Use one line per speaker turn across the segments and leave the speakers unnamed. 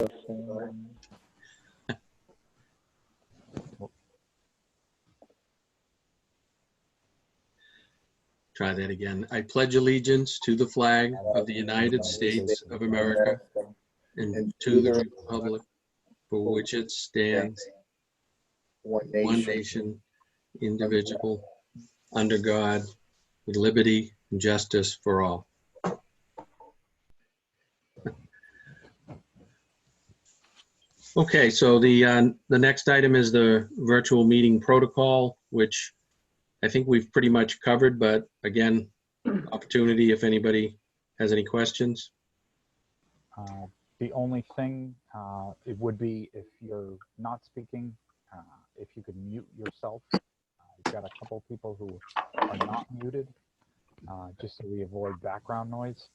Try that again. I pledge allegiance to the flag of the United States of America and to the republic for which it stands, one nation, indivisible, under God, with liberty and justice for all. Okay, so the next item is the virtual meeting protocol, which I think we've pretty much covered, but again, opportunity if anybody has any questions.
The only thing, it would be if you're not speaking, if you could mute yourself. We've got a couple people who are not muted, just so we avoid background noise.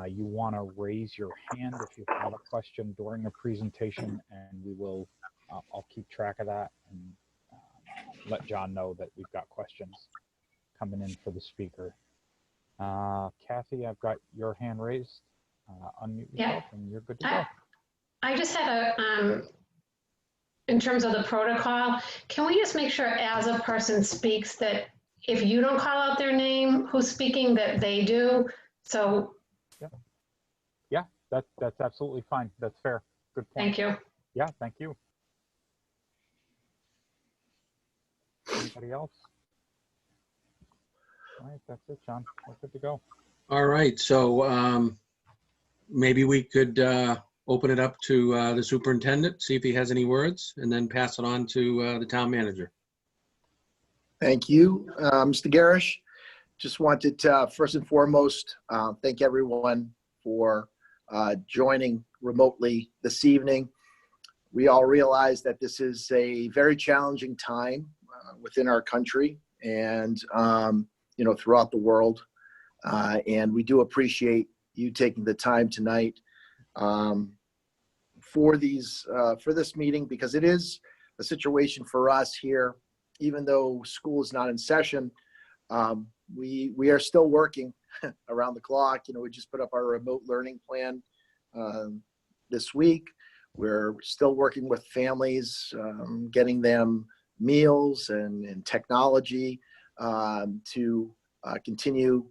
You want to raise your hand if you have a question during the presentation, and we will, I'll keep track of that and let John know that we've got questions coming in for the speaker. Kathy, I've got your hand raised. Unmute yourself and you're good to go.
I just had a, in terms of the protocol, can we just make sure as a person speaks that if you don't call out their name, who's speaking, that they do? So.
Yeah, that's absolutely fine. That's fair. Good point.
Thank you.
Yeah, thank you. Anybody else? All right, that's it, John. We're good to go.
All right, so maybe we could open it up to the superintendent, see if he has any words, and then pass it on to the town manager.
Thank you, Mr. Garish. Just wanted to first and foremost thank everyone for joining remotely this evening. We all realize that this is a very challenging time within our country and you know, throughout the world, and we do appreciate you taking the time tonight for this meeting, because it is a situation for us here. Even though school is not in session, we are still working around the clock. You know, we just put up our remote learning plan this week. We're still working with families, getting them meals and technology to continue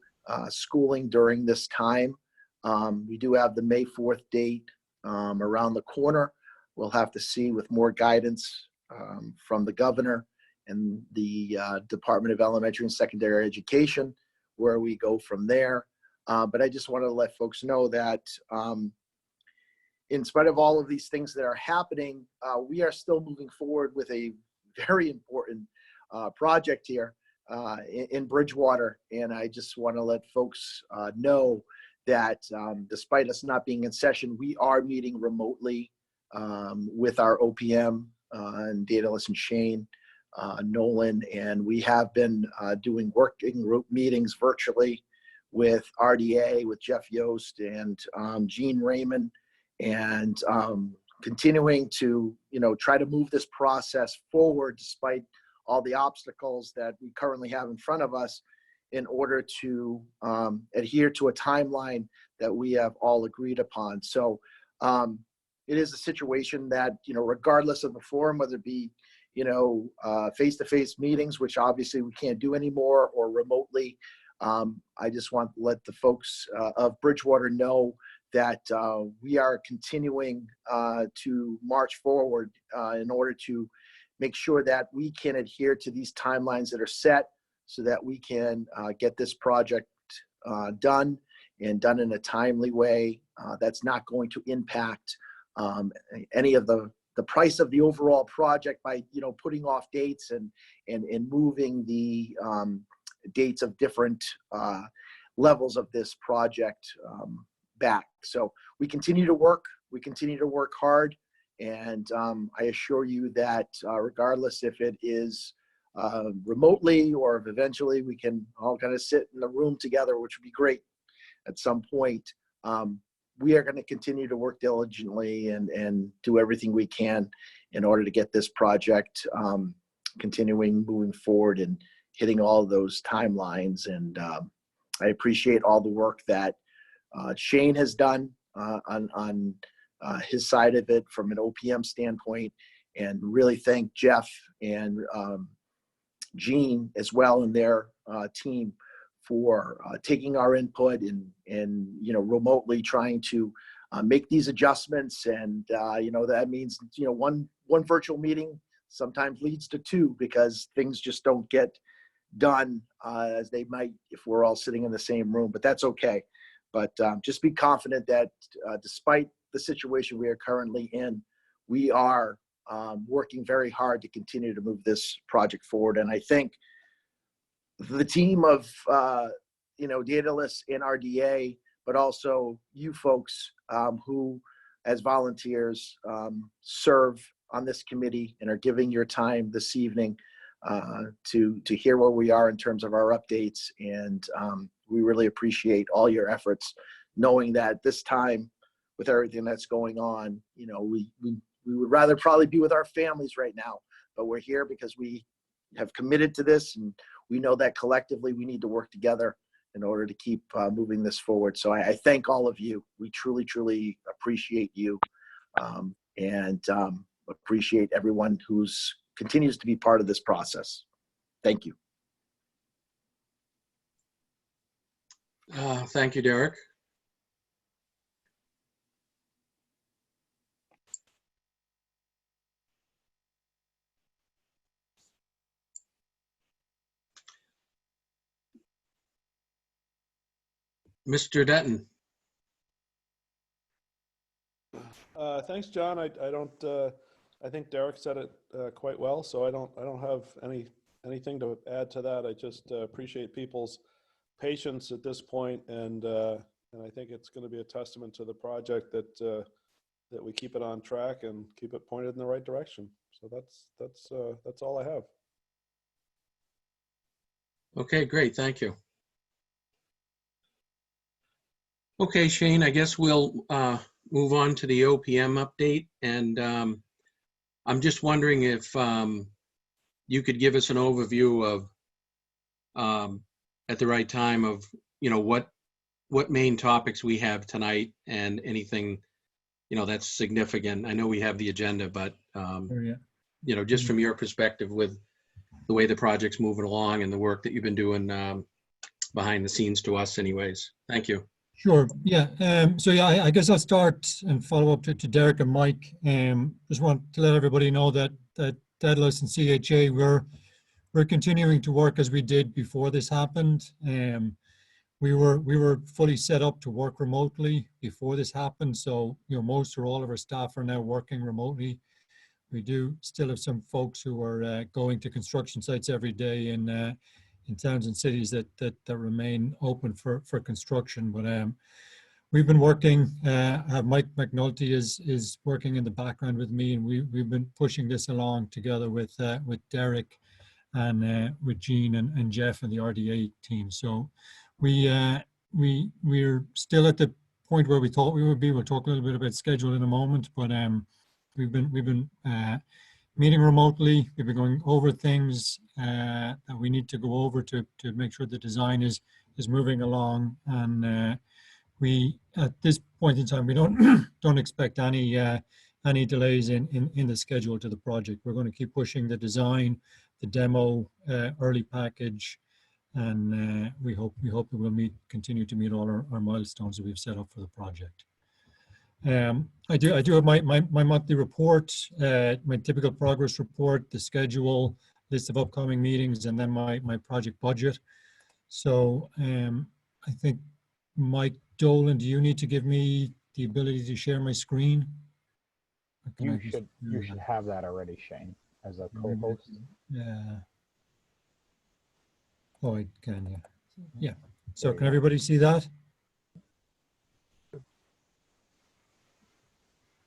schooling during this time. We do have the May 4th date around the corner. We'll have to see with more guidance from the governor and the Department of Elementary and Secondary Education, where we go from there. But I just wanted to let folks know that in spite of all of these things that are happening, we are still moving forward with a very important project here in Bridgewater. And I just want to let folks know that despite us not being in session, we are meeting remotely with our OPM and Daedalus and Shane Nolan, and we have been doing working group meetings virtually with RDA, with Jeff Yost and Gene Raymond, and continuing to, you know, try to move this process forward despite all the obstacles that we currently have in front of us, in order to adhere to a timeline that we have all agreed upon. So it is a situation that, you know, regardless of the forum, whether it be, you know, face-to-face meetings, which obviously we can't do anymore, or remotely, I just want to let the folks of Bridgewater know that we are continuing to march forward in order to make sure that we can adhere to these timelines that are set, so that we can get this project done, and done in a timely way that's not going to impact any of the price of the overall project by, you know, putting off dates and moving the dates of different levels of this project back. So we continue to work hard, and I assure you that regardless if it is remotely, or if eventually we can all kind of sit in the room together, which would be great at some point, we are going to continue to work diligently and do everything we can in order to get this project moving forward and hitting all those timelines. And I appreciate all the work that Shane has done on his side of it from an OPM standpoint, and really thank Jeff and Gene as well and their team for taking our input and remotely trying to make these adjustments. And that means one virtual meeting sometimes leads to two, because things just don't get done as they might if we're all sitting in the same room. But that's okay. But just be confident that despite the situation we are currently in, we are working very hard to continue to move this project forward. And I think the team of Daedalus and RDA, but also you folks who, as volunteers, serve on this committee and are giving your time this evening to hear where we are in terms of our updates. And we really appreciate all your efforts, knowing that this time, with everything that's going on, we would rather probably be with our families right now, but we're here because we have committed to this, and we know that collectively we need to work together in order to keep moving this forward. So I thank all of you. We truly, truly appreciate you, and appreciate everyone who's continues to be part of this process. Thank you.
Thank you, Derek. Mr. Denton.
Thanks, John. I don't. I think Derek said it quite well, so I don't have anything to add to that. I just appreciate people's patience at this point, and I think it's going to be a testament to the project that we keep it on track and keep it pointed in the right direction. So that's all I have.
Okay, great. Thank you. Okay, Shane, I guess we'll move on to the OPM update. And I'm just wondering if you could give us an overview of, at the right time, of, what main topics we have tonight and anything, that's significant. I know we have the agenda, but, just from your perspective with the way the project's moving along and the work that you've been doing behind the scenes to us anyways. Thank you.
Sure. Yeah. I guess I'll start and follow up to Derek and Mike. Just want to let everybody know that Daedalus and CHA, we're continuing to work as we did before this happened. We were fully set up to work remotely before this happened. So most or all of our staff are now working remotely. We do still have some folks who are going to construction sites every day in towns and cities that remain open for construction. But we've been working, Mike McNulty is working in the background with me, and we've been pushing this along together with Derek and with Gene and Jeff and the RDA team. So we're still at the point where we thought we would be. We'll talk a little bit about schedule in a moment, but we've been meeting remotely. We've been going over things that we need to go over to make sure the design is moving along. And we, at this point in time, we don't expect any delays in the schedule to the project. We're going to keep pushing the design, the demo, early package, and we hope we will continue to meet all our milestones that we've set up for the project. I do have my monthly report, my typical progress report, the schedule, list of upcoming meetings, and then my project budget. So I think, Mike Dolan, do you need to give me the ability to share my screen?
You should have that already, Shane, as a co-host.
Yeah. Oh, I can, yeah. Yeah. So can everybody see that?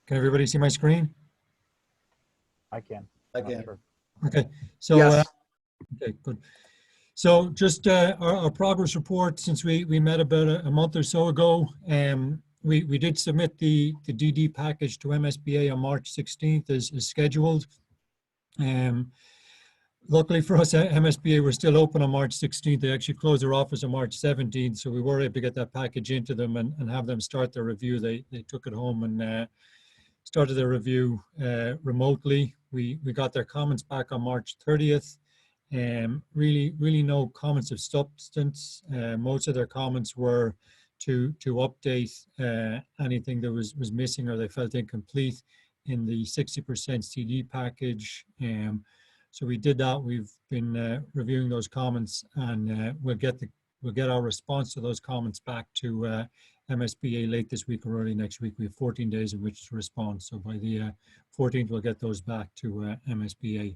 Can everybody see my screen?
I can.
Sure.
Okay. So,
Yes.
okay, good. So just our progress report, since we met about a month or so ago, we did submit the DD package to MSBA on March 16th as scheduled. Luckily for us, MSBA were still open on March 16th. They actually closed their office on March 17th, so we were able to get that package into them and have them start their review. They took it home and started the review remotely. We got their comments back on March 30th. Really no comments of substance. Most of their comments were to update anything that was missing or they felt incomplete in the 60% CD package. So we did that. We've been reviewing those comments, and we'll get our response to those comments back to MSBA late this week or early next week. We have 14 days in which to respond. So by the 14th, we'll get those back to MSBA.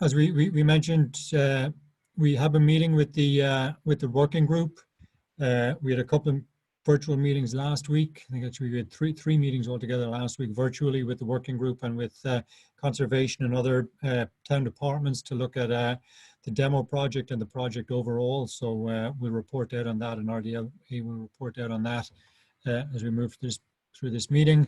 As we mentioned, we have a meeting with the working group. We had a couple of virtual meetings last week. I think actually we had three meetings altogether last week virtually with the working group and with conservation and other town departments to look at the demo project and the project overall. So we'll report out on that, and RDLA will report out on that as we move through this meeting.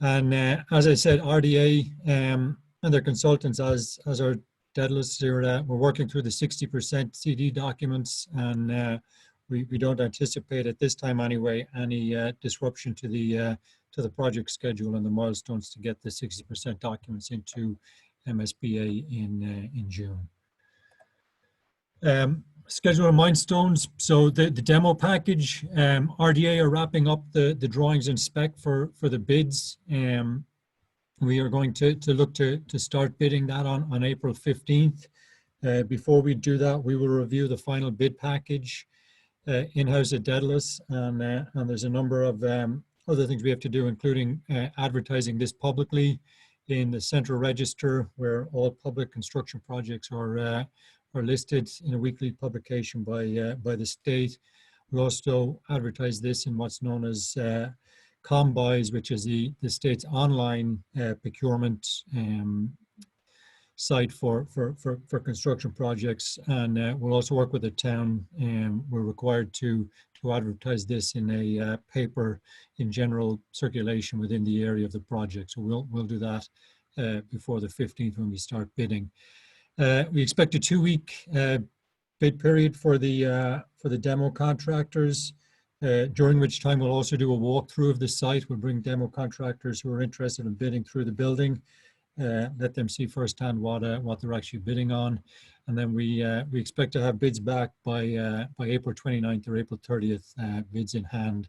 And as I said, RDA and their consultants, as our Daedalus, we're working through the 60% CD documents, and we don't anticipate at this time anyway any disruption to the project schedule and the milestones to get the 60% documents into MSBA in June. Schedule of milestones. So the demo package, RDA are wrapping up the drawings and spec for the bids. We are going to look to start bidding that on April 15th. Before we do that, we will review the final bid package in-house at Daedalus, and there's a number of other things we have to do, including advertising this publicly in the central register where all public construction projects are listed in a weekly publication by the state. We also advertise this in what's known as Combis, which is the state's online procurement site for construction projects, and we'll also work with the town, and we're required to advertise this in a paper in general circulation within the area of the project. So we'll do that before the 15th when we start bidding. We expect a 2-week bid period for the demo contractors, during which time we'll also do a walkthrough of the site. We'll bring demo contractors who are interested in bidding through the building, let them see firsthand what they're actually bidding on, and then we expect to have bids back by April 29th or April 30th, bids in hand.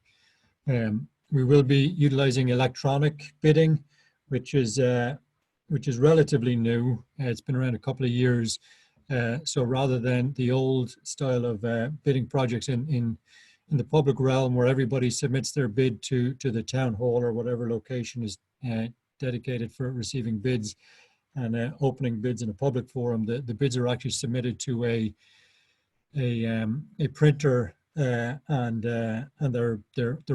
We will be utilizing electronic bidding, which is relatively new. It's been around a couple of years. So rather than the old style of bidding projects in the public realm where everybody submits their bid to the town hall or whatever location is dedicated for receiving bids and opening bids in a public forum, the bids are actually submitted to a printer and they're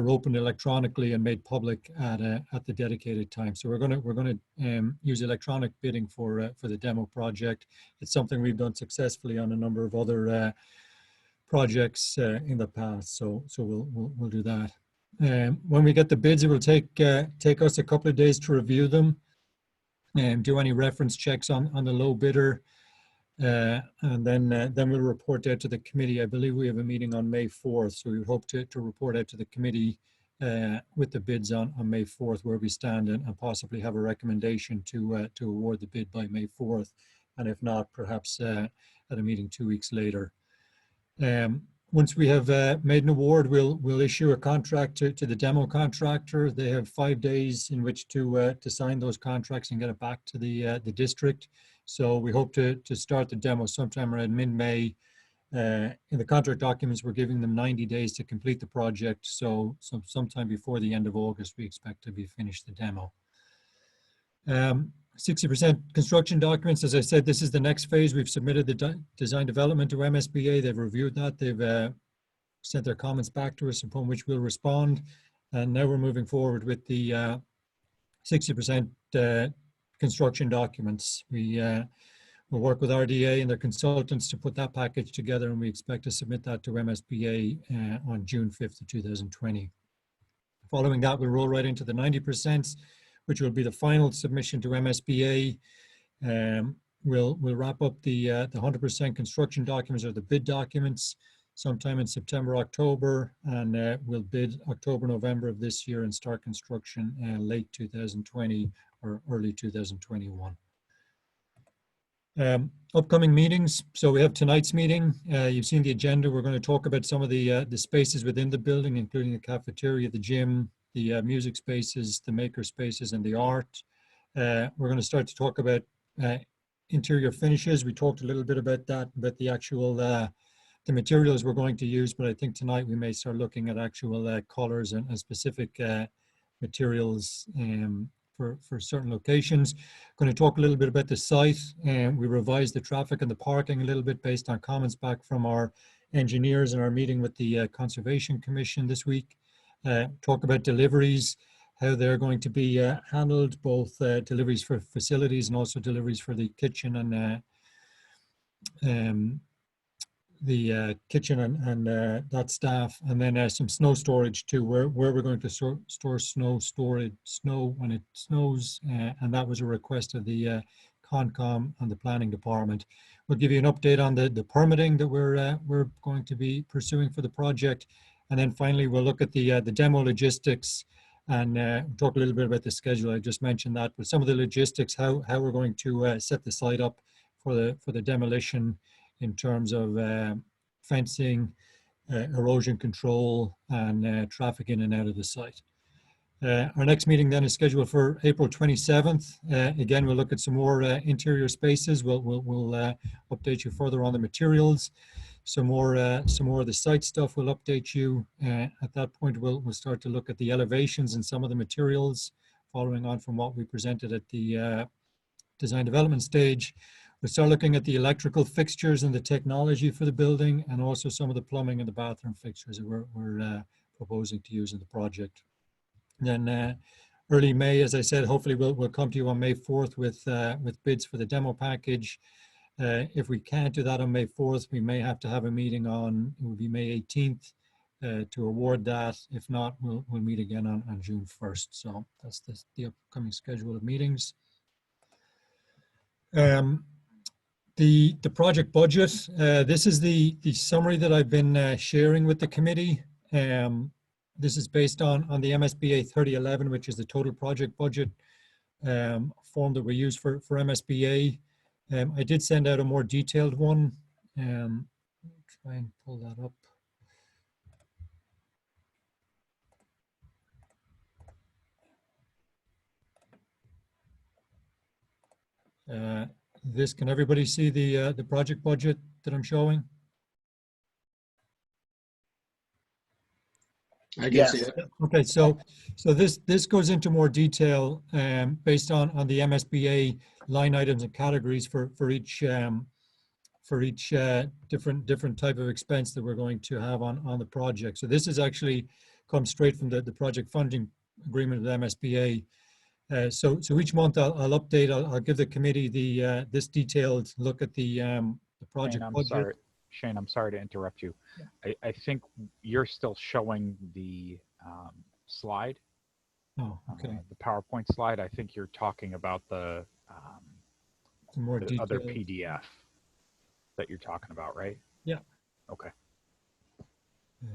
opened electronically and made public at the dedicated time. So we're gonna use electronic bidding for the demo project. It's something we've done successfully on a number of other projects in the past. So we'll do that. When we get the bids, it will take us a couple of days to review them and do any reference checks on the low bidder. And then we'll report out to the committee. I believe we have a meeting on May 4th, so we hope to report out to the committee with the bids on May 4th where we stand and possibly have a recommendation to award the bid by May 4th, and if not, perhaps at a meeting 2 weeks later. Once we have made an award, we'll issue a contract to the demo contractor. They have 5 days in which to sign those contracts and get it back to the district. So we hope to start the demo sometime around mid-May. In the contract documents, we're giving them 90 days to complete the project. So sometime before the end of August, we expect to be finished the demo. 60% construction documents. As I said, this is the next phase. We've submitted the design development to MSBA. They've reviewed that. They've sent their comments back to us, upon which we'll respond. And now we're moving forward with the 60% construction documents. We'll work with RDA and their consultants to put that package together, and we expect to submit that to MSBA on June 5th of 2020. Following that, we'll roll right into the 90%, which will be the final submission to MSBA. We'll wrap up the 100% construction documents or the bid documents. sometime in September, October, and we'll bid October, November of this year and start construction late 2020 or early 2021. Upcoming meetings. So we have tonight's meeting. You've seen the agenda. We're going to talk about some of the spaces within the building, including the cafeteria, the gym, the music spaces, the maker spaces, and the art. We're going to start to talk about interior finishes. We talked a little bit about that, about the actual the materials we're going to use, but I think tonight we may start looking at actual colors and specific materials for certain locations. Going to talk a little bit about the site, and we revised the traffic and the parking a little bit based on comments back from our engineers in our meeting with the Conservation Commission this week. Talk about deliveries, how they're going to be handled, both deliveries for facilities and also deliveries for the kitchen and that staff, and then some snow storage too, where we're going to store snow when it snows, and that was a request of the Concom and the planning department. We'll give you an update on the permitting that we're going to be pursuing for the project, and then finally we'll look at the demo logistics and talk a little bit about the schedule. I just mentioned that, but some of the logistics, how we're going to set the site up for the demolition, in terms of fencing, erosion control, and traffic in and out of the site. Our next meeting then is scheduled for April 27th. Again, we'll look at some more interior spaces. We'll update you further on the materials. Some more of the site stuff we'll update you. At that point, we'll start to look at the elevations and some of the materials, following on from what we presented at the design development stage. We'll start looking at the electrical fixtures and the technology for the building, and also some of the plumbing and the bathroom fixtures that we're proposing to use in the project. And then early May, as I said, hopefully we'll come to you on May 4th with bids for the demo package. If we can't do that on May 4th, we may have to have a meeting on, it will be May 18th to award that. If not, we'll meet again on June 1st. So that's the upcoming schedule of meetings. The project budget, this is the summary that I've been sharing with the committee. This is based on the MSBA 3011, which is the total project budget form that we use for MSBA. I did send out a more detailed one. Try and pull that up. Can everybody see the project budget that I'm showing?
I can see it.
Okay, so this goes into more detail based on the MSBA line items and categories for each different type of expense that we're going to have on the project. So this is actually comes straight from the project funding agreement with MSBA. So each month I'll update. I'll give the committee this detailed look at the project budget.
Shane, I'm sorry to interrupt you. I think you're still showing the slide.
Oh, okay.
The PowerPoint slide. I think you're talking about the other PDF that you're talking about, right?
Yeah.
Okay.
Yeah.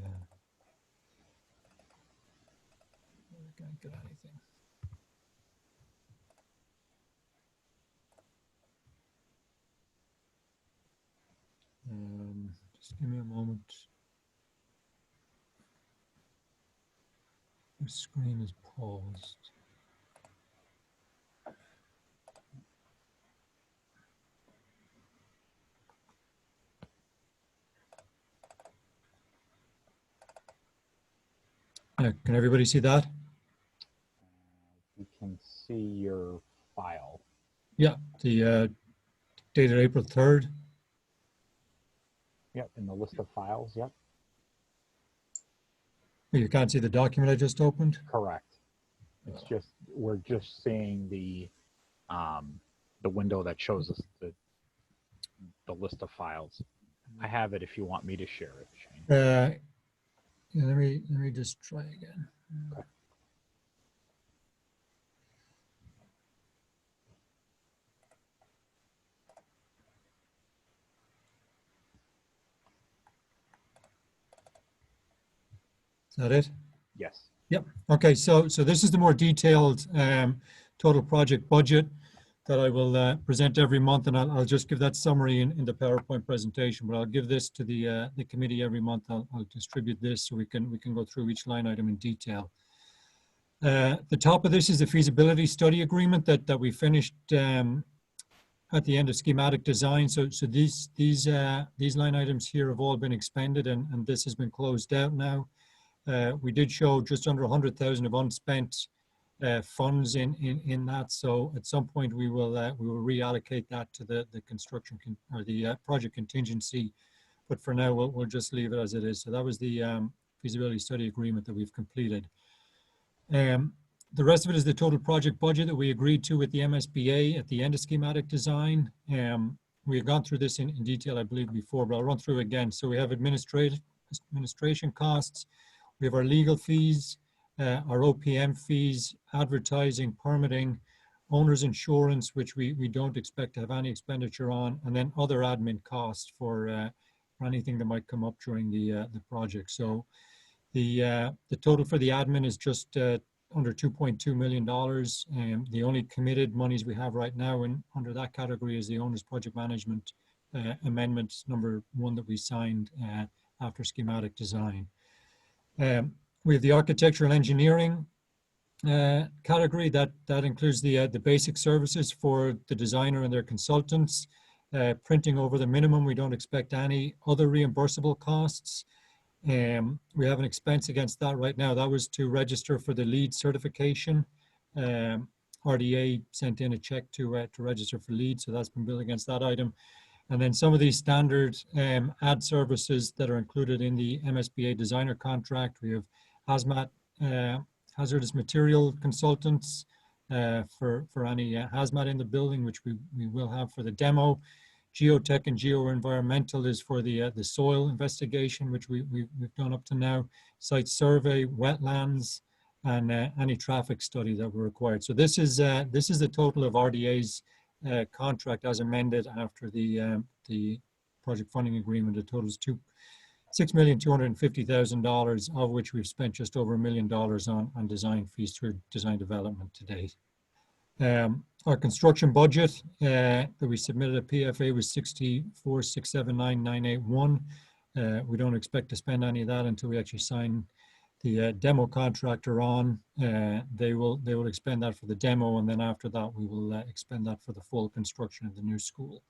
I can't get anything. Just give me a moment. The screen is paused. Can everybody see that?
You can see your file.
Yeah, the dated April 3rd.
Yep, in the list of files, yep.
You can't see the document I just opened?
Correct. It's just, we're just seeing the window that shows us the list of files. I have it if you want me to share it, Shane.
Yeah, let me just try again.
Okay.
Is that it?
Yes.
Yep. Okay. So this is the more detailed total project budget that I will present every month, and I'll just give that summary in the PowerPoint presentation. But I'll give this to the committee every month. I'll distribute this so we can go through each line item in detail. The top of this is the feasibility study agreement that we finished at the end of schematic design. So these line items here have all been expended, and this has been closed out now. We did show just under 100,000 of unspent funds in that. So at some point we will reallocate that to the construction or the project contingency. But for now, we'll just leave it as it is. So that was the feasibility study agreement that we've completed. The rest of it is the total project budget that we agreed to with the MSBA at the end of schematic design. We have gone through this in detail, I believe, before, but I'll run through it again. So we have administration costs, we have our legal fees, our OPM fees, advertising, permitting, owner's insurance, which we don't expect to have any expenditure on, and then other admin costs for anything that might come up during the project. So the total for the admin is just under $2.2 million. The only committed monies we have right now under that category is the owner's project management amendment number 1 that we signed after schematic design. We have the architectural engineering category that includes the basic services for the designer and their consultants. Printing over the minimum, we don't expect any other reimbursable costs. We have an expense against that right now. That was to register for the LEED certification. RDA sent in a check to register for LEED, so that's been billed against that item. And then some of these standard ad services that are included in the MSBA designer contract. We have hazmat, hazardous material consultants for any hazmat in the building, which we will have for the demo. Geotech and geoenvironmental is for the soil investigation, which we've done up to now. Site survey, wetlands, and any traffic study that were required. So this is the total of RDA's contract as amended after the project funding agreement. It totals $6,250,000, of which we've spent just over $1 million on design fees through design development to date. Our construction budget that we submitted at PFA was $64,679,981. We don't expect to spend any of that until we actually sign the demo contractor on. They will expend that for the demo, and then after that we will expend that for the full construction of the new school.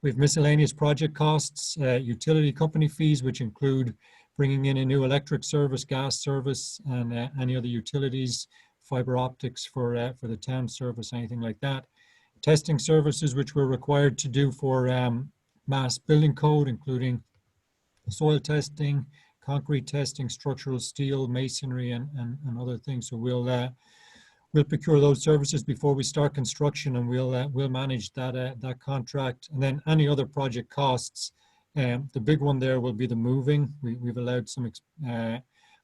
We have miscellaneous project costs, utility company fees, which include bringing in a new electric service, gas service, and any other utilities, fiber optics for the town service, anything like that. Testing services, which we're required to do for mass building code, including soil testing, concrete testing, structural steel, masonry, and other things. So we'll procure those services before we start construction, and we'll manage that contract. And then any other project costs. The big one there will be the moving. We've allowed some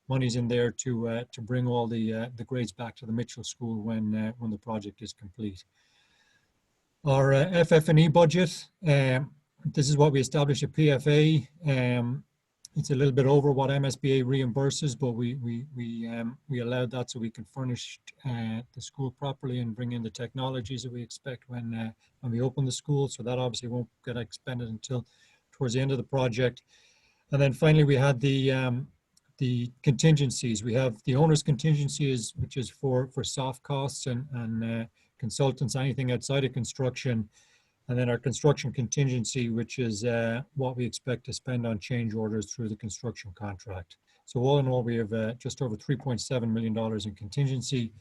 monies in there to bring all the grades back to the Mitchell School when the project is complete. Our FF&E budget. This is what we established at PFA. It's a little bit over what MSBA reimburses, but we allowed that so we can furnish the school properly and bring in the technologies that we expect when we open the school. So that obviously won't get expended until towards the end of the project. And then finally, we had the contingencies. We have the owner's contingency, which is for soft costs and consultants, anything outside of construction. And then our construction contingency, which is what we expect to spend on change orders through the construction contract. So all in all, we have just over $3.7 million in contingency,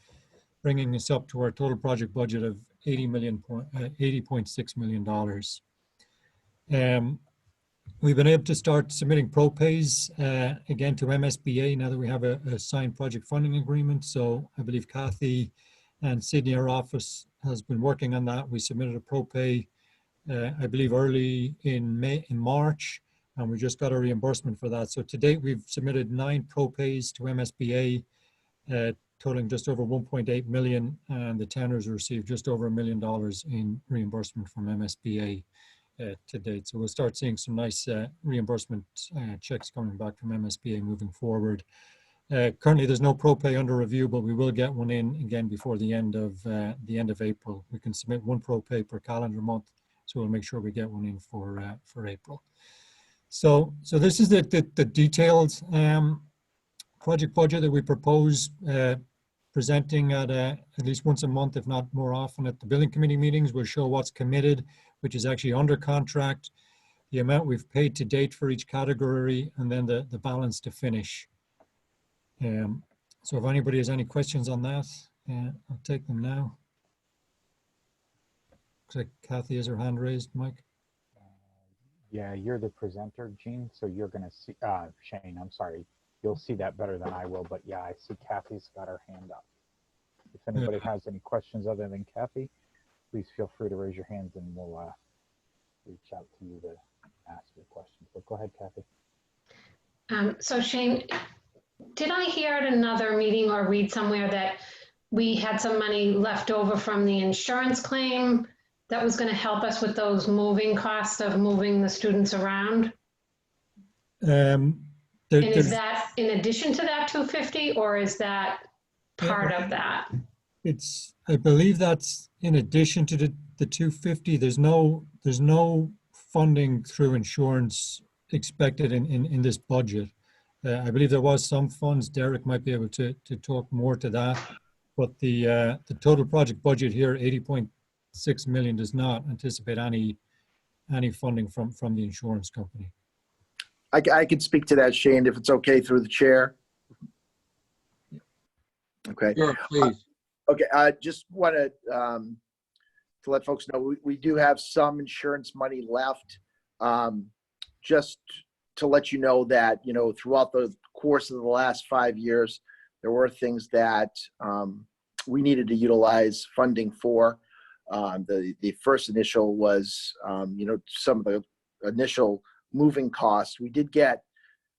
bringing us up to our total project budget of $80.6 million. We've been able to start submitting pro-pays again to MSBA now that we have a signed project funding agreement. So I believe Kathy and Sydney, our office, has been working on that. We submitted a pro-pay I believe early in March, and we just got a reimbursement for that. So to date, we've submitted 9 pro-pays to MSBA, totaling just over 1.8 million, and the town has received just over $1 million in reimbursement from MSBA to date. So we'll start seeing some nice reimbursement checks coming back from MSBA moving forward. Currently, there's no pro pay under review, but we will get one in again before the end of April. We can submit one pro pay per calendar month, so we'll make sure we get one in for April. So this is the detailed project budget that we propose presenting at least once a month, if not more often, at the building committee meetings. We'll show what's committed, which is actually under contract, the amount we've paid to date for each category, and then the balance to finish. So if anybody has any questions on that, I'll take them now. Looks like Kathy has her hand raised, Mike.
Yeah, you're the presenter, Gene, so you're going to see, Shane, I'm sorry. You'll see that better than I will, but yeah, I see Kathy's got her hand up. If anybody has any questions other than Kathy, please feel free to raise your hands and we'll reach out to you to ask your questions. But go ahead, Kathy.
So Shane, did I hear at another meeting or read somewhere that we had some money left over from the insurance claim that was going to help us with those moving costs of moving the students around? And is that in addition to that 250, or is that part of that?
I believe that's in addition to the 250. There's no funding through insurance expected in this budget. I believe there was some funds. Derek might be able to talk more to that, but the total project budget here, 80.6 million, does not anticipate any funding from the insurance company.
I could speak to that, Shane, if it's okay through the chair. Okay.
Sure, please.
Okay, I just want to let folks know we do have some insurance money left. Just to let you know that, throughout the course of the last 5 years, there were things that we needed to utilize funding for. The first initial was, some of the initial moving costs. We did get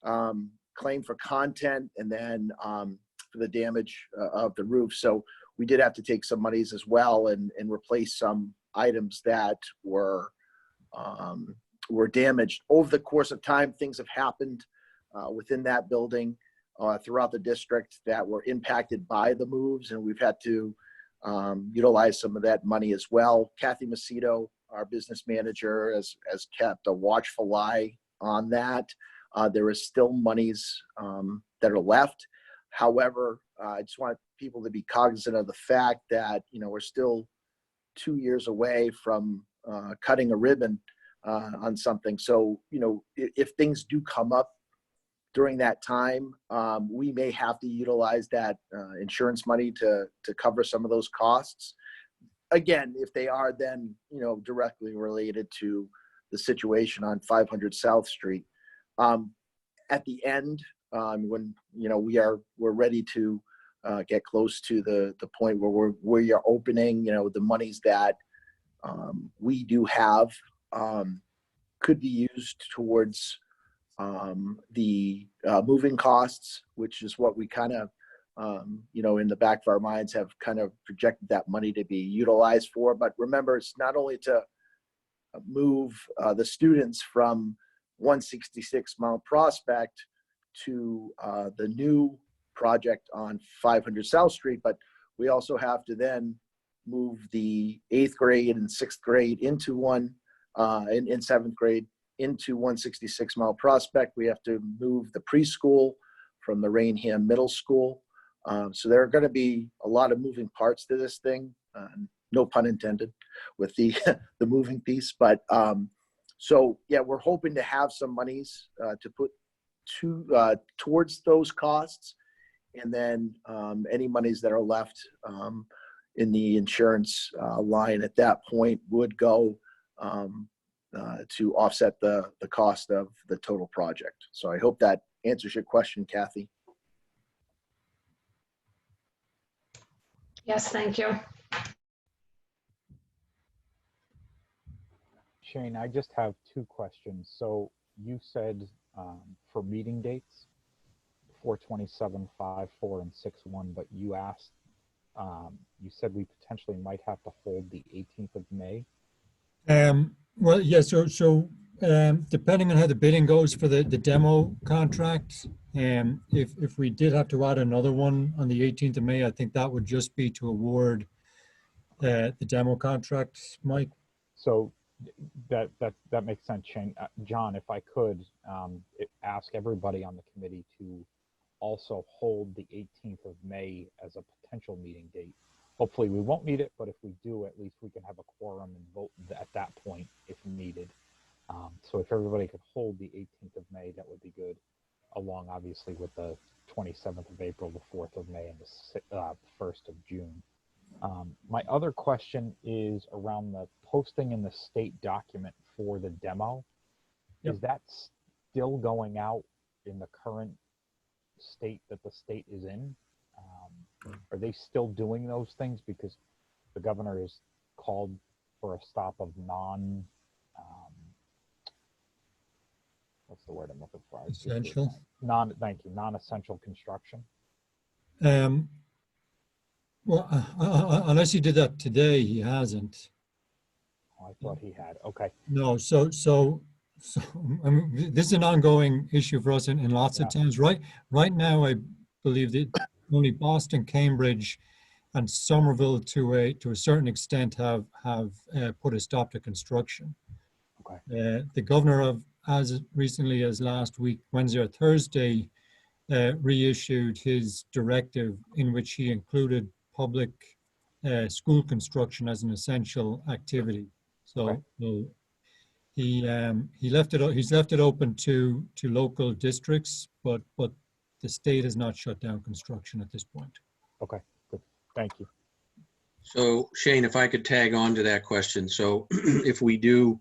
claim for content and then for the damage of the roof. So we did have to take some monies as well and replace some items that were damaged. Over the course of time, things have happened within that building throughout the district that were impacted by the moves, and we've had to utilize some of that money as well. Kathy Macedo, our business manager, has kept a watchful eye on that. There is still monies that are left. However, I just want people to be cognizant of the fact that, we're still 2 years away from cutting a ribbon on something. So, if things do come up during that time, we may have to utilize that insurance money to cover some of those costs. Again, if they are then, directly related to the situation on 500 South Street. At the end, when, we're ready to get close to the point where we are opening, the monies that we do have could be used towards the moving costs, which is what we kind of, in the back of our minds have kind of projected that money to be utilized for. But remember, it's not only to move the students from 166 Mount Prospect to the new project on 500 South Street, but we also have to then move the 8th grade and 6th grade into in 7th grade into 166 Mount Prospect. We have to move the preschool from the Rainham Middle School. So there are going to be a lot of moving parts to this thing, no pun intended with the moving piece. But so yeah, we're hoping to have some monies to put towards those costs, and then any monies that are left in the insurance line at that point would go to offset the cost of the total project. So I hope that answers your question, Kathy.
Yes, thank you.
Shane, I just have 2 questions. So you said for meeting dates, 4/27, 5/4, and 6/1, but you asked, you said we potentially might have to hold the 18th of May.
Well, yeah. So Depending on how the bidding goes for the demo contract, if we did have to add another one on the 18th of May, I think that would just be to award the demo contract, Mike.
So that makes sense, Shane. John, if I could ask everybody on the committee to also hold the 18th of May as a potential meeting date. Hopefully we won't need it, but if we do, at least we can have a quorum and vote at that point if needed. So if everybody could hold the 18th of May, that would be good, along obviously with the 27th of April, the 4th of May, and the 1st of June. My other question is around the posting in the state document for the demo.
Yep.
Is that still going out in the current state that the state is in? Are they still doing those things? Because the governor has called for a stop of what's the word I'm looking for?
Essential.
Non-essential construction.
Well, unless he did that today, he hasn't.
Oh, I thought he had. Okay.
No, so I mean, this is an ongoing issue for us in lots of towns. Right now, I believe that only Boston, Cambridge, and Somerville, to a certain extent, have put a stop to construction.
Okay.
The governor as recently as last week, Wednesday or Thursday, reissued his directive in which he included public school construction as an essential activity. So, he's left it open to local districts, but the state has not shut down construction at this point.
Okay, good. Thank you.
So Shane, if I could tag on to that question. So if we do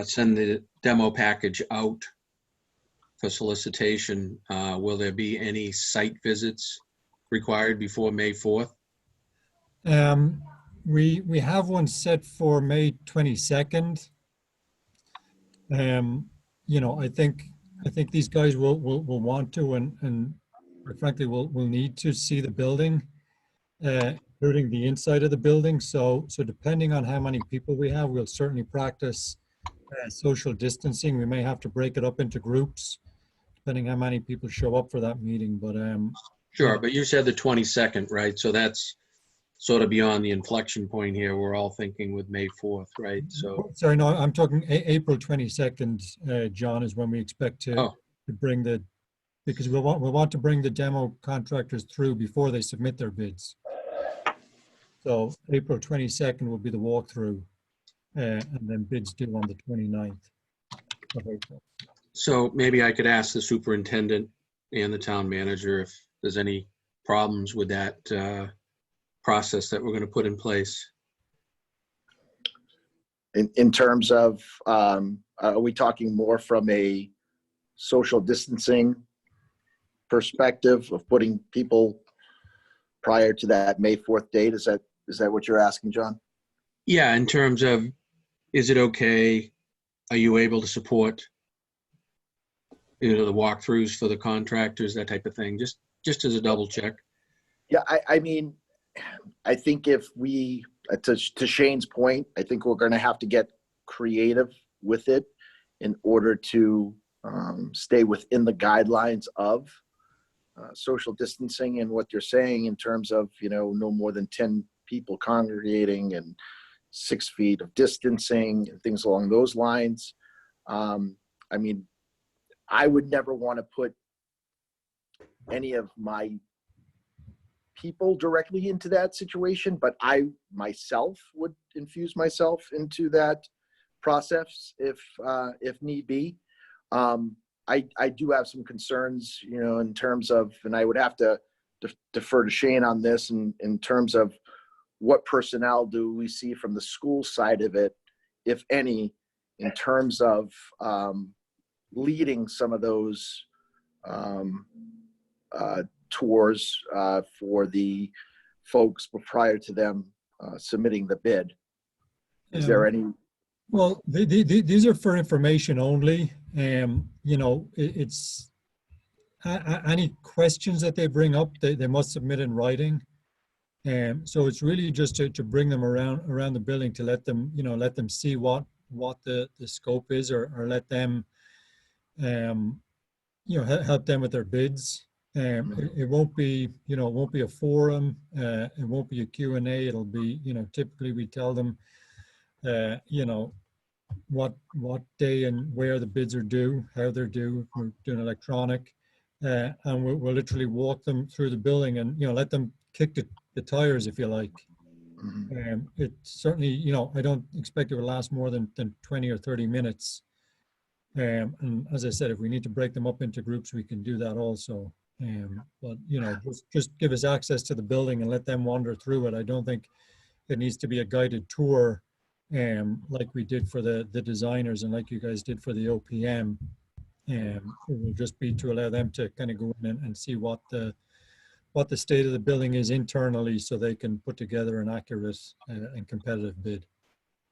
send the demo package out for solicitation, will there be any site visits required before May 4th?
We have one set for May 22nd. You know, I think these guys will want to and frankly will need to see the building, including the inside of the building. So depending on how many people we have, we'll certainly practice social distancing. We may have to break it up into groups, depending how many people show up for that meeting. But
sure, but you said the 22nd, right? So that's sort of beyond the inflection point here. We're all thinking with May 4th, right? So
sorry, no, I'm talking April 22nd, John, is when we expect to bring because we'll want to bring the demo contractors through before they submit their bids. So April 22nd will be the walkthrough, and then bids due on the 29th of April.
So maybe I could ask the superintendent and the town manager if there's any problems with that process that we're going to put in place.
In terms of, are we talking more from a social distancing perspective of putting people prior to that May 4th date? Is that what you're asking, John?
Yeah, in terms of, is it okay? Are you able to support, the walkthroughs for the contractors, that type of thing? Just as a double check.
Yeah, I mean, I think if we, to Shane's point, I think we're going to have to get creative with it in order to stay within the guidelines of social distancing and what you're saying in terms of, no more than 10 people congregating and 6 feet of distancing and things along those lines. I mean, I would never want to put any of my people directly into that situation, but I myself would infuse myself into that process if need be. I do have some concerns, in terms of, and I would have to defer to Shane on this in terms of what personnel do we see from the school side of it, if any, in terms of leading some of those tours for the folks prior to them submitting the bid. Is there any?
Well, these are for information only. It's any questions that they bring up, they must submit in writing. So it's really just to bring them around the building to let them see what what the scope is, or let them, help them with their bids. It won't be, it won't be a forum. It won't be a Q&A. It'll be, typically we tell them, what day and where the bids are due, how they're due. We're doing electronic, and we'll literally walk them through the building and let them kick the tires, if you like. It certainly, I don't expect it will last more than 20 or 30 minutes. And as I said, if we need to break them up into groups, we can do that also. But just give us access to the building and let them wander through it. I don't think it needs to be a guided tour, like we did for the designers and like you guys did for the OPM. It will just be to allow them to kind of go in and see what the state of the building is internally, so they can put together an accurate and competitive bid.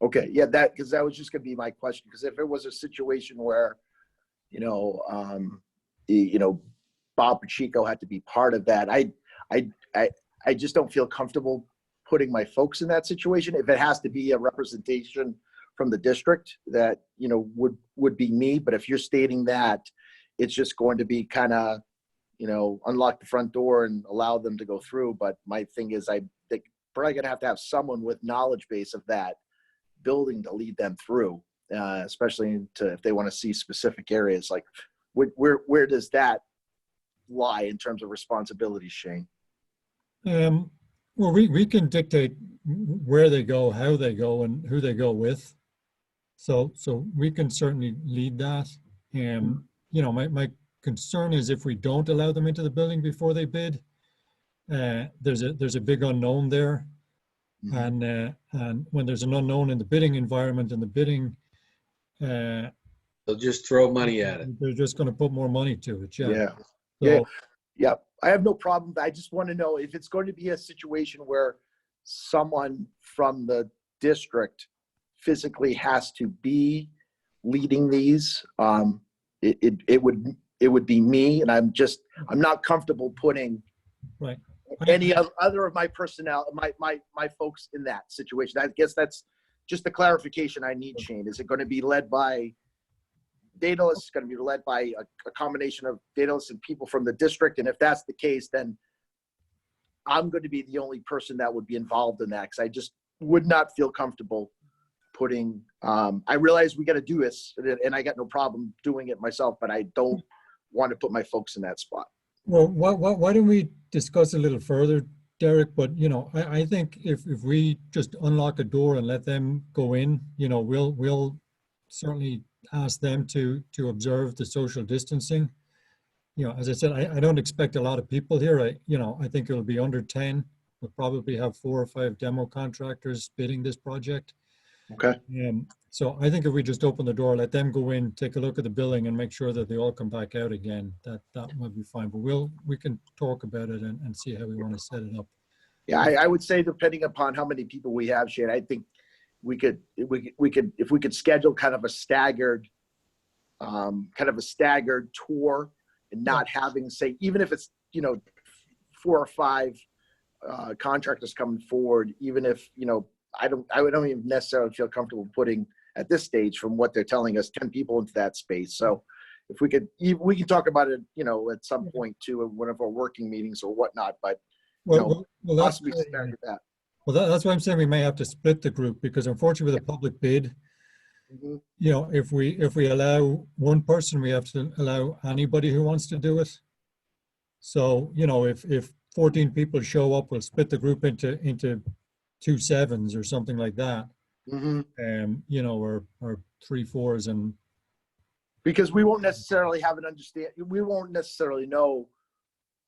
Okay, yeah, because that was just going to be my question. Because if it was a situation where, Bob Pacheco had to be part of that, I just don't feel comfortable putting my folks in that situation. If it has to be a representation from the district, that would be me. But if you're stating that it's just going to be kind of, unlock the front door and allow them to go through. But my thing is, I think probably going to have someone with knowledge base of that building to lead them through, especially if they want to see specific areas. Like where does that lie in terms of responsibilities, Shane?
Well, we can dictate where they go, how they go, and who they go with. So we can certainly lead that. My concern is if we don't allow them into the building before they bid, there's a big unknown there. And when there's an unknown in the bidding environment and the bidding,
they'll just throw money at it.
They're just going to put more money to it.
Yeah.
So,
yeah. I have no problem. I just want to know if it's going to be a situation where someone from the district physically has to be leading these. It would be me, and I'm not comfortable putting
right.
any other of my personnel, my folks in that situation. I guess that's just the clarification I need, Shane. Is it going to be led by Daedalus? Is going to be led by a combination of Daedalus and people from the district? And if that's the case, then I'm going to be the only person that would be involved in that, because I just would not feel comfortable putting, I realize we got to do this, and I got no problem doing it myself, but I don't want to put my folks in that spot.
Well, why don't we discuss a little further, Derek? But, I think if we just unlock a door and let them go in, we'll certainly ask them to observe the social distancing. As I said, I don't expect a lot of people here. I think it'll be under 10. We'll probably have 4 or 5 demo contractors bidding this project.
Okay.
So I think if we just open the door, let them go in, take a look at the building, and make sure that they all come back out again, that might be fine. But we can talk about it and see how we want to set it up.
Yeah, I would say depending upon how many people we have, Shane, I think we could if we could schedule kind of a staggered tour, and not having, say, even if it's 4 or 5 contractors coming forward, even if I don't even necessarily feel comfortable putting, at this stage, from what they're telling us, 10 people into that space. So if we can talk about it, at some point too, in one of our working meetings or whatnot, but possibly stagger that.
Well, that's why I'm saying we may have to split the group, because unfortunately with a public bid, if we allow one person, we have to allow anybody who wants to do it. So, if 14 people show up, we'll split the group into 2 7s or something like that. Or 3 4s, and
because we won't necessarily have an understand. We won't necessarily know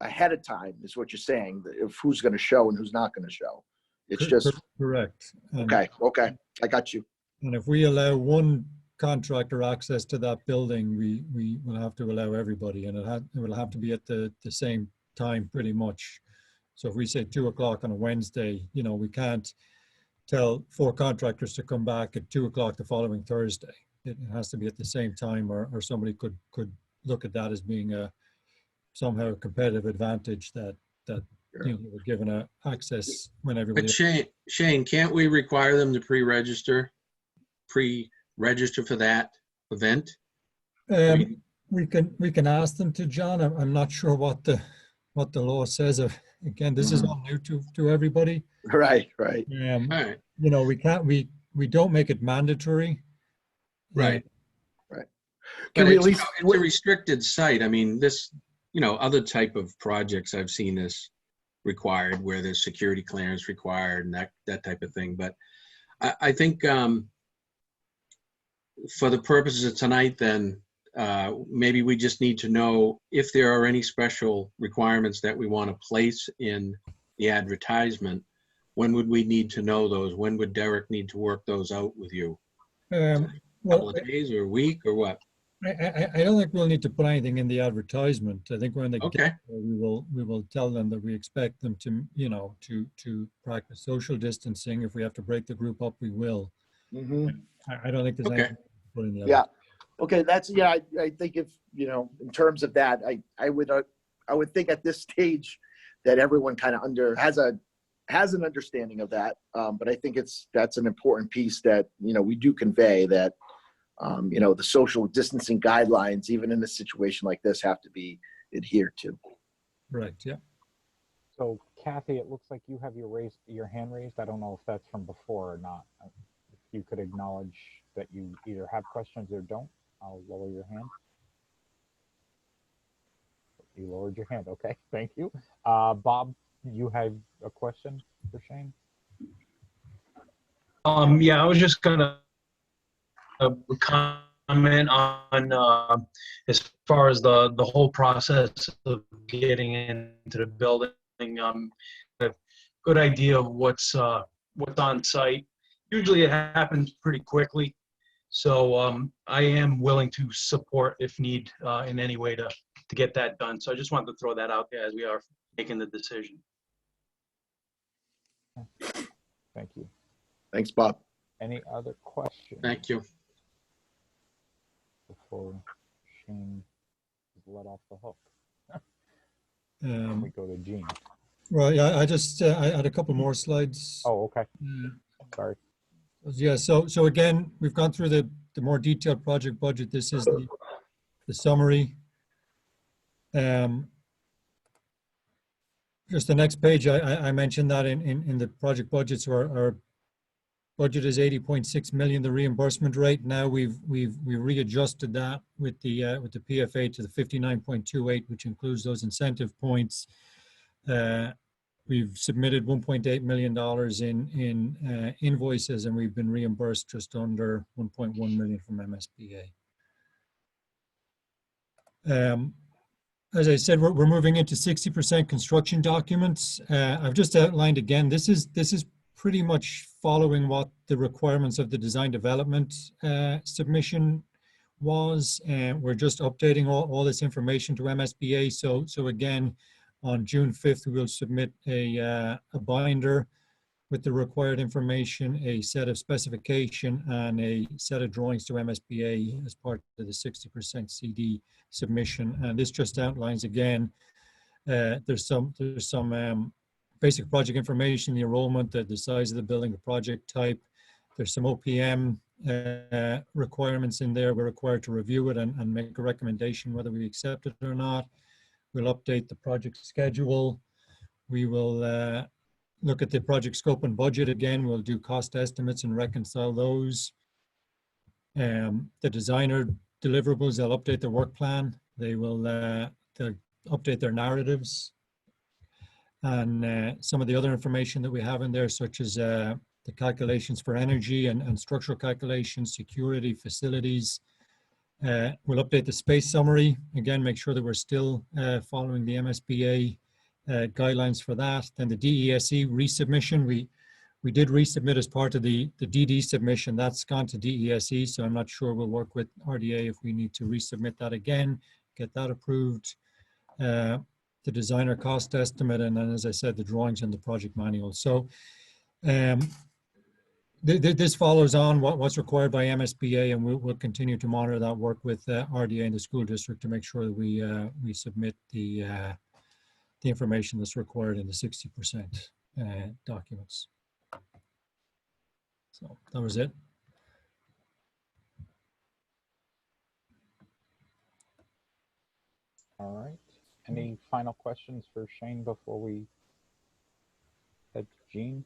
ahead of time, is what you're saying, if who's going to show and who's not going to show. It's just
correct.
Okay, I got you.
And if we allow one contractor access to that building, we will have to allow everybody, and it will have to be at the same time pretty much. So if we say 2 o'clock on a Wednesday, we can't tell 4 contractors to come back at 2 o'clock the following Thursday. It has to be at the same time, or somebody could look at that as being somehow a competitive advantage that we're given access when everybody.
But Shane, can't we require them to pre-register register for that event?
We can ask them to, John. I'm not sure what the law says. Again, this is all new to everybody.
Right, right.
All right,
You know, we don't make it mandatory.
right.
Right.
But
Can we
it's,
at least,
it's a restricted site. I mean, this, other type of projects I've seen this required where there's security clearance required and that type of thing. But I think for the purposes of tonight, then maybe we just need to know if there are any special requirements that we want to place in the advertisement. When would we need to know those? When would Derek need to work those out with you? A couple
Well,
of days or a week or what?
I don't think we'll need to put anything in the advertisement. I think when they
Okay.
get there, we will tell them that we expect them to, to practice social distancing. If we have to break the group up, we will. I don't think there's
Okay.
anything to put in the
yeah.
advertisement.
Okay, I think if, in terms of that, I would think at this stage that everyone kind of has an understanding of that. But I think that's an important piece that, we do convey that, the social distancing guidelines, even in a situation like this, have to be adhered to.
Right, yeah.
So Kathy, it looks like you have your hand raised. I don't know if that's from before or not. If you could acknowledge that you either have questions or don't, I'll lower your hand. You lowered your hand. Okay, thank you. Bob, you have a question for Shane?
Yeah, I was just gonna comment on as far as the whole process of getting into the building. A good idea of what's on site. Usually it happens pretty quickly, so I am willing to support if need in any way to get that done. So I just wanted to throw that out there as we are making the decision.
Thank you.
Thanks, Bob.
Any other questions?
Thank you.
Before Shane is let off the hook. We go to Gene.
Well, yeah, I had a couple more slides.
Oh, okay. Sorry.
Yeah, so again, we've gone through the more detailed project budget. This is the summary. Just the next page, I mentioned that in the project budgets, our budget is 80.6 million, the reimbursement rate. Now we readjusted that with the PFA to the 59.28, which includes those incentive points. We've submitted $1.8 million in invoices, and we've been reimbursed just under 1.1 million from MSBA. As I said, we're moving into 60% construction documents. I've just outlined again, this is pretty much following what the requirements of the design development submission was. And we're just updating all this information to MSBA. So again, on June 5th, we will submit a binder with the required information, a set of specification, and a set of drawings to MSBA as part of the 60% CD submission. And this just outlines again, there's some basic project information, the enrollment, the size of the building, the project type. There's some OPM requirements in there. We're required to review it and make a recommendation whether we accept it or not. We'll update the project schedule. We will look at the project scope and budget again. We'll do cost estimates and reconcile those. The designer deliverables, they'll update their work plan. They will they'll update their narratives. And some of the other information that we have in there, such as the calculations for energy and structural calculations, security, facilities. We'll update the space summary. Again, make sure that we're still following the MSBA guidelines for that. Then the DESE resubmission, we did resubmit as part of the DD submission. That's gone to DESE, so I'm not sure we'll work with RDA if we need to resubmit that again, get that approved. The designer cost estimate, and then, as I said, the drawings and the project manual. So this follows on what's required by MSBA, and we'll continue to monitor that work with RDA and the school district to make sure that we submit the information that's required in the 60% documents. So that was it.
Any final questions for Shane before we head to Gene?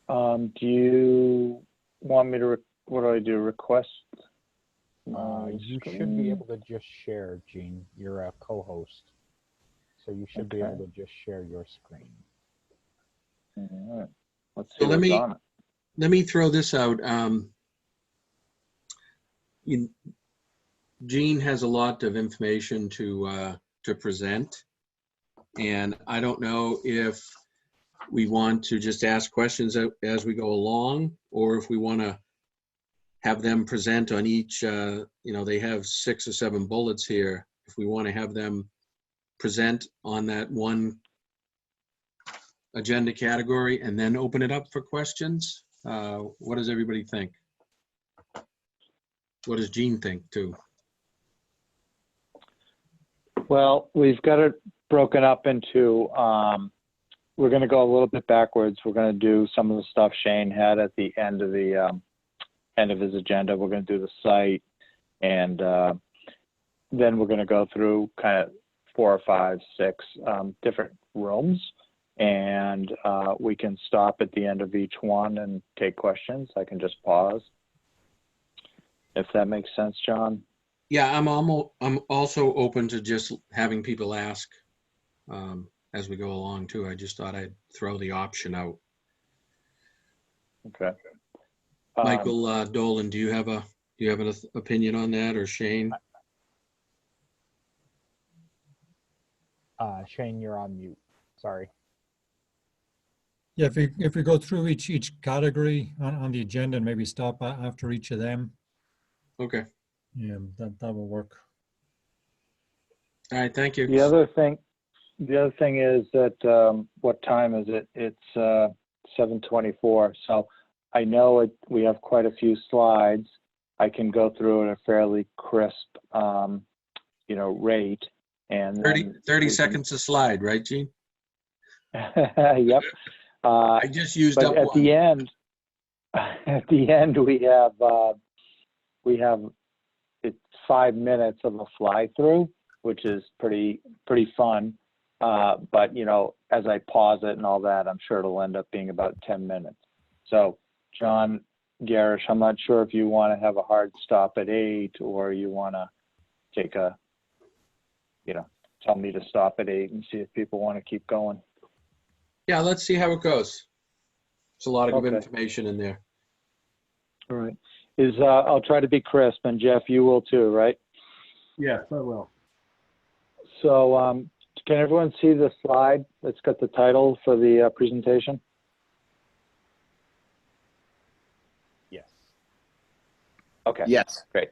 Do you want me to, what do I do, request?
You should be able to just share, Gene. You're a co-host. So you should be able to just share your screen.
All right. Let's see
So let
what's
me
on it.
let me throw this out. Gene has a lot of information to present, and I don't know if we want to just ask questions as we go along, or if we want to have them present on each. They have 6 or 7 bullets here. If we want to have them present on that one agenda category and then open it up for questions. What does everybody think? What does Gene think too?
Well, we've got it broken up into, we're going to go a little bit backwards. We're going to do some of the stuff Shane had at the end of his agenda. We're going to do the site, and then we're going to go through kind of 4 or 5, 6 different rooms, and we can stop at the end of each one and take questions. I can just pause, if that makes sense, John.
Yeah, I'm also open to just having people ask as we go along too. I just thought I'd throw the option out.
Okay.
Michael Dolan, do you have an opinion on that, or Shane?
Shane, you're on mute. Sorry.
Yeah, if we go through each category on the agenda and maybe stop after each of them,
Okay.
yeah, that will work.
All right. Thank you.
The other thing is that what time is it? It's 7:24. So I know we have quite a few slides. I can go through at a fairly crisp, rate. And
30 seconds a slide, right, Gene?
Yep.
I just used
but
up
at
one.
the end, we have it's 5 minutes of a fly through, which is pretty fun. But as I pause it and all that, I'm sure it'll end up being about 10 minutes. So John Garish, I'm not sure if you want to have a hard stop at 8, or you want to take tell me to stop at 8 and see if people want to keep going.
Yeah, let's see how it goes. There's a lot of good
Okay.
information in there.
All right. I'll try to be crisp, and Jeff, you will too, right?
Yes, I will.
So can everyone see the slide that's got the title for the presentation?
Yes.
Okay.
Yes.
Great.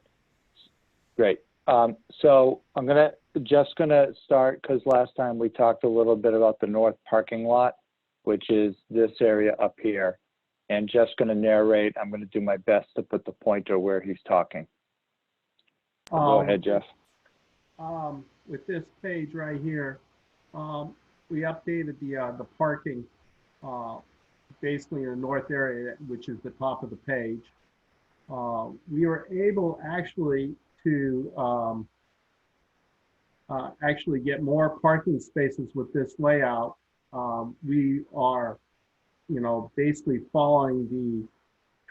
So Jeff's gonna start, because last time we talked a little bit about the north parking lot, which is this area up here. And Jeff's gonna narrate. I'm gonna do my best to put the pointer where he's talking. Go ahead, Jeff.
With this page right here, we updated the parking basically in the north area, which is the top of the page. We were able actually to actually get more parking spaces with this layout. We are, basically following the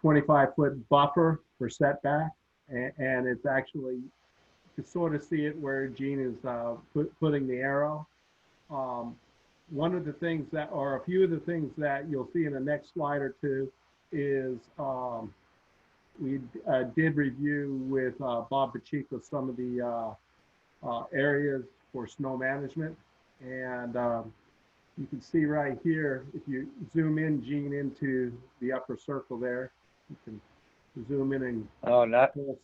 25-foot buffer for setback, and it's actually, you can sort of see it where Gene is putting the arrow. One of the things or a few of the things that you'll see in the next slide or two is we did review with Bob Pacheco some of the areas for snow management. And you can see right here, if you zoom in, Gene, into the upper circle there, you can zoom in and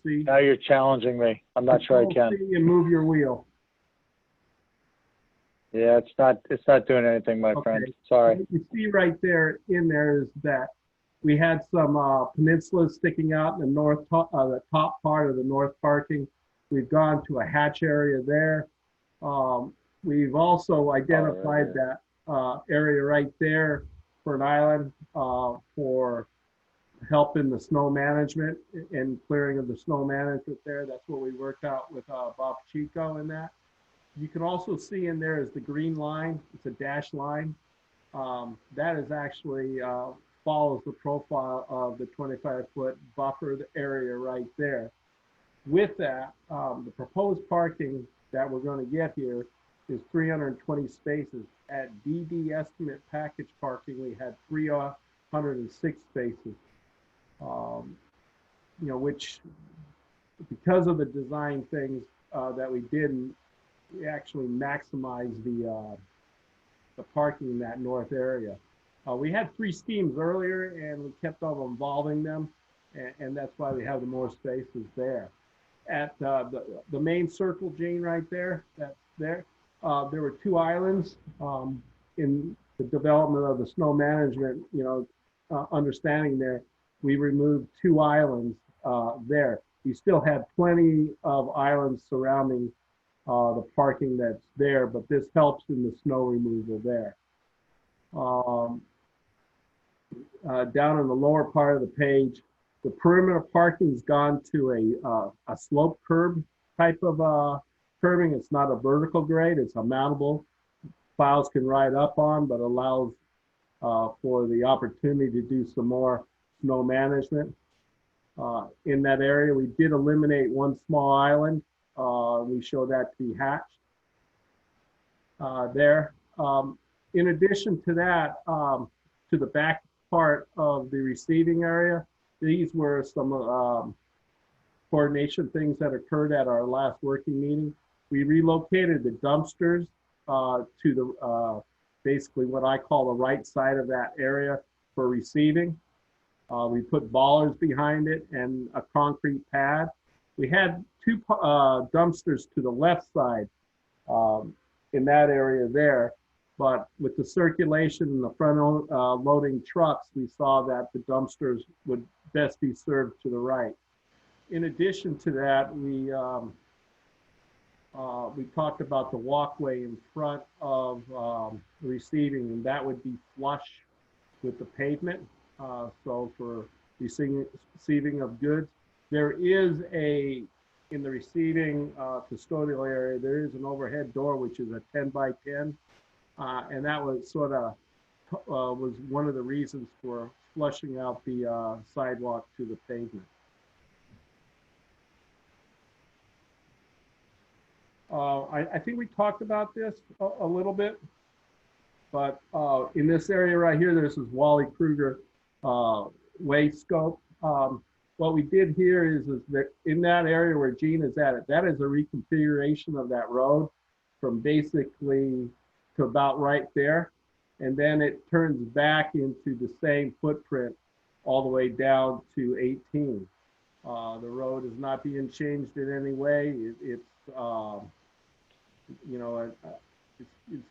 see.
Now you're challenging me. I'm not sure I can.
And move your wheel.
Yeah, it's not doing anything, my friend. Sorry.
What you see right there in there is that we had some peninsulas sticking out in the top part of the north parking. We've gone to a hatch area there. We've also identified that area right there for an island for help in the snow management and clearing of the snow management there. That's what we worked out with Bob Chico in that. You can also see in there is the green line. It's a dashed line. That is actually follows the profile of the 25-foot buffer area right there. With that, the proposed parking that we're going to get here is 320 spaces. At DD estimate package parking, we had 306 spaces. Which, because of the design things that we didn't, we actually maximize the parking in that north area. We had 3 schemes earlier, and we kept on evolving them, and that's why we have the more spaces there. At the main circle, Gene, right there, that's there. There were 2 islands in the development of the snow management, understanding there. We removed 2 islands there. We still had plenty of islands surrounding the parking that's there, but this helps in the snow removal there. Down in the lower part of the page, the perimeter parking's gone to a slope curb type of curbing. It's not a vertical grade, it's a mountable. Plows can ride up on, but allows for the opportunity to do some more snow management. In that area, we did eliminate 1 small island. We show that to be hatched there. In addition to that, to the back part of the receiving area, these were some coordination things that occurred at our last working meeting. We relocated the dumpsters to the basically what I call the right side of that area for receiving. We put ballers behind it and a concrete pad. We had 2 dumpsters to the left side in that area there, but with the circulation in the front loading trucks, we saw that the dumpsters would best be served to the right. In addition to that, we talked about the walkway in front of receiving, and that would be flush with the pavement. So for receiving of goods, there is in the receiving custodial area, there is an overhead door, which is a 10 by 10. And that was sort of was one of the reasons for flushing out the sidewalk to the pavement. I think we talked about this a little bit, but in this area right here, this is Wally Kruger way scope. What we did here is that in that area where Gene is at, that is a reconfiguration of that road from basically to about right there. And then it turns back into the same footprint all the way down to 18. The road is not being changed in any way. It's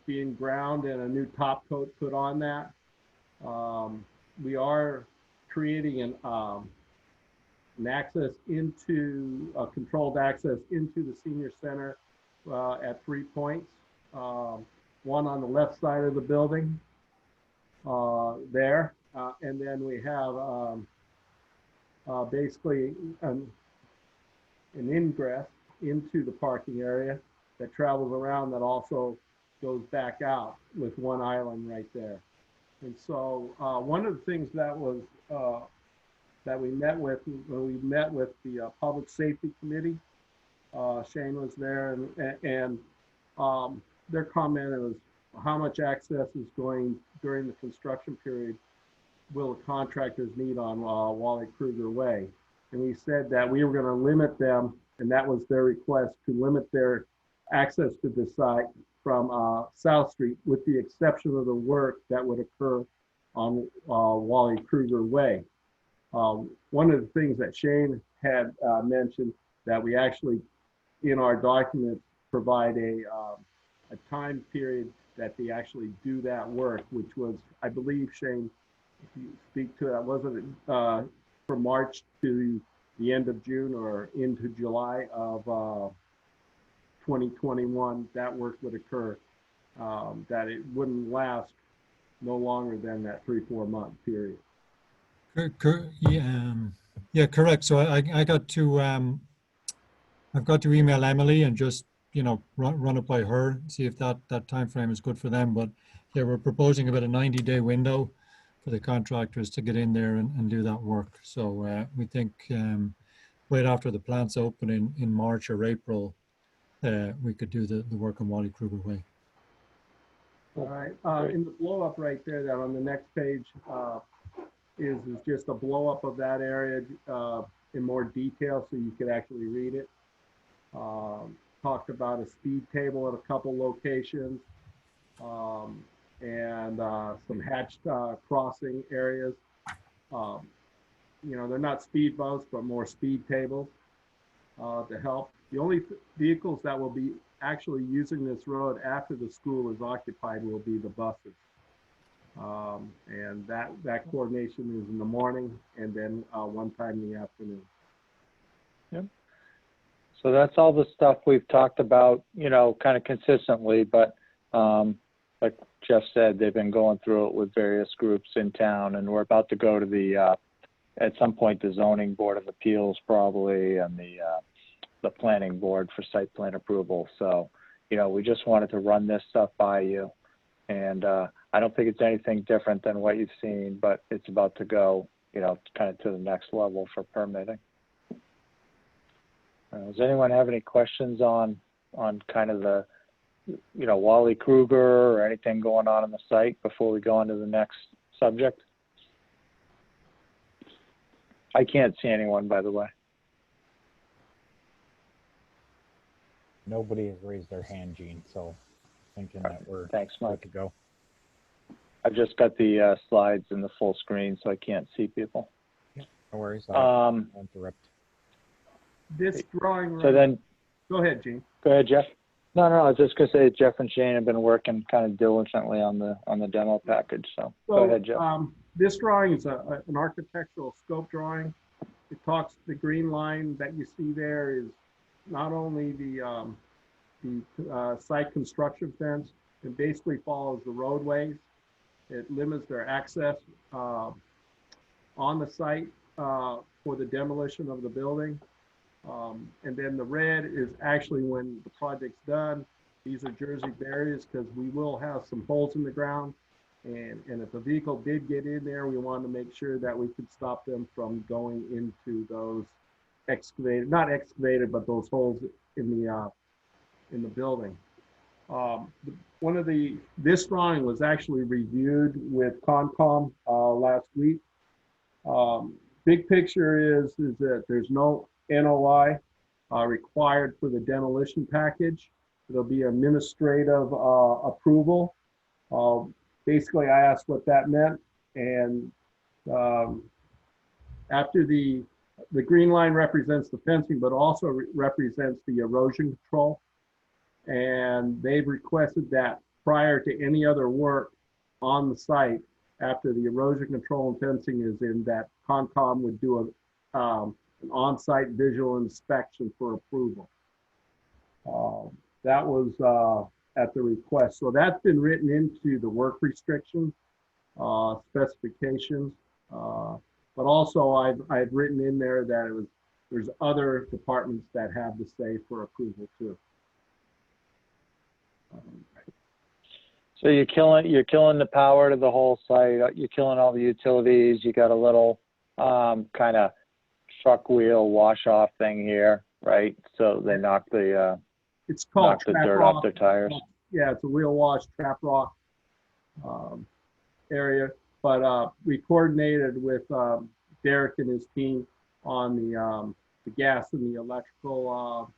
being ground and a new top coat put on that. We are creating an access into a controlled access into the senior center at 3 points. One on the left side of the building there, and then we have basically an ingress into the parking area that travels around that also goes back out with 1 island right there. And so one of the things that was that we met with when we met with the Public Safety Committee, Shane was there, and their comment was how much access is going during the construction period will the contractors need on Wally Kruger Way. And we said that we were going to limit them, and that was their request, to limit their access to the site from South Street, with the exception of the work that would occur on Wally Kruger Way. One of the things that Shane had mentioned, that we actually in our documents provide a time period that they actually do that work, which was, I believe, Shane, if you speak to that, wasn't it from March to the end of June or into July of 2021, that work would occur, that it wouldn't last no longer than that 3-4 month period.
Yeah, correct. So I got to, I've got to email Emily and just, run it by her, see if that time frame is good for them. But yeah, we're proposing about a 90-day window for the contractors to get in there and do that work. So we think right after the plant's open in March or April, we could do the work on Wally Kruger Way.
All right, in the blow up right there, that on the next page is just a blow up of that area in more detail so you could actually read it. Talked about a speed table at a couple locations and some hatched crossing areas. They're not speed boats, but more speed tables to help. The only vehicles that will be actually using this road after the school is occupied will be the buses. And that coordination is in the morning and then one time in the afternoon.
Yep. So that's all the stuff we've talked about, kind of consistently, but like Jeff said, they've been going through it with various groups in town, and we're about to go to the, at some point, the zoning board of appeals probably, and the planning board for site plan approval. So, we just wanted to run this stuff by you. And I don't think it's anything different than what you've seen, but it's about to go, kind of to the next level for permitting. Does anyone have any questions on kind of the, Wally Kruger or anything going on the site before we go on to the next subject? I can't see anyone, by the way.
Nobody has raised their hand, Gene, so thinking that we're
Thanks, Mike.
good to go.
I've just got the slides in the full screen, so I can't see people.
No worries. I'll interrupt.
This drawing.
So then,
go ahead, Gene.
Go ahead, Jeff. No, I was just gonna say Jeff and Shane have been working kind of diligently on the demo package. So go ahead, Jeff.
This drawing is an architectural scope drawing. It talks, the green line that you see there is not only the site construction fence, it basically follows the roadways. It limits their access on the site for the demolition of the building. And then the red is actually when the project's done. These are Jersey barriers because we will have some holes in the ground. And if a vehicle did get in there, we wanted to make sure that we could stop them from going into those excavated, not excavated, but those holes in the building. This drawing was actually reviewed with Concom last week. Big picture is that there's no NOI required for the demolition package. It'll be administrative approval. Basically, I asked what that meant, and after the green line represents the fencing, but also represents the erosion control. And they've requested that prior to any other work on the site, after the erosion control and fencing is in, that Concom would do an on-site visual inspection for approval. That was at the request. So that's been written into the work restrictions, specifications. But also I've written in there that there's other departments that have the say for approval too.
So you're killing the power to the whole site. You're killing all the utilities. You got a little kind of truck wheel wash off thing here, right? So they knock the
it's called
knock the dirt off their tires.
Yeah, it's a wheel wash trap rock area. But we coordinated with Derek and his team on the gas and the electrical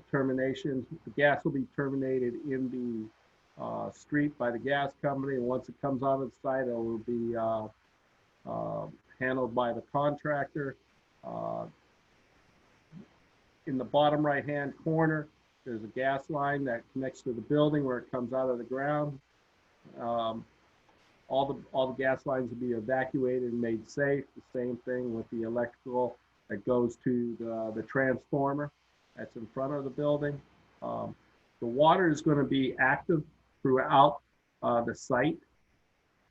terminations. The gas will be terminated in the street by the gas company, and once it comes on the site, it will be handled by the contractor. In the bottom right-hand corner, there's a gas line that connects to the building where it comes out of the ground. All the gas lines will be evacuated and made safe. The same thing with the electrical that goes to the transformer that's in front of the building. The water is going to be active throughout the site,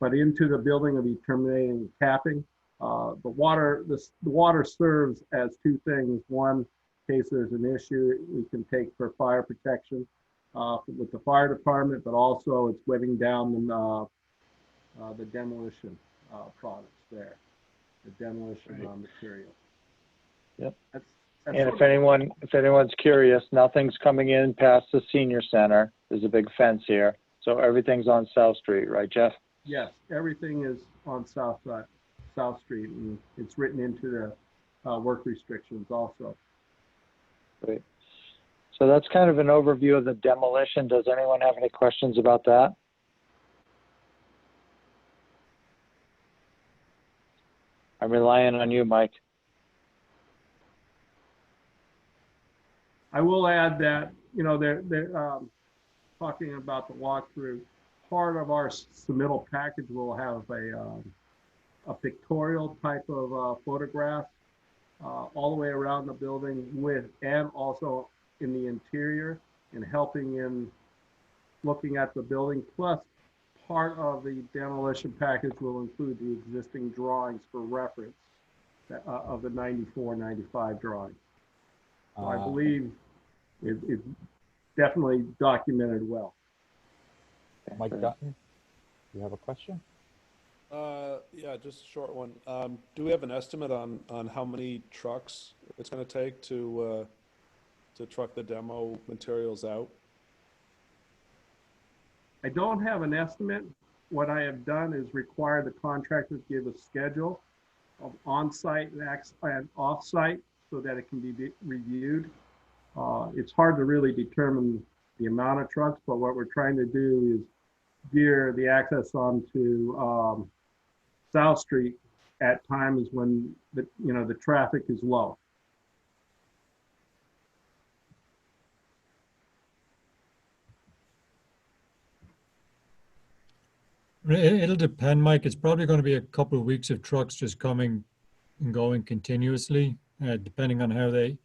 but into the building will be terminating tapping. The water serves as two things. One, in case there's an issue, we can take for fire protection with the fire department, but also it's wetting down the demolition products there, the demolition material.
Yep.
That's
And
sort
if
of-
anyone's curious, nothing's coming in past the senior center. There's a big fence here. So everything's on South Street, right, Jeff?
Yes, everything is on South Street, and it's written into the work restrictions also.
Great. So that's kind of an overview of the demolition. Does anyone have any questions about that? I'm relying on you, Mike.
I will add that, they're talking about the walkthrough. Part of our submittal package will have a pictorial type of photograph all the way around the building and also in the interior and helping in looking at the building. Plus, part of the demolition package will include the existing drawings for reference of the 94, 95 drawings. So I believe it's definitely documented well.
Mike Dutton, you have a question?
Yeah, just a short one. Do we have an estimate on how many trucks it's going to take to truck the demo materials out?
I don't have an estimate. What I have done is require the contractor to give a schedule of on-site and off-site so that it can be reviewed. It's hard to really determine the amount of trucks, but what we're trying to do is gear the access onto South Street at times when the traffic is low.
It'll depend, Mike. It's probably going to be a couple of weeks of trucks just coming and going continuously, depending on how they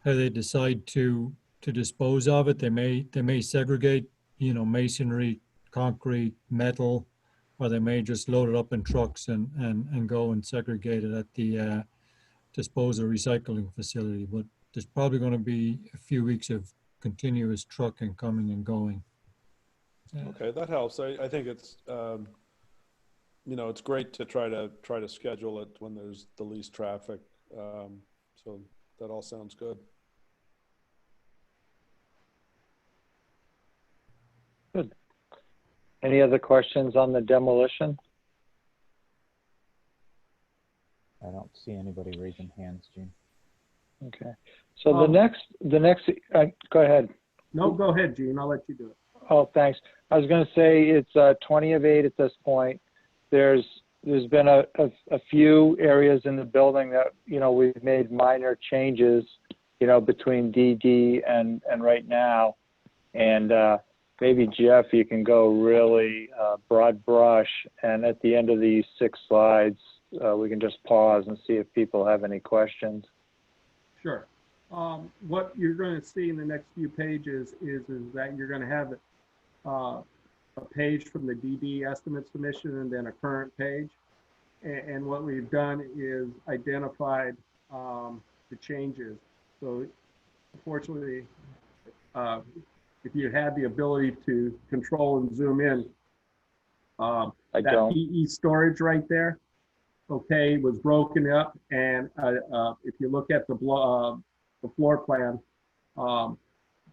decide to dispose of it. They may segregate, masonry, concrete, metal, or they may just load it up in trucks and go and segregate it at the disposal recycling facility. But there's probably going to be a few weeks of continuous trucking coming and going.
Okay, that helps. I think it's it's great to try to schedule it when there's the least traffic. So that all sounds good.
Good. Any other questions on the demolition?
I don't see anybody raising hands, Gene.
Okay. So the next, go ahead.
No, go ahead, Gene. I'll let you do it.
Oh, thanks. I was going to say it's 20 of 8 at this point. There's been a few areas in the building that, we've made minor changes, between DD and right now. And maybe Jeff, you can go really broad brush. And at the end of these 6 slides, we can just pause and see if people have any questions.
Sure. What you're going to see in the next few pages is that you're going to have a page from the DD estimate submission and then a current page. And what we've done is identified the changes. So unfortunately, if you had the ability to control and zoom in,
I
that
don't.
PE storage right there, okay, was broken up. And if you look at the floor plan,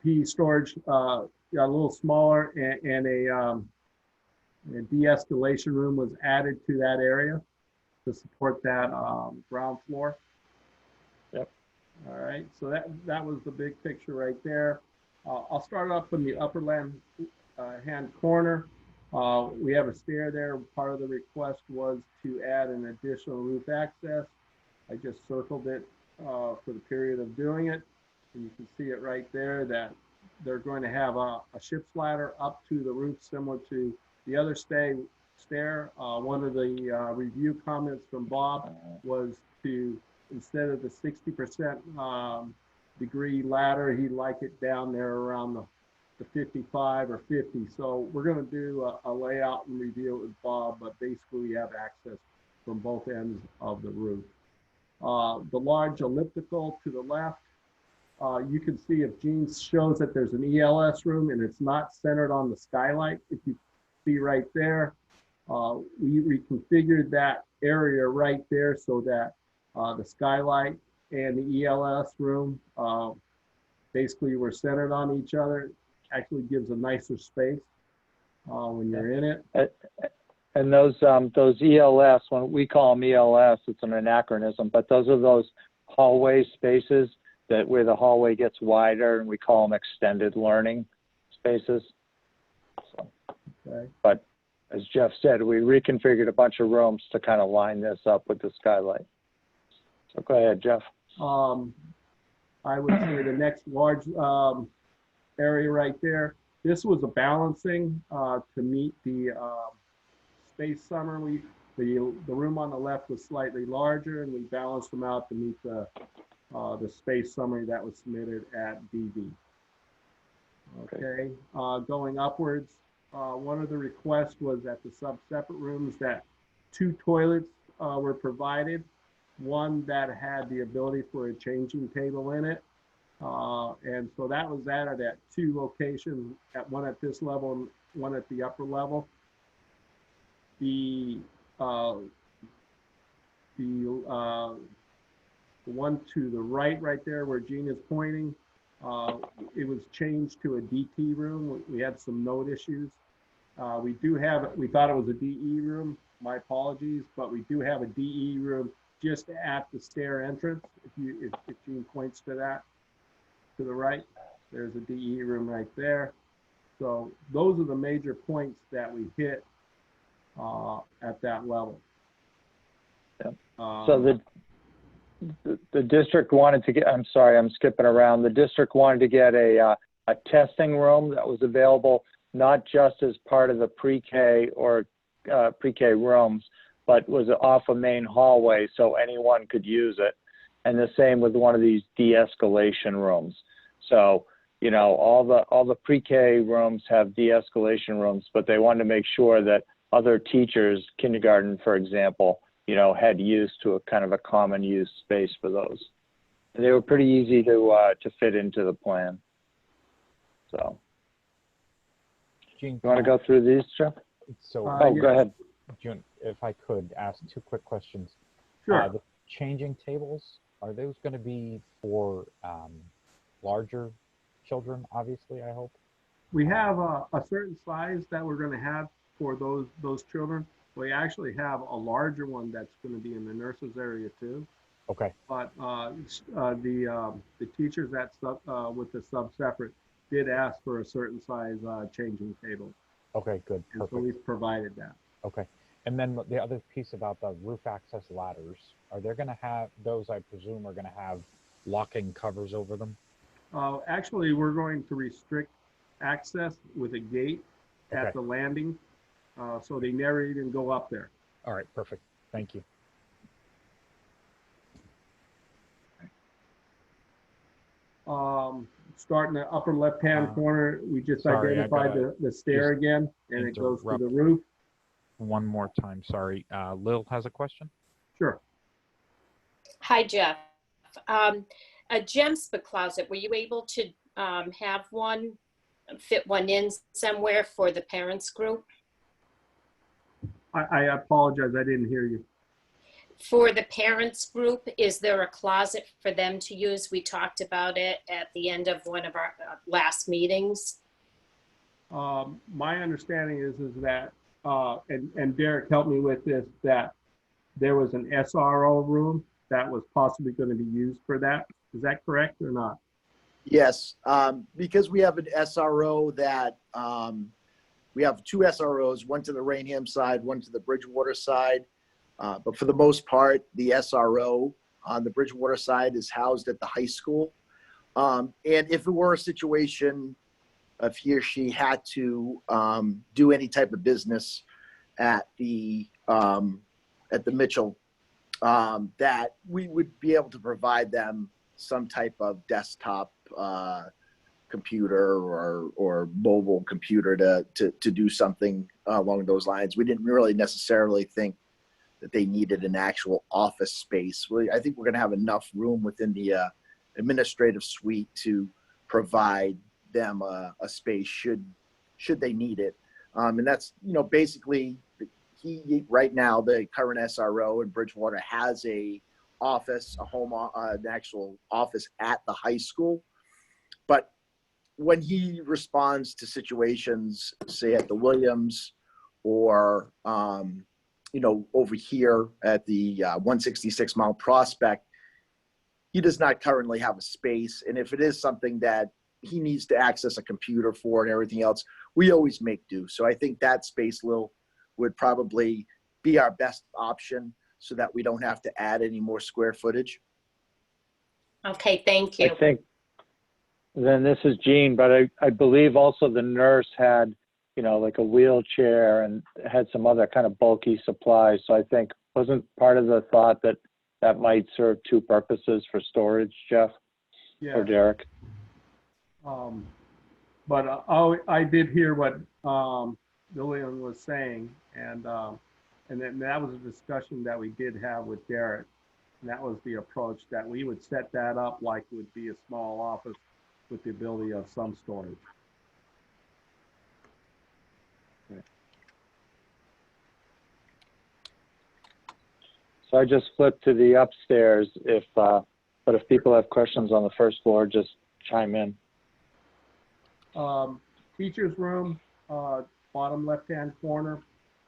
PE storage got a little smaller, and a de-escalation room was added to that area to support that ground floor.
Yep.
All right, so that was the big picture right there. I'll start off in the upper hand corner. We have a stair there. Part of the request was to add an additional roof access. I just circled it for the period of doing it. And you can see it right there that they're going to have a ship's ladder up to the roof similar to the other stair. One of the review comments from Bob was to, instead of the 60% degree ladder, he'd like it down there around the 55 or 50. So we're going to do a layout and review it with Bob, but basically we have access from both ends of the roof. The large elliptical to the left, you can see if Gene shows that there's an ELS room and it's not centered on the skylight. If you see right there, we reconfigured that area right there so that the skylight and the ELS room basically were centered on each other. Actually gives a nicer space when you're in it.
And those ELS, when we call them ELS, it's an anachronism, but those are those hallway spaces that where the hallway gets wider, and we call them extended learning spaces. So,
Okay.
but as Jeff said, we reconfigured a bunch of rooms to kind of line this up with the skylight. So go ahead, Jeff.
I would say the next large area right there, this was a balancing to meet the space summary. The room on the left was slightly larger, and we balanced them out to meet the space summary that was submitted at DB. Okay, going upwards, one of the requests was at the sub-separate rooms that 2 toilets were provided. One that had the ability for a changing table in it. And so that was added at 2 locations, one at this level and one at the upper level. The one to the right there where Gene is pointing, it was changed to a DT room. We had some note issues. We thought it was a DE room, my apologies, but we do have a DE room just at the stair entrance. If Gene points to that, to the right, there's a DE room right there. So those are the major points that we hit at that level.
Yep. So the district wanted to get, I'm sorry, I'm skipping around. The district wanted to get a testing room that was available, not just as part of the pre-K or pre-K rooms, but was off a main hallway so anyone could use it. And the same with one of these de-escalation rooms. So, you know, all the pre-K rooms have de-escalation rooms, but they wanted to make sure that other teachers, kindergarten, for example, you know, had use to a kind of a common use space for those. And they were pretty easy to fit into the plan. So,
Gene,
you want to go through these, Jeff?
So,
oh,
yeah.
go ahead.
June, if I could ask 2 quick questions.
Sure.
The changing tables, are those going to be for larger children, obviously, I hope?
We have a certain size that we're going to have for those children. We actually have a larger one that's going to be in the nurses area too.
Okay.
But the teachers at with the sub-separate did ask for a certain size changing table.
Okay, good.
And
Perfect.
so we've provided that.
Okay. And then the other piece about the roof access ladders, are they going to have, those I presume are going to have locking covers over them?
Actually, we're going to restrict access with a gate at the landing, so they never even go up there.
All right, perfect. Thank you.
Starting the upper left-hand corner, we just
sorry,
identified the stair again, and it goes to the roof.
One more time, sorry. Lil has a question?
Sure.
Hi, Jeff. A GEMS closet, were you able to have one, fit one in somewhere for the parents group?
I apologize, I didn't hear you.
For the parents group, is there a closet for them to use? We talked about it at the end of one of our last meetings.
My understanding is that, and Derek helped me with this, that there was an SRO room that was possibly going to be used for that. Is that correct or not?
Yes, because we have an SRO that, we have 2 SROs, one to the Rainham side, one to the Bridgewater side. But for the most part, the SRO on the Bridgewater side is housed at the high school. And if it were a situation of he or she had to do any type of business at the Mitchell, that we would be able to provide them some type of desktop computer or mobile computer to do something along those lines. We didn't really necessarily think that they needed an actual office space. Well, I think we're going to have enough room within the administrative suite to provide them a space should they need it. And that's, basically right now, the current SRO in Bridgewater has an actual office at the high school. But when he responds to situations, say at the Williams or, over here at the 166 Mile Prospect, he does not currently have a space. And if it is something that he needs to access a computer for and everything else, we always make do. So I think that space, Lil, would probably be our best option so that we don't have to add any more square footage.
Okay, thank you.
I think, then this is Gene, but I believe also the nurse had, like a wheelchair and had some other kind of bulky supplies. So I think, wasn't part of the thought that that might serve two purposes for storage, Jeff or Derek?
But I did hear what Lillian was saying, and then that was a discussion that we did have with Derek. And that was the approach, that we would set that up like it would be a small office with the ability of some storage.
So I just flipped to the upstairs but if people have questions on the first floor, just chime in.
Teacher's room, bottom left-hand corner.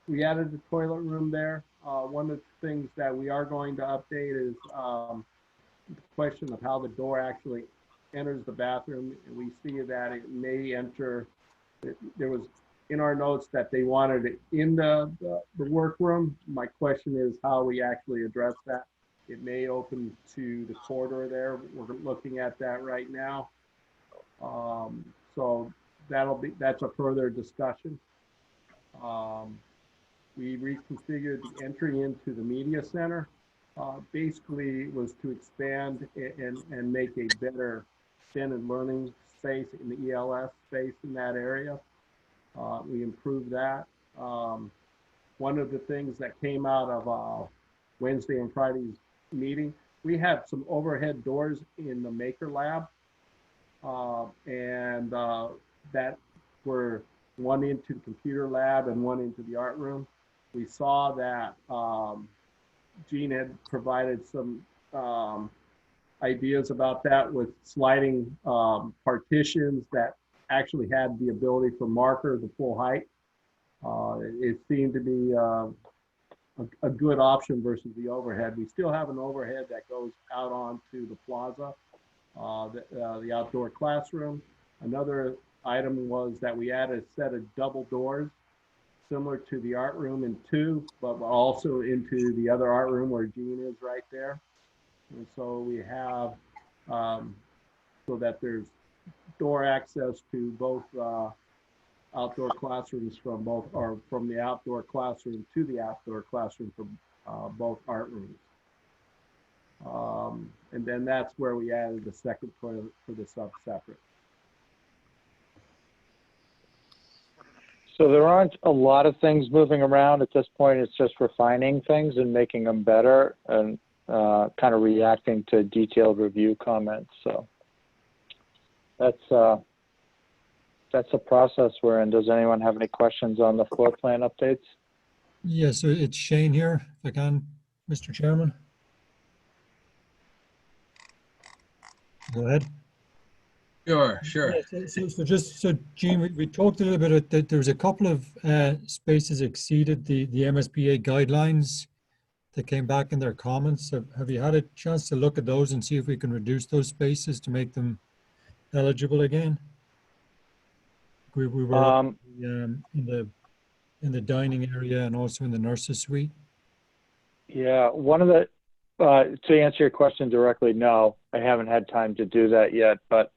We added the toilet room there. One of the things that we are going to update is the question of how the door actually enters the bathroom. And we see that it may enter, there was in our notes that they wanted it in the workroom. My question is how we actually address that. It may open to the corridor there. We're looking at that right now. So that's a further discussion. We reconfigured the entry into the media center. Basically was to expand and make a better extended learning space in the ELS space in that area. We improved that. One of the things that came out of Wednesday and Friday's meeting, we had some overhead doors in the Maker Lab, and that were one into the computer lab and one into the art room. We saw that Gene had provided some ideas about that with sliding partitions that actually had the ability for marker the full height. It seemed to be a good option versus the overhead. We still have an overhead that goes out onto the plaza, the outdoor classroom. Another item was that we added a set of double doors similar to the art room in 2, but also into the other art room where Gene is right there. And so we have, so that there's door access to both outdoor classrooms from both, or from the outdoor classroom to the outdoor classroom from both art rooms. And then that's where we added the second toilet for the separate.
So there aren't a lot of things moving around at this point. It's just refining things and making them better and kind of reacting to detailed review comments. So that's a process we're in. Does anyone have any questions on the floor plan updates?
Yeah, so it's Shane here, if I can, Mr. Chairman. Go ahead.
Sure.
Yeah, so Gene, we talked a little bit that there's a couple of spaces exceeded the MSBA guidelines that came back in their comments. Have you had a chance to look at those and see if we can reduce those spaces to make them eligible again? We were in the dining area and also in the nurses suite.
Yeah, one of the to answer your question directly, no, I haven't had time to do that yet, but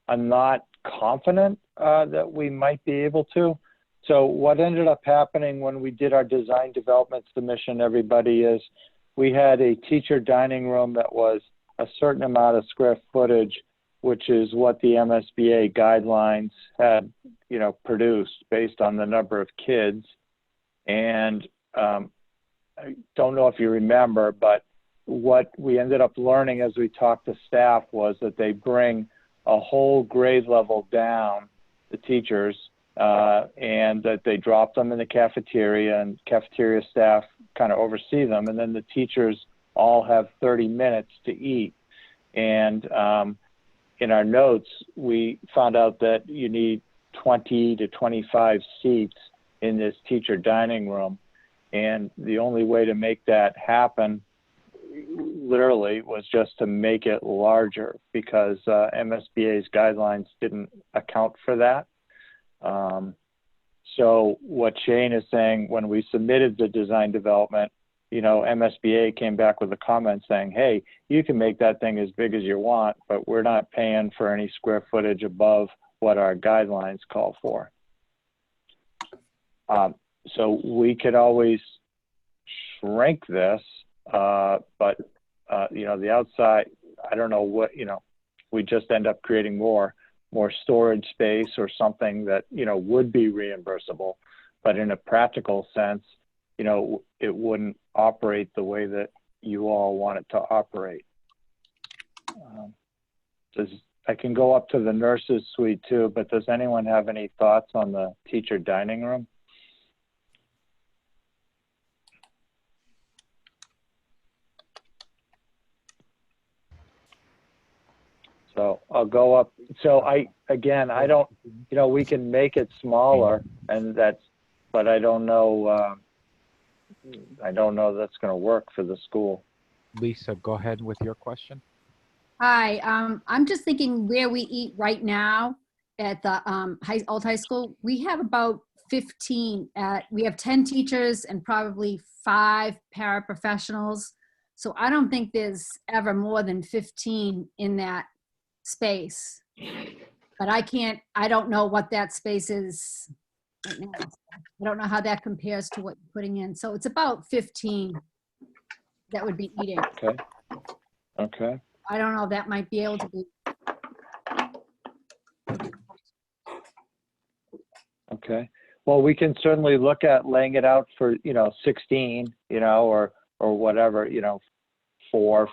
I'm not confident that we might be able to. So what ended up happening when we did our design development submission, everybody, is we had a teacher dining room that was a certain amount of square footage, which is what the MSBA guidelines had, produced based on the number of kids. And I don't know if you remember, but what we ended up learning as we talked to staff was that they bring a whole grade level down, the teachers, and that they drop them in the cafeteria, and cafeteria staff kind of oversee them, and then the teachers all have 30 minutes to eat. And in our notes, we found out that you need 20 to 25 seats in this teacher dining room. And the only way to make that happen, literally, was just to make it larger, because MSBA's guidelines didn't account for that. So what Shane is saying, when we submitted the design development, you know, MSBA came back with a comment saying, hey, you can make that thing as big as you want, but we're not paying for any square footage above what our guidelines call for. So we could always shrink this, but, you know, the outside, I don't know what, you know, we just end up creating more storage space or something that, you know, would be reimbursable. But in a practical sense, you know, it wouldn't operate the way that you all want it to operate. I can go up to the nurses suite too, but does anyone have any thoughts on the teacher dining room? So I'll go up. So I don't, you know, we can make it smaller, and that's, but I don't know that's going to work for the school.
Lisa, go ahead with your question.
Hi, I'm just thinking where we eat right now at the old high school. We have about 15 we have 10 teachers and probably 5 paraprofessionals. So I don't think there's ever more than 15 in that space. But I don't know what that space is right now. I don't know how that compares to what you're putting in. So it's about 15 that would be eating.
Okay. Okay.
I don't know, that might be able to be.
Okay. Well, we can certainly look at laying it out for, you know, 16, you know, or whatever, you know, four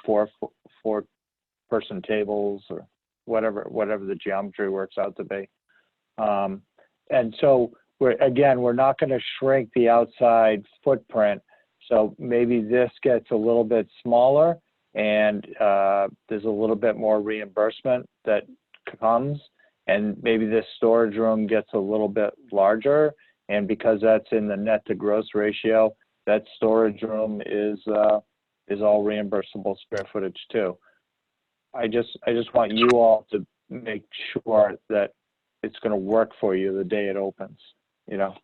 person tables or whatever the geometry works out to be. And so we're not going to shrink the outside footprint. So maybe this gets a little bit smaller, and there's a little bit more reimbursement that comes, and maybe this storage room gets a little bit larger, and because that's in the net to gross ratio, that storage room is all reimbursable square footage too. I just want you all to make sure that it's going to work for you the day it opens, you know.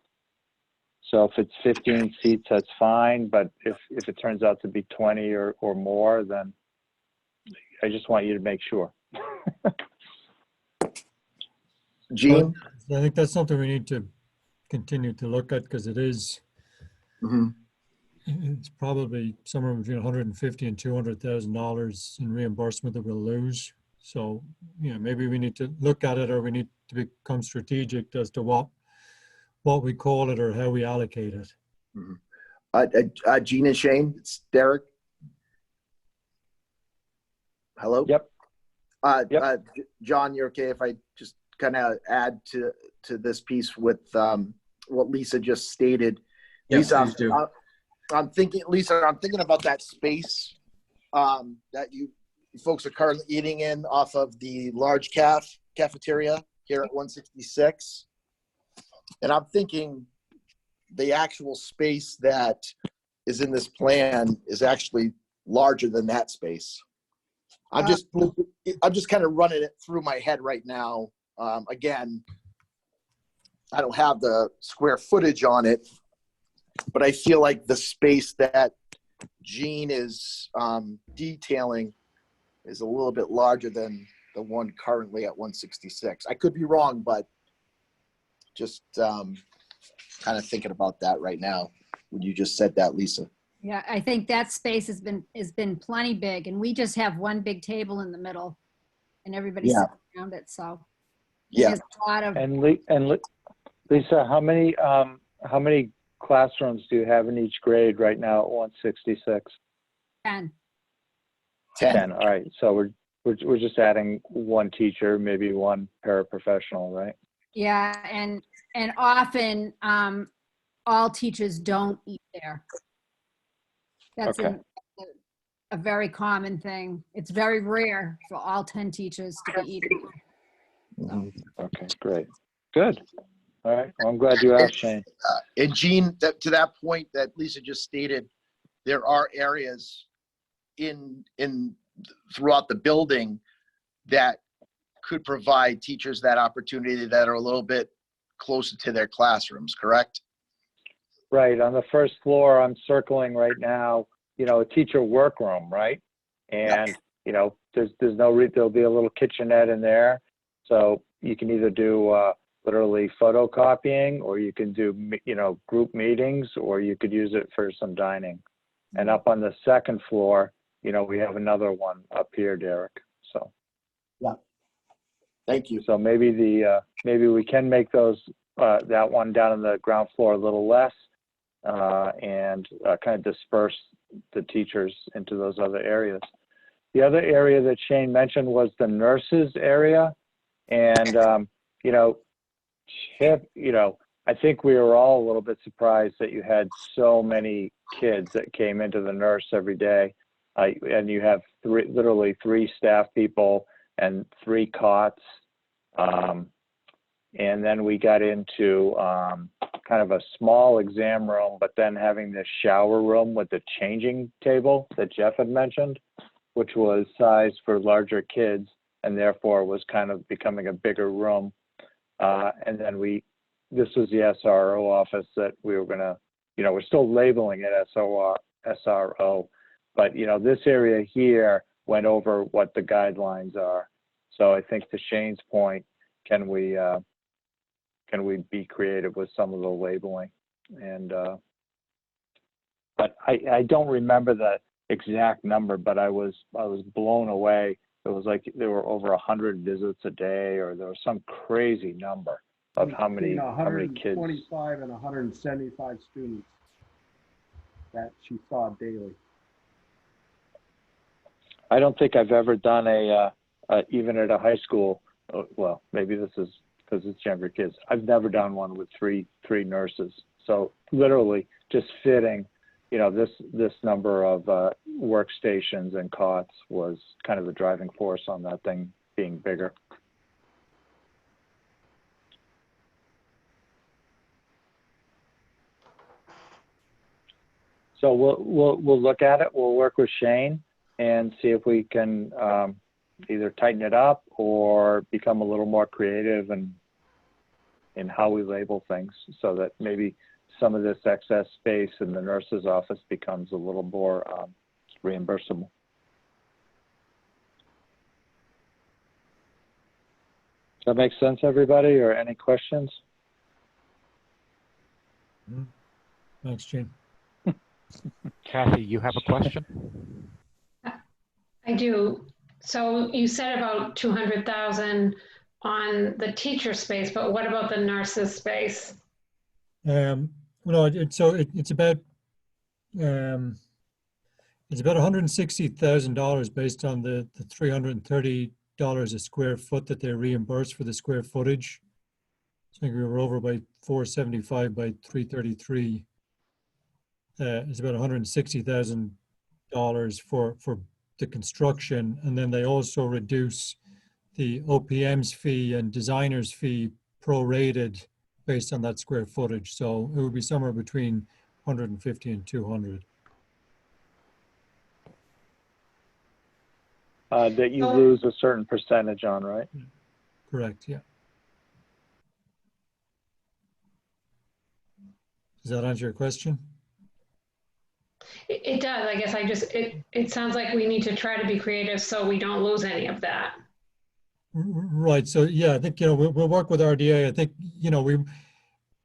So if it's 15 seats, that's fine. But if it turns out to be 20 or more, then I just want you to make sure.
Gene?
I think that's something we need to continue to look at, because it is, it's probably somewhere between $150,000 and $200,000 in reimbursement that we'll lose. So, you know, maybe we need to look at it, or we need to become strategic as to what we call it or how we allocate it.
Gene and Shane, it's Derek. Hello?
Yep.
John, you're okay if I just kind of add to this piece with what Lisa just stated?
Yes,
Lisa,
please do.
I'm thinking about that space that you folks are currently eating in off of the large cafeteria here at 166. And I'm thinking the actual space that is in this plan is actually larger than that space. I'm just kind of running it through my head right now. Again, I don't have the square footage on it, but I feel like the space that Gene is detailing is a little bit larger than the one currently at 166. I could be wrong, but just kind of thinking about that right now when you just said that, Lisa.
Yeah, I think that space has been plenty big, and we just have one big table in the middle, and everybody's sitting around it. So
yeah,
there's a lot of.
And Lisa, how many classrooms do you have in each grade right now at 166?
10.
10. All right. So we're just adding one teacher, maybe one paraprofessional, right?
Yeah, and often all teachers don't eat there. That's
Okay.
a very common thing. It's very rare for all 10 teachers to be eating. So.
Okay, great. Good. All right. Well, I'm glad you asked, Shane.
And Jean, to that point that Lisa just stated, there are areas in throughout the building that could provide teachers that opportunity that are a little bit closer to their classrooms, correct?
Right. On the first floor, I'm circling right now, a teacher workroom, right? And, there's there'll be a little kitchenette in there. So you can either do literally photocopying, or you can do, group meetings, or you could use it for some dining. And up on the second floor, we have another one up here, Derek. So.
Yeah. Thank you.
So maybe maybe we can make those, that one down on the ground floor a little less, and kind of disperse the teachers into those other areas. The other area that Shane mentioned was the nurses area. And, I think we were all a little bit surprised that you had so many kids that came into the nurse every day. And you have literally 3 staff people and 3 cots. And then we got into kind of a small exam room, but then having this shower room with the changing table that Jeff had mentioned, which was sized for larger kids and therefore was kind of becoming a bigger room. And then this was the SRO office that we were gonna, we're still labeling it SRO, but this area here went over what the guidelines are. So I think to Shane's point, can we be creative with some of the labeling? And but I don't remember the exact number, but I was blown away. It was like there were over 100 visits a day, or there was some crazy number of how many kids.
125 and 175 students that she saw daily.
I don't think I've ever done even at a high school. Well, maybe this is because it's younger kids. I've never done one with three nurses. So literally just fitting, this number of workstations and cots was kind of the driving force on that thing being bigger. So we'll look at it. We'll work with Shane and see if we can either tighten it up or become a little more creative in how we label things, so that maybe some of this excess space in the nurse's office becomes a little more reimbursable. Does that make sense, everybody, or any questions?
Thanks, Gene.
Kathy, you have a question?
I do. So you said about 200,000 on the teacher space, but what about the nurses space?
It's about $160,000 based on the $330 a square foot that they reimburse for the square footage. I think we were over by 475 by 333. It's about $160,000 for the construction, and then they also reduce the OPM's fee and designer's fee prorated based on that square footage. So it would be somewhere between 150 and 200.
That you lose a certain percentage on, right?
Correct, yeah. Does that answer your question?
It does. I guess it sounds like we need to try to be creative so we don't lose any of that.
Right. So yeah, I think, we'll work with RDA. I think,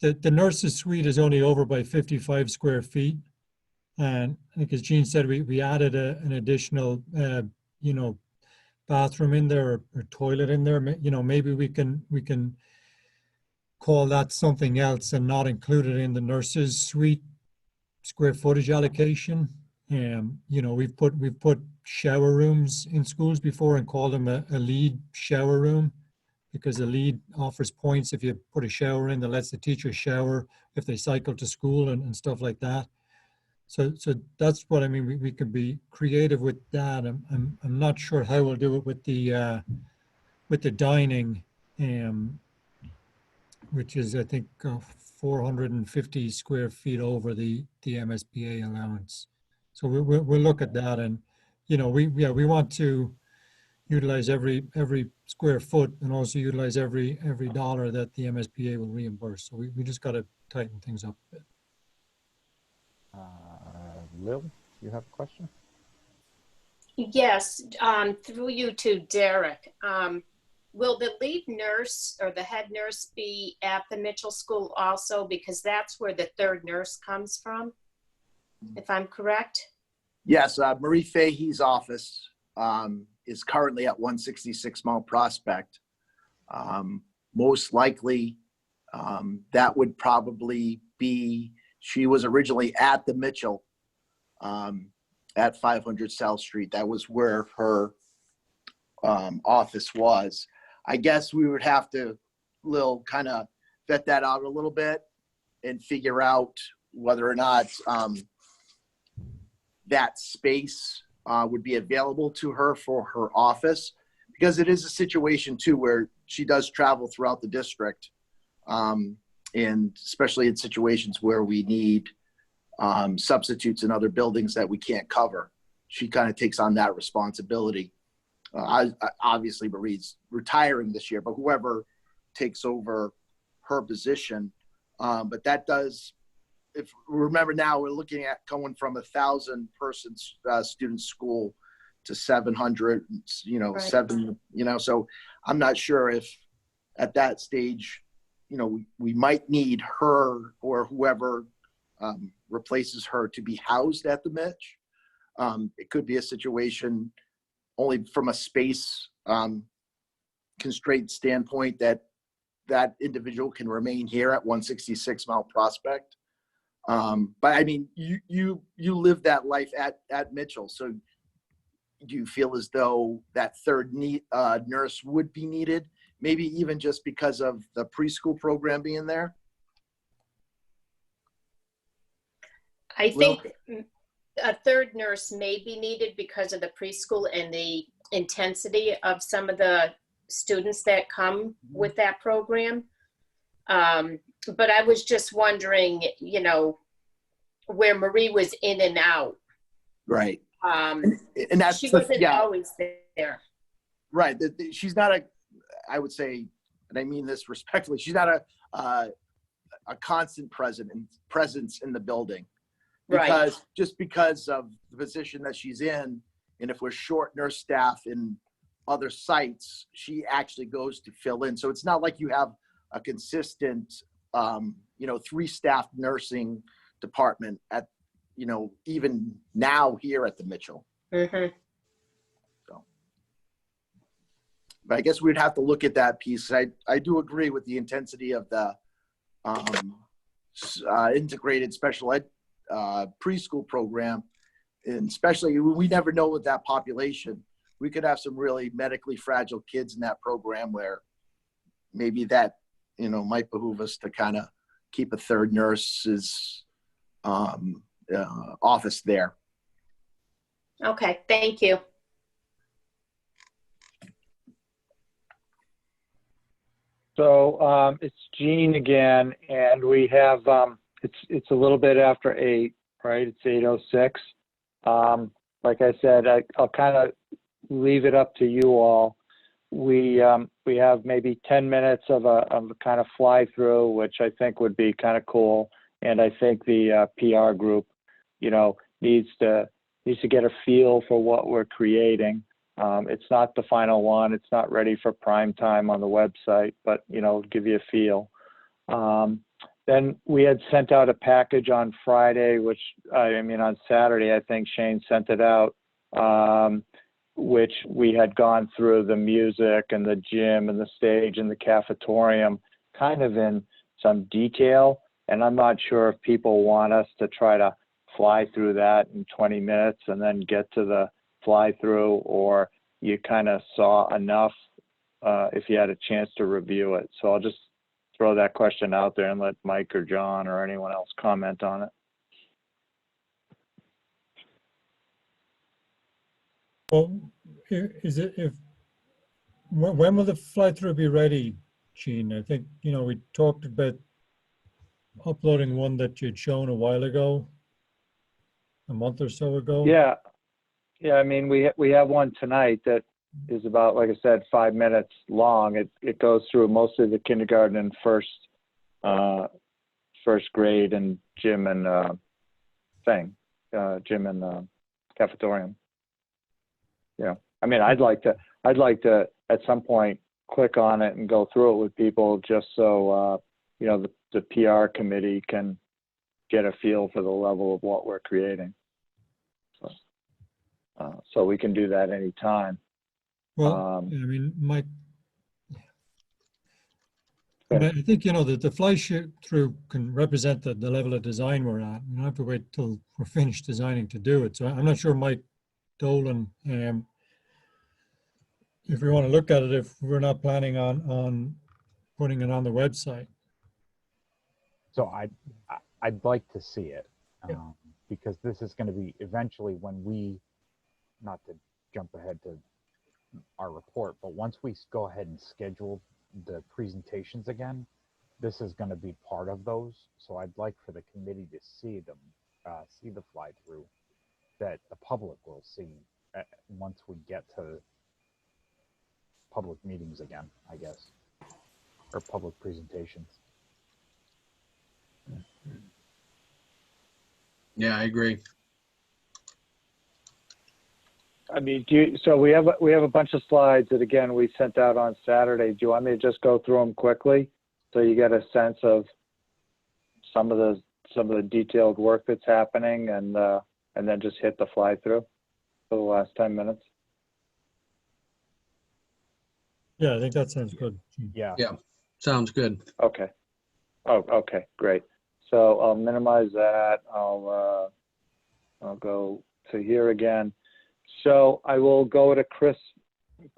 the nurses suite is only over by 55 square feet. And I think, as Jean said, we added an additional, bathroom in there or toilet in there. Maybe we can call that something else and not include it in the nurses suite square footage allocation. You know, we've put shower rooms in schools before and called them a lead shower room, because the lead offers points if you put a shower in that lets the teacher shower if they cycle to school and stuff like that. So that's what I mean. We could be creative with that. I'm not sure how we'll do it with the dining, which is I think 450 square feet over the MSBA allowance. So we'll look at that, and you know we want to utilize every square foot and also utilize every dollar that the MSBA will reimburse. So we just got to tighten things up a bit.
Lil, you have a question?
Yes, through you to Derek. Will the lead nurse or the head nurse be at the Mitchell School also? Because that's where the third nurse comes from, if I'm correct?
Yes, Marie Fahey's office is currently at 166 Mount Prospect. Most likely, that would probably be, she was originally at the Mitchell at 500 South Street. That was where her office was. I guess we would have to kind of vet that out a little bit and figure out whether or not that space would be available to her for her office, because it is a situation too where she does travel throughout the district, and especially in situations where we need substitutes in other buildings that we can't cover. She kind of takes on that responsibility. Obviously Marie's retiring this year, but whoever takes over her position, but that does, if remember now, we're looking at going from 1,000 person student school to 700, right. So I'm not sure if at that stage, we might need her or whoever replaces her to be housed at the Mitch. It could be a situation only from a space constraint standpoint that individual can remain here at 166 Mount Prospect. But I mean, you live that life at Mitchell, so do you feel as though that third nurse would be needed, maybe even just because of the preschool program being there?
I think a third nurse may be needed because of the preschool and the intensity of some of the students that come with that program. But I was just wondering, where Marie was in and out.
Right.
And
that's
she wasn't always there.
Right. She's not I would say, and I mean this respectfully, she's not a constant presence in the building. Because just because of the position that she's in, and if we're short nurse staff in other sites, she actually goes to fill in. So it's not like you have a consistent, 3-staff nursing department at, even now here at the Mitchell.
Mm-hmm.
So, but I guess we'd have to look at that piece. I do agree with the intensity of the integrated special ed preschool program, and especially we never know with that population. We could have some really medically fragile kids in that program where maybe that might behoove us to kind of keep a third nurse's office there.
Okay, thank you.
So it's Gene again, and we have it's a little bit after 8, right? It's 8:06. Like I said, I'll kind of leave it up to you all. We have maybe 10 minutes of a kind of fly through, which I think would be kind of cool. And I think the PR group, needs to get a feel for what we're creating. It's not the final one. It's not ready for prime time on the website, but give you a feel. Then we had sent out a package on Friday, on Saturday, I think Shane sent it out, which we had gone through the music and the gym and the stage and the cafetorium, kind of in some detail, and I'm not sure if people want us to try to fly through that in 20 minutes and then get to the fly through, or you kind of saw enough if you had a chance to review it. So I'll just throw that question out there and let Mike or John or anyone else comment on it.
Well, is it when will the fly through be ready, Gene? I think, you know, we talked about uploading one that you'd shown a while ago, a month or so ago.
Yeah. Yeah, I mean, we have one tonight that is about, like I said, 5 minutes long. It goes through mostly the kindergarten and first grade and gym and gym and cafetorium. Yeah, I mean, I'd like to at some point click on it and go through it with people, just so you know, the PR committee can get a feel for the level of what we're creating. So we can do that anytime.
Well, I mean, Mike, I think, you know, that the fly through can represent the level of design we're at. We don't have to wait till we're finished designing to do it. So I'm not sure, Mike Dolan, if we want to look at it, if we're not planning on putting it on the website.
So I'd like to see it, because this is going to be eventually when we, not to jump ahead to our report, but once we go ahead and schedule the presentations again, this is going to be part of those. So I'd like for the committee to see them, see the fly through that the public will see once we get to public meetings again, I guess, or public presentations.
Yeah, I agree.
I mean, so we have a bunch of slides that, again, we sent out on Saturday. Do you want me to just go through them quickly so you get a sense of some of the detailed work that's happening, and then just hit the fly through for the last 10 minutes?
Yeah, I think that sounds good.
Yeah.
Yeah, sounds good.
Okay. Oh, okay, great. So I'll minimize that. I'll go to here again. So I will go at a crisp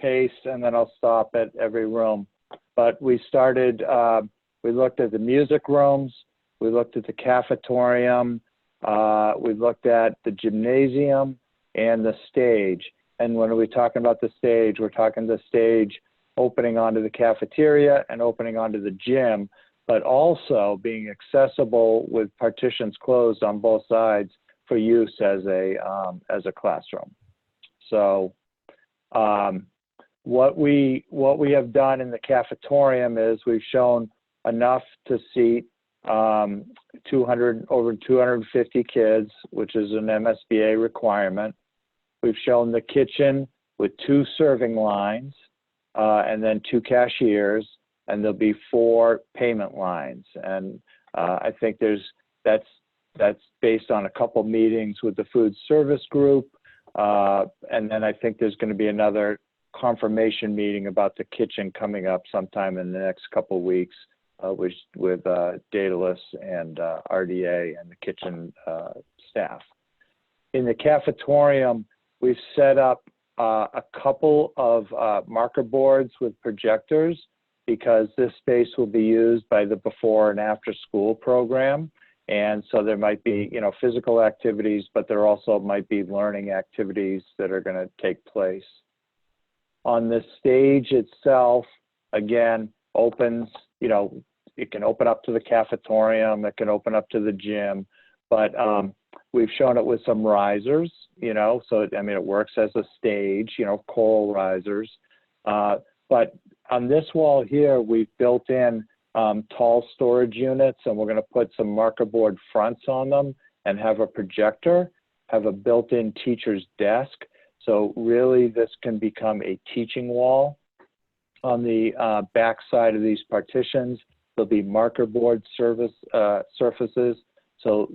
pace, and then I'll stop at every room. But we started, we looked at the music rooms, we looked at the cafetorium, we looked at the gymnasium and the stage. And when we're talking about the stage, we're talking the stage opening onto the cafeteria and opening onto the gym, but also being accessible with partitions closed on both sides for use as a classroom. So what we have done in the cafetorium is we've shown enough to seat over 250 kids, which is an MSBA requirement. We've shown the kitchen with 2 serving lines and then 2 cashiers, and there'll be 4 payment lines. And I think that's based on a couple meetings with the food service group. And then I think there's going to be another confirmation meeting about the kitchen coming up sometime in the next couple of weeks with Daedalus and RDA and the kitchen staff. In the cafetorium, we've set up a couple of marker boards with projectors, because this space will be used by the before and after school program. And so there might be, you know, physical activities, but there also might be learning activities that are going to take place. On the stage itself, again, opens, you know, it can open up to the cafetorium, it can open up to the gym, but we've shown it with some risers, you know, so, I mean, it works as a stage, you know, coral risers. But on this wall here, we've built in tall storage units, and we're going to put some marker board fronts on them and have a projector, have a built-in teacher's desk. So really this can become a teaching wall. On the back side of these partitions, there'll be marker board surfaces. So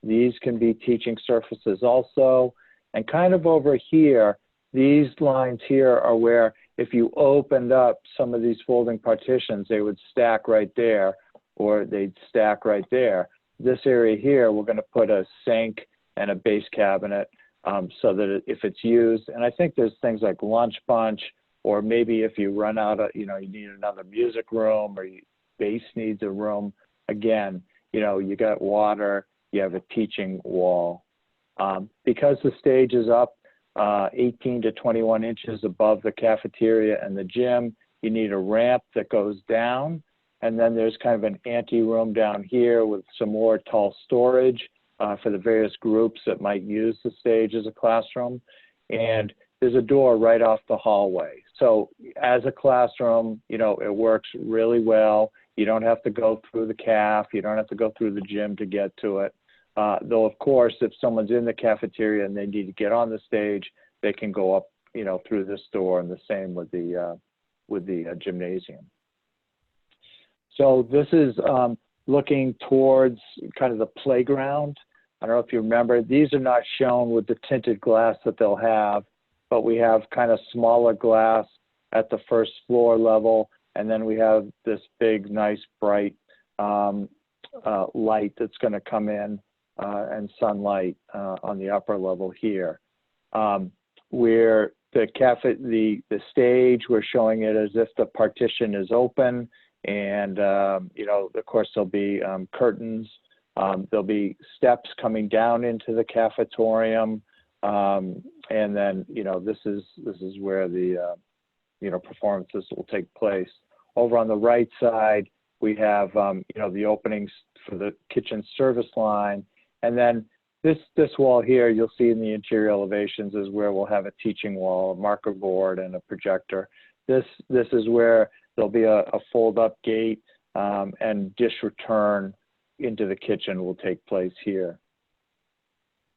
these can be teaching surfaces also. And kind of over here, these lines here are where if you opened up some of these folding partitions, they would stack right there, or they'd stack right there. This area here, we're going to put a sink and a base cabinet so that if it's used, and I think there's things like lunch bunch, or maybe if you run out of, you need another music room, or base needs a room, again, you got water, you have a teaching wall. Because the stage is up 18 to 21 inches above the cafeteria and the gym, you need a ramp that goes down. And then there's kind of an ante-room down here with some more tall storage for the various groups that might use the stage as a classroom. And there's a door right off the hallway. So as a classroom, it works really well. You don't have to go through the caf. You don't have to go through the gym to get to it. Though, of course, if someone's in the cafeteria and they need to get on the stage, they can go up, through this door, and the same with the gymnasium. So this is looking towards kind of the playground. I don't know if you remember, these are not shown with the tinted glass that they'll have, but we have kind of smaller glass at the first floor level, and then we have this big, nice, bright light that's going to come in and sunlight on the upper level here. Where the stage, we're showing it as if the partition is open, and of course there'll be curtains. There'll be steps coming down into the cafetorium, and then this is where the performances will take place. Over on the right side, we have the openings for the kitchen service line, and then this wall here, you'll see in the interior elevations, is where we'll have a teaching wall, a marker board, and a projector. This is where there'll be a fold-up gate, and dish return into the kitchen will take place here.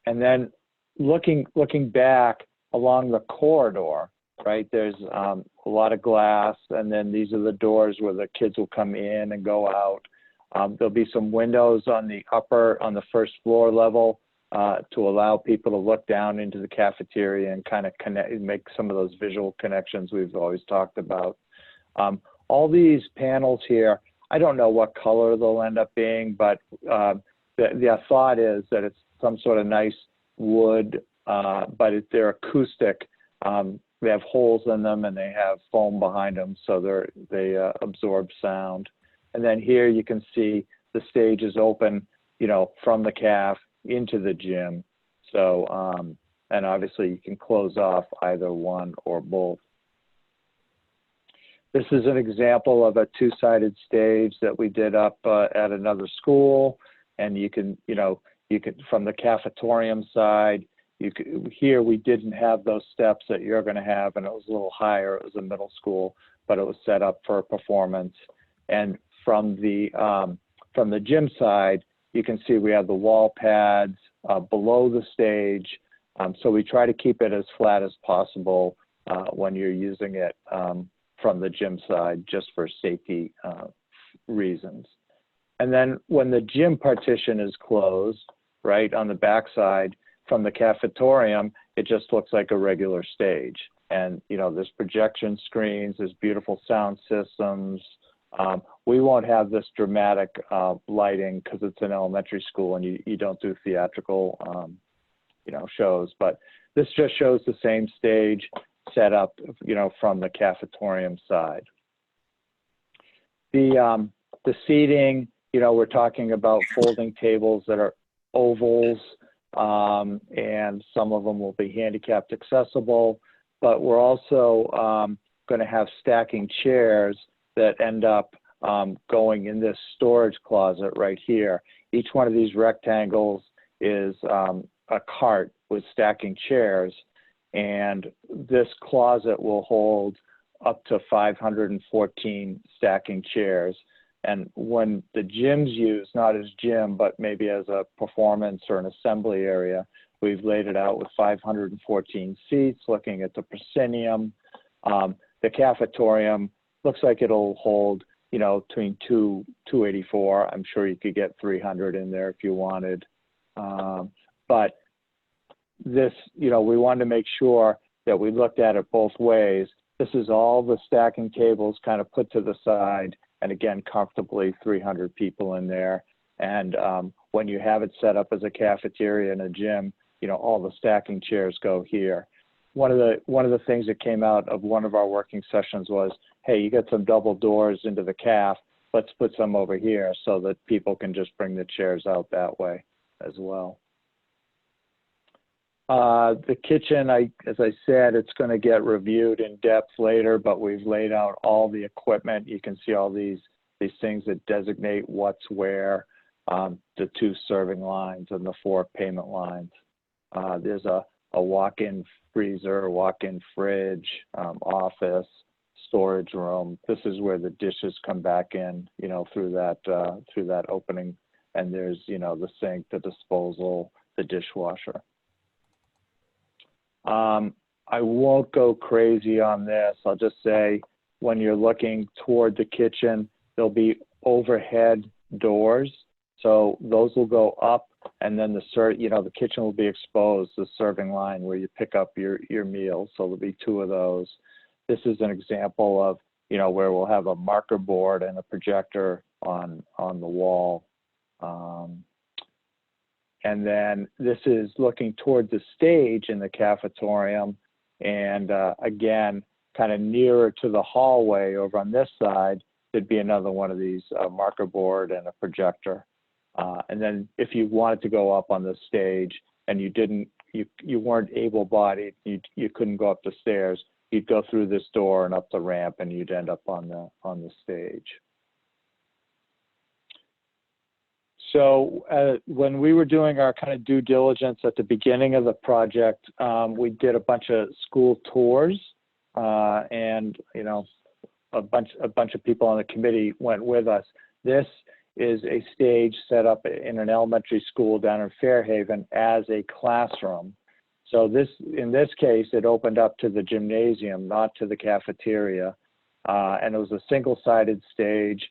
And then looking back along the corridor, right, there's a lot of glass, and then these are the doors where the kids will come in and go out. There'll be some windows on the first floor level to allow people to look down into the cafeteria and kind of make some of those visual connections we've always talked about. All these panels here, I don't know what color they'll end up being, but the thought is that it's some sort of nice wood, but they're acoustic. They have holes in them, and they have foam behind them, so they absorb sound. And then here you can see the stage is open, from the caf into the gym. So, and obviously you can close off either one or both. This is an example of a two-sided stage that we did up at another school, and you can from the cafetorium side, here we didn't have those steps that you're going to have, and it was a little higher. It was a middle school, but it was set up for a performance. And from the gym side, you can see we have the wall pads below the stage, so we try to keep it as flat as possible when you're using it from the gym side, just for safety reasons. And then when the gym partition is closed, right, on the back side, from the cafetorium, it just looks like a regular stage. And, there's projection screens, there's beautiful sound systems. We won't have this dramatic lighting because it's an elementary school and you don't do theatrical, shows. But this just shows the same stage set up, from the cafetorium side. The seating, we're talking about folding tables that are ovals, and some of them will be handicapped accessible, but we're also going to have stacking chairs that end up going in this storage closet right here. Each one of these rectangles is a cart with stacking chairs, and this closet will hold up to 514 stacking chairs. And when the gym's used, not as gym, but maybe as a performance or an assembly area, we've laid it out with 514 seats, looking at the proscenium. The cafetorium looks like it'll hold, between 284. I'm sure you could get 300 in there if you wanted. But this, we wanted to make sure that we looked at it both ways, This is all the stacking tables kind of put to the side, and again, comfortably 300 people in there. And when you have it set up as a cafeteria and a gym, you know, all the stacking chairs go here. One of the things that came out of one of our working sessions was, hey, you got some double doors into the caf, let's put some over here so that people can just bring the chairs out that way as well. The kitchen, as I said, it's going to get reviewed in depth later, but we've laid out all the equipment. You can see all these things that designate what's where, the 2 serving lines and the 4 payment lines. There's a walk-in freezer, walk-in fridge, office, storage room. This is where the dishes come back in, you know, through that opening. And there's, you know, the sink, the disposal, the dishwasher. I won't go crazy on this. I'll just say when you're looking toward the kitchen, there'll be overhead doors. So those will go up, and then the kitchen will be exposed, the serving line where you pick up your meals. So there'll be 2 of those. This is an example of, you know, where we'll have a marker board and a projector on the wall. And then this is looking toward the stage in the cafetorium. And again, kind of nearer to the hallway over on this side, there'd be another one of these marker board and a projector. And then if you wanted to go up on the stage and you weren't able-bodied, you couldn't go up the stairs, you'd go through this door and up the ramp and you'd end up on the stage. So when we were doing our kind of due diligence at the beginning of the project, we did a bunch of school tours, and you know, a bunch of people on the committee went with us. This is a stage set up in an elementary school down in Fairhaven as a classroom. So in this case, it opened up to the gymnasium, not to the cafeteria, and it was a single-sided stage.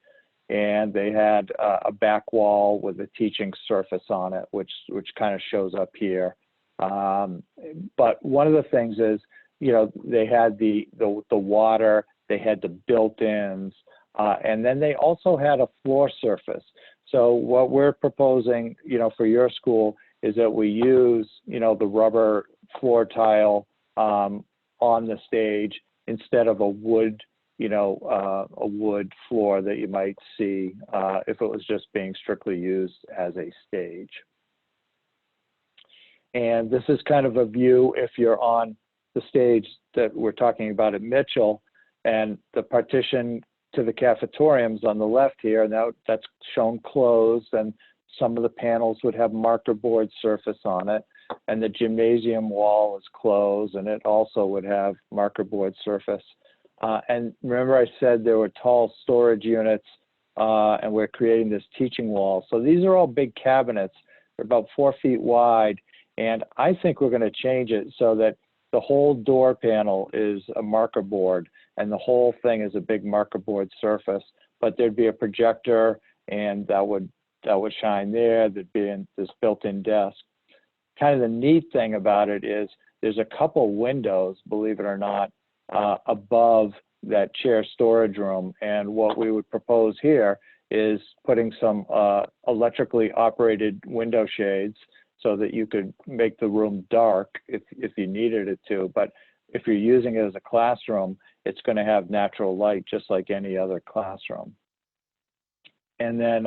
And they had a back wall with a teaching surface on it, which kind of shows up here. But one of the things is, you know, they had the water, they had the built-ins, and then they also had a floor surface. So what we're proposing, you know, for your school is that we use, you know, the rubber floor tile on the stage instead of a wood floor that you might see if it was just being strictly used as a stage. And this is kind of a view if you're on the stage that we're talking about at Mitchell, and the partition to the cafetorium's on the left here, and that's shown closed, and some of the panels would have marker board surface on it, and the gymnasium wall is closed, and it also would have marker board surface. And remember I said there were tall storage units, and we're creating this teaching wall. So these are all big cabinets. They're about 4 feet wide. And I think we're going to change it so that the whole door panel is a marker board and the whole thing is a big marker board surface. But there'd be a projector, and that would shine there. There'd be this built-in desk. Kind of the neat thing about it is there's a couple windows, believe it or not, above that chair storage room. And what we would propose here is putting some electrically operated window shades so that you could make the room dark if you needed it to. But if you're using it as a classroom, it's going to have natural light just like any other classroom. And then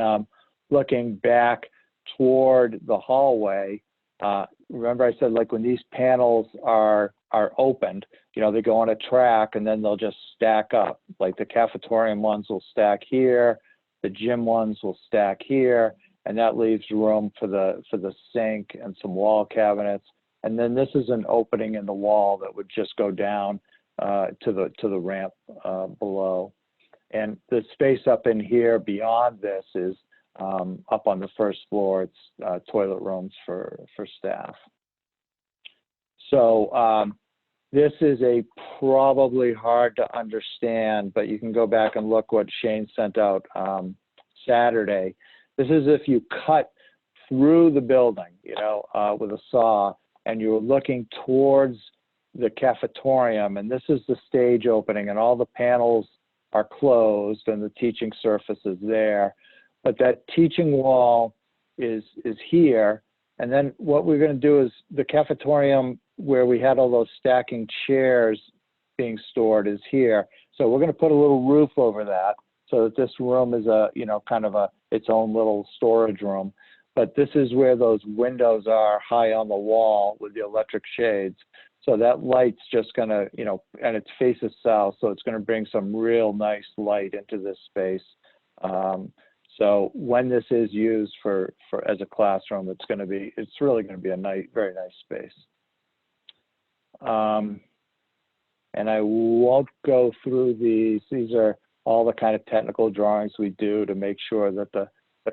looking back toward the hallway, remember I said, like, when these panels are opened, you know, they go on a track and then they'll just stack up. Like the cafetorium ones will stack here, the gym ones will stack here, and that leaves room for the sink and some wall cabinets. And then this is an opening in the wall that would just go down to the ramp below. And the space up in here beyond this is up on the first floor. It's toilet rooms for staff. So this is probably hard to understand, but you can go back and look what Shane sent out Saturday. This is if you cut through the building, you know, with a saw, and you're looking towards the cafetorium, and this is the stage opening, and all the panels are closed and the teaching surface is there. But that teaching wall is here. And then what we're going to do is the cafetorium where we had all those stacking chairs being stored is here. So we're going to put a little roof over that so that this room is a, you know, kind of a its own little storage room. But this is where those windows are high on the wall with the electric shades. So that light's just going to, you know, and it faces south, so it's going to bring some real nice light into this space. So when this is used for as a classroom, it's really going to be a nice, very nice space. And I won't go through these. These are all the kind of technical drawings we do to make sure that the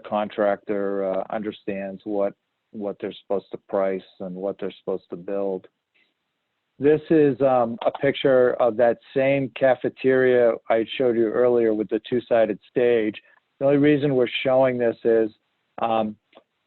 contractor understands what they're supposed to price and what they're supposed to build. This is a picture of that same cafeteria I showed you earlier with the two-sided stage. The only reason we're showing this is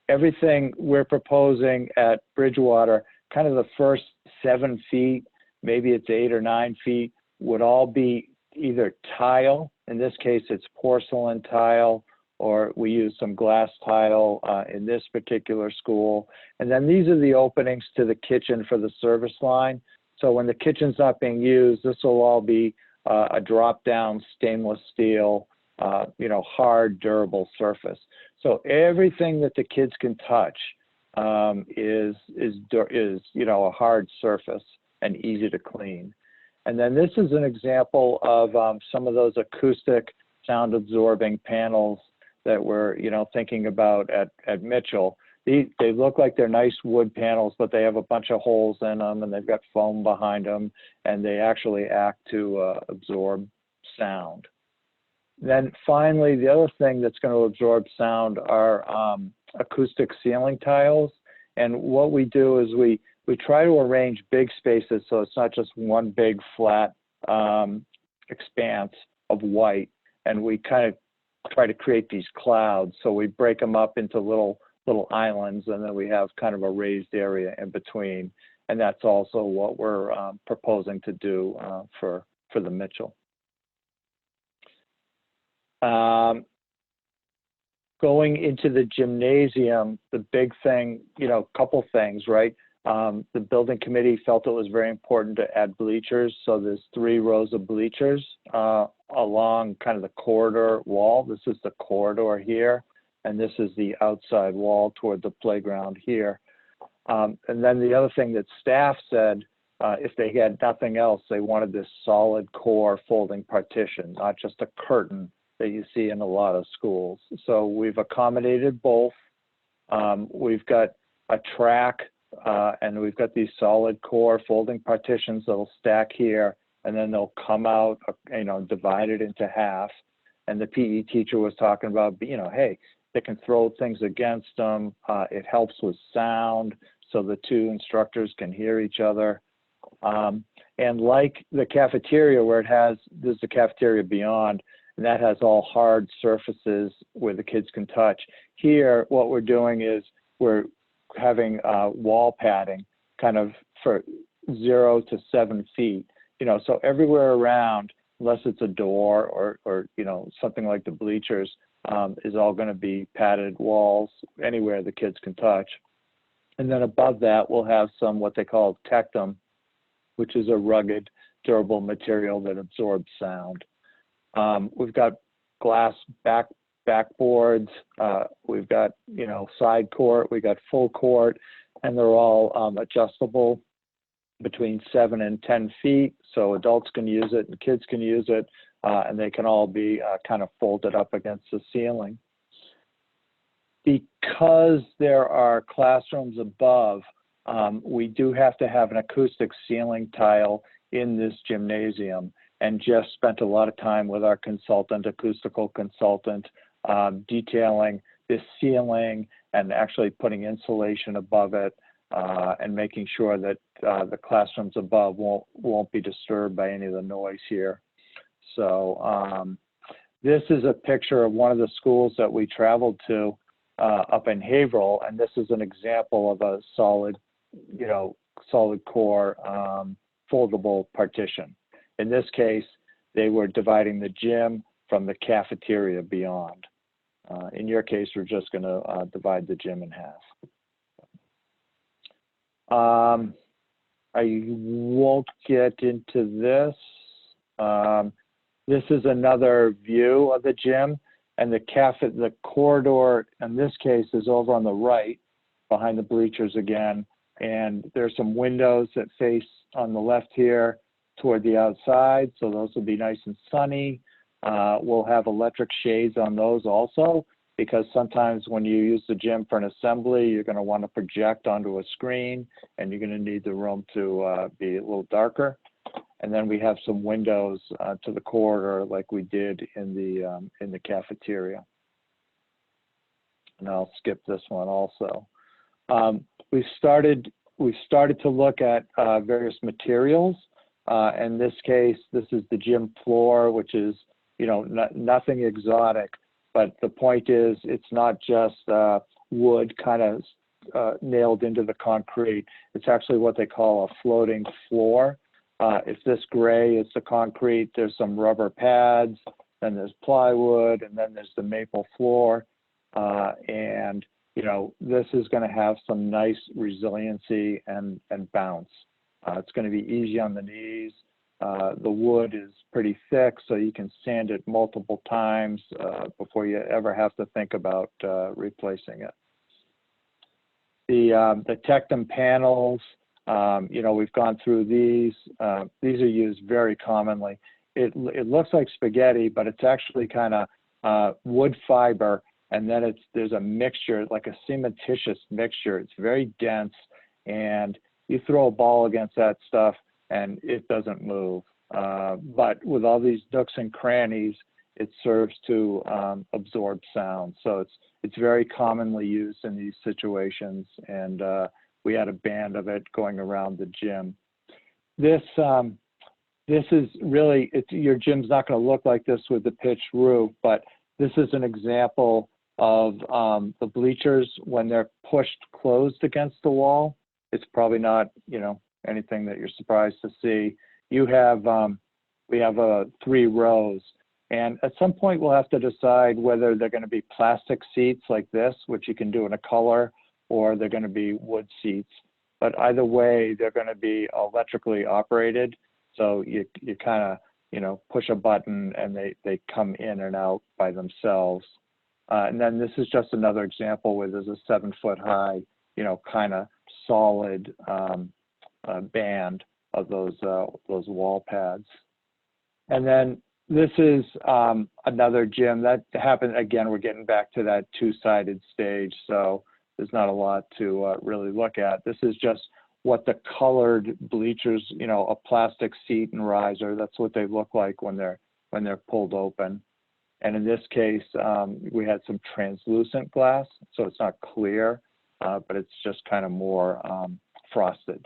everything we're proposing at Bridgewater, kind of the first 7 feet, maybe it's 8 or 9 feet, would all be either tile. In this case, it's porcelain tile, or we use some glass tile in this particular school. And then these are the openings to the kitchen for the service line. So when the kitchen's not being used, this will all be a drop-down stainless steel, you know, hard, durable surface. So everything that the kids can touch is you know, a hard surface and easy to clean. And then this is an example of some of those acoustic sound absorbing panels that we're, you know, thinking about at Mitchell. They look like they're nice wood panels, but they have a bunch of holes in them and they've got foam behind them, and they actually act to absorb sound. Then finally, the other thing that's going to absorb sound are acoustic ceiling tiles. And what we do is we try to arrange big spaces so it's not just one big flat expanse of white, and we kind of try to create these clouds. So we break them up into little islands, and then we have kind of a raised area in between. And that's also what we're proposing to do for the Mitchell. Going into the gymnasium, the big thing, you know, couple things, right? The building committee felt it was very important to add bleachers. So there's 3 rows of bleachers along kind of the corridor wall. This is the corridor here, and this is the outside wall toward the playground here. And then the other thing that staff said, if they had nothing else, they wanted this solid core folding partition, not just a curtain that you see in a lot of schools. So we've accommodated both. We've got a track, and we've got these solid core folding partitions that'll stack here, and then they'll come out, you know, divided into half. And the PE teacher was talking about, you know, hey, they can throw things against them. It helps with sound, so the 2 instructors can hear each other. And like the cafeteria, where it has, there's the cafeteria beyond, and that has all hard surfaces where the kids can touch. Here, what we're doing is we're having wall padding kind of for 0 to 7 feet, you know, so everywhere around, unless it's a door or you know, something like the bleachers, is all going to be padded walls anywhere the kids can touch. And then above that, we'll have some what they call tectum, which is a rugged, durable material that absorbs sound. We've got glass backboards. We've got, you know, side court. We got full court, and they're all adjustable between 7 and 10 feet. So adults can use it and kids can use it, and they can all be kind of folded up against the ceiling. Because there are classrooms above, we do have to have an acoustic ceiling tile in this gymnasium, and Jeff spent a lot of time with our consultant, acoustical consultant, detailing this ceiling and actually putting insulation above it, and making sure that the classrooms above won't be disturbed by any of the noise here. So this is a picture of one of the schools that we traveled to up in Haverhill, and this is an example of a solid, you know, solid core foldable partition. In this case, they were dividing the gym from the cafeteria beyond. In your case, we're just going to divide the gym in half. I won't get into this. This is another view of the gym, and the corridor in this case is over on the right behind the bleachers again. And there's some windows that face on the left here toward the outside, so those will be nice and sunny. We'll have electric shades on those also, because sometimes when you use the gym for an assembly, you're going to want to project onto a screen, and you're going to need the room to be a little darker. And then we have some windows to the corridor like we did in the cafeteria. And I'll skip this one also. We started to look at various materials. In this case, this is the gym floor, which is, you know, nothing exotic. But the point is, it's not just wood kind of nailed into the concrete. It's actually what they call a floating floor. If this gray is the concrete, there's some rubber pads, then there's plywood, and then there's the maple floor. And, you know, this is going to have some nice resiliency and bounce. It's going to be easy on the knees. The wood is pretty thick, so you can sand it multiple times before you ever have to think about replacing it. The Tectum panels, you know, we've gone through these. These are used very commonly. It looks like spaghetti, but it's actually kind of wood fiber, and then there's a mixture, like a cementitious mixture. It's very dense, and you throw a ball against that stuff, and it doesn't move. But with all these nooks and crannies, it serves to absorb sound. So it's very commonly used in these situations, and we had a band of it going around the gym. This is really, your gym's not going to look like this with the pitched roof, but this is an example of the bleachers when they're pushed closed against the wall. It's probably not, you know, anything that you're surprised to see. You have, we have 3 rows, and at some point we'll have to decide whether they're going to be plastic seats like this, which you can do in a color, or they're going to be wood seats. But either way, they're going to be electrically operated. So you kind of, you know, push a button and they come in and out by themselves. And then this is just another example where there's a 7-foot high, you know, kind of solid band of those wall pads. And then this is another gym that happened, again, we're getting back to that 2-sided stage, so there's not a lot to really look at. This is just what the colored bleachers, you know, a plastic seat and riser, that's what they look like when they're pulled open. And in this case, we had some translucent glass, so it's not clear, but it's just kind of more frosted.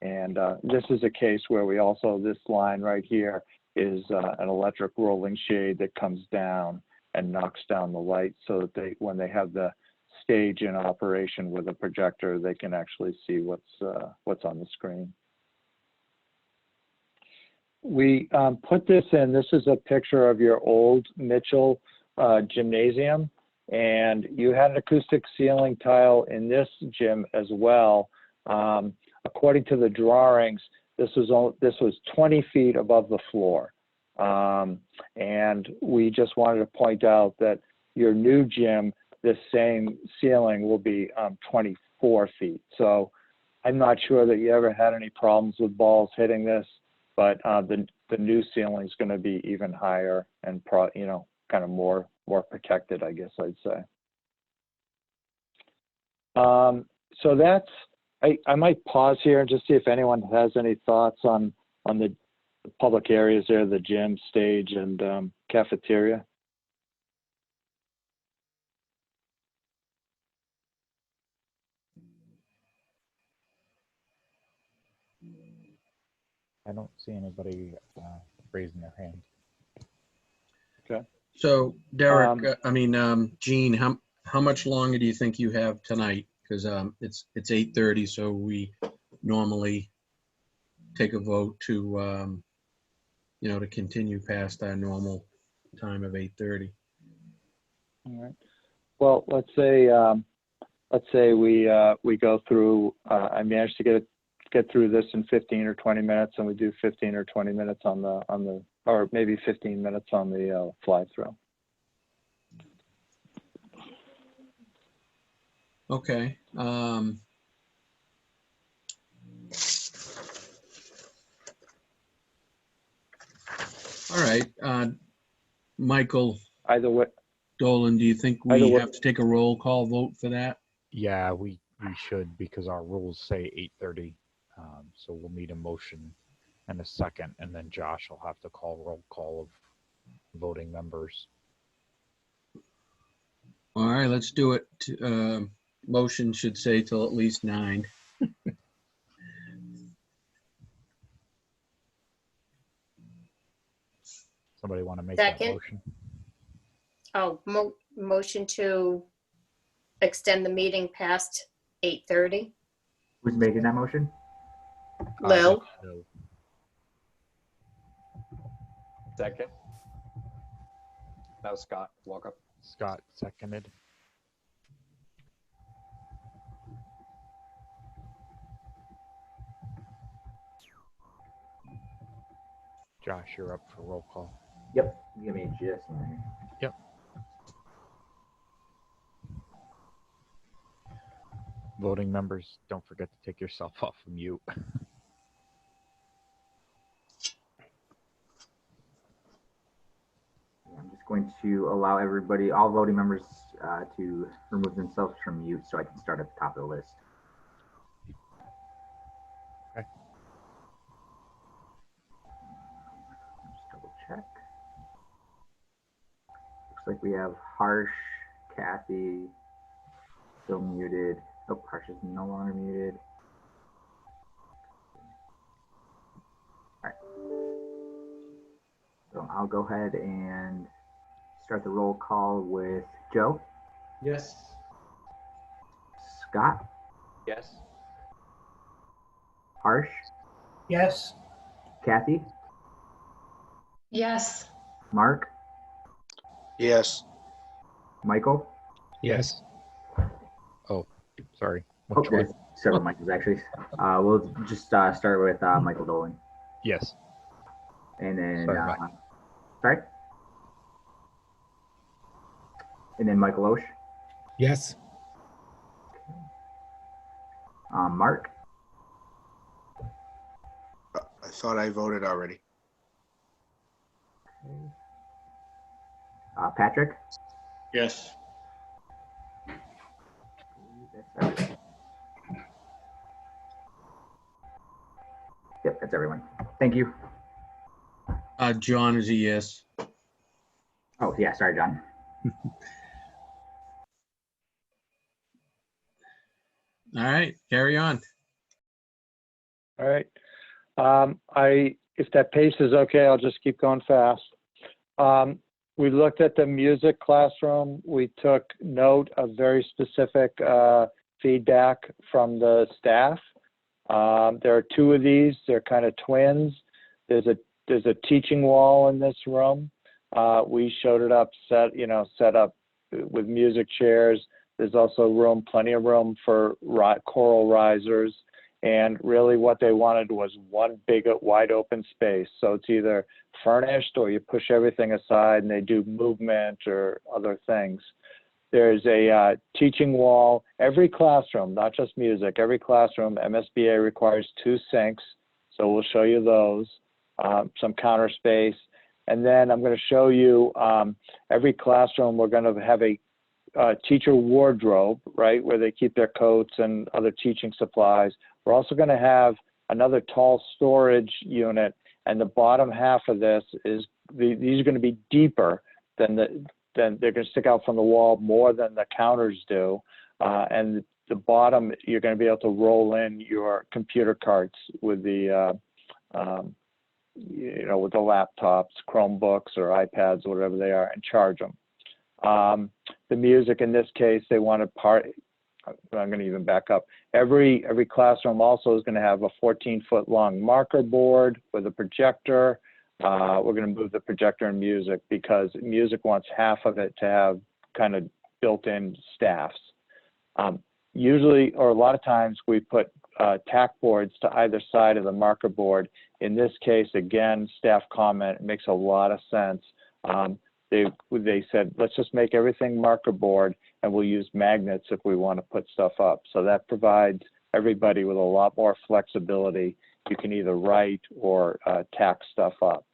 And this is a case where we also, this line right here is an electric rolling shade that comes down and knocks down the light so that when they have the stage in operation with a projector, they can actually see what's on the screen. We put this in, this is a picture of your old Mitchell gymnasium, and you had an acoustic ceiling tile in this gym as well. According to the drawings, this was 20 feet above the floor. And we just wanted to point out that your new gym, this same ceiling will be 24 feet. So I'm not sure that you ever had any problems with balls hitting this, but the new ceiling is going to be even higher and you know, kind of more protected, I guess I'd say. So that's, I might pause here and just see if anyone has any thoughts on the public areas there, the gym, stage, and cafeteria.
I don't see anybody raising their hand.
Okay.
So Derek, Gene, how much longer do you think you have tonight? Because it's 8:30, so we normally take a vote to, to continue past our normal time of 8:30.
All right. Well, let's say we go through. I managed to get through this in 15 or 20 minutes, and we do 15 or 20 minutes on the or maybe 15 minutes on the fly through.
Okay. All right. Michael
Either way.
Dolan, do you think
Either
we
way.
have to take a roll call vote for that?
Yeah, we should, because our rules say 8:30. So we'll need a motion and a second, and then Josh will have to call roll call of voting members.
All right, let's do it. Motion should say till at least 9.
Somebody want to make that
Second.
motion?
Oh, motion to extend the meeting past 8:30.
Who's making that motion?
Lil,
No.
Second. That was Scott Walkup.
Scott seconded. Josh, you're up for roll call.
Yep. Give me just a minute.
Yep. Voting members, don't forget to take yourself off of mute.
I'm just going to allow everybody, all voting members, to remove themselves from mute so I can start at the top of the list.
Okay.
Just double check. Looks like we have Harsh, Kathy, still muted. Oh, Harsh is no longer muted. All right. So I'll go ahead and start the roll call with Joe,
Yes.
Scott,
Yes.
Harsh,
Yes.
Kathy,
Yes.
Mark,
Yes.
Michael.
Yes. Oh, sorry.
Oh,
Which one?
there's several Michaels actually. We'll just start with Michael Dolan.
Yes.
And then,
Sorry, Mike.
sorry? And then Michael Osh,
Yes.
Mark,
I thought I voted already.
Patrick.
Yes.
That's everyone. Yep, that's everyone. Thank you.
John is a yes.
Oh, yeah, sorry, John.
All right, carry on.
All right. If that pace is okay, I'll just keep going fast. We looked at the music classroom. We took note of very specific feedback from the staff. There are 2 of these. They're kind of twins. There's a teaching wall in this room. We showed it up, set up with music chairs. There's also plenty of room for choral risers. And really what they wanted was one big, wide open space. So it's either furnished or you push everything aside and they do movement or other things. There's a teaching wall. Every classroom, not just music, every classroom, MSBA requires 2 sinks. So we'll show you those, some counter space. And then I'm going to show you every classroom, we're going to have a teacher wardrobe, right, where they keep their coats and other teaching supplies. We're also going to have another tall storage unit, and the bottom half of this is these are going to be deeper than they're going to stick out from the wall more than the counters do, and the bottom you're going to be able to roll in your computer carts with the with the laptops, Chromebooks or iPads or whatever they are, and charge them. The music in this case, they wanted I'm going to even back up. Every classroom also is going to have a 14-foot long marker board with a projector. We're going to move the projector and music because music wants half of it to have kind of built-in staffs. Usually, or a lot of times, we put tack boards to either side of the marker board. In this case, again, staff comment, it makes a lot of sense. They said, let's just make everything marker board and we'll use magnets if we want to put stuff up. So that provides everybody with a lot more flexibility. You can either write or tack stuff up.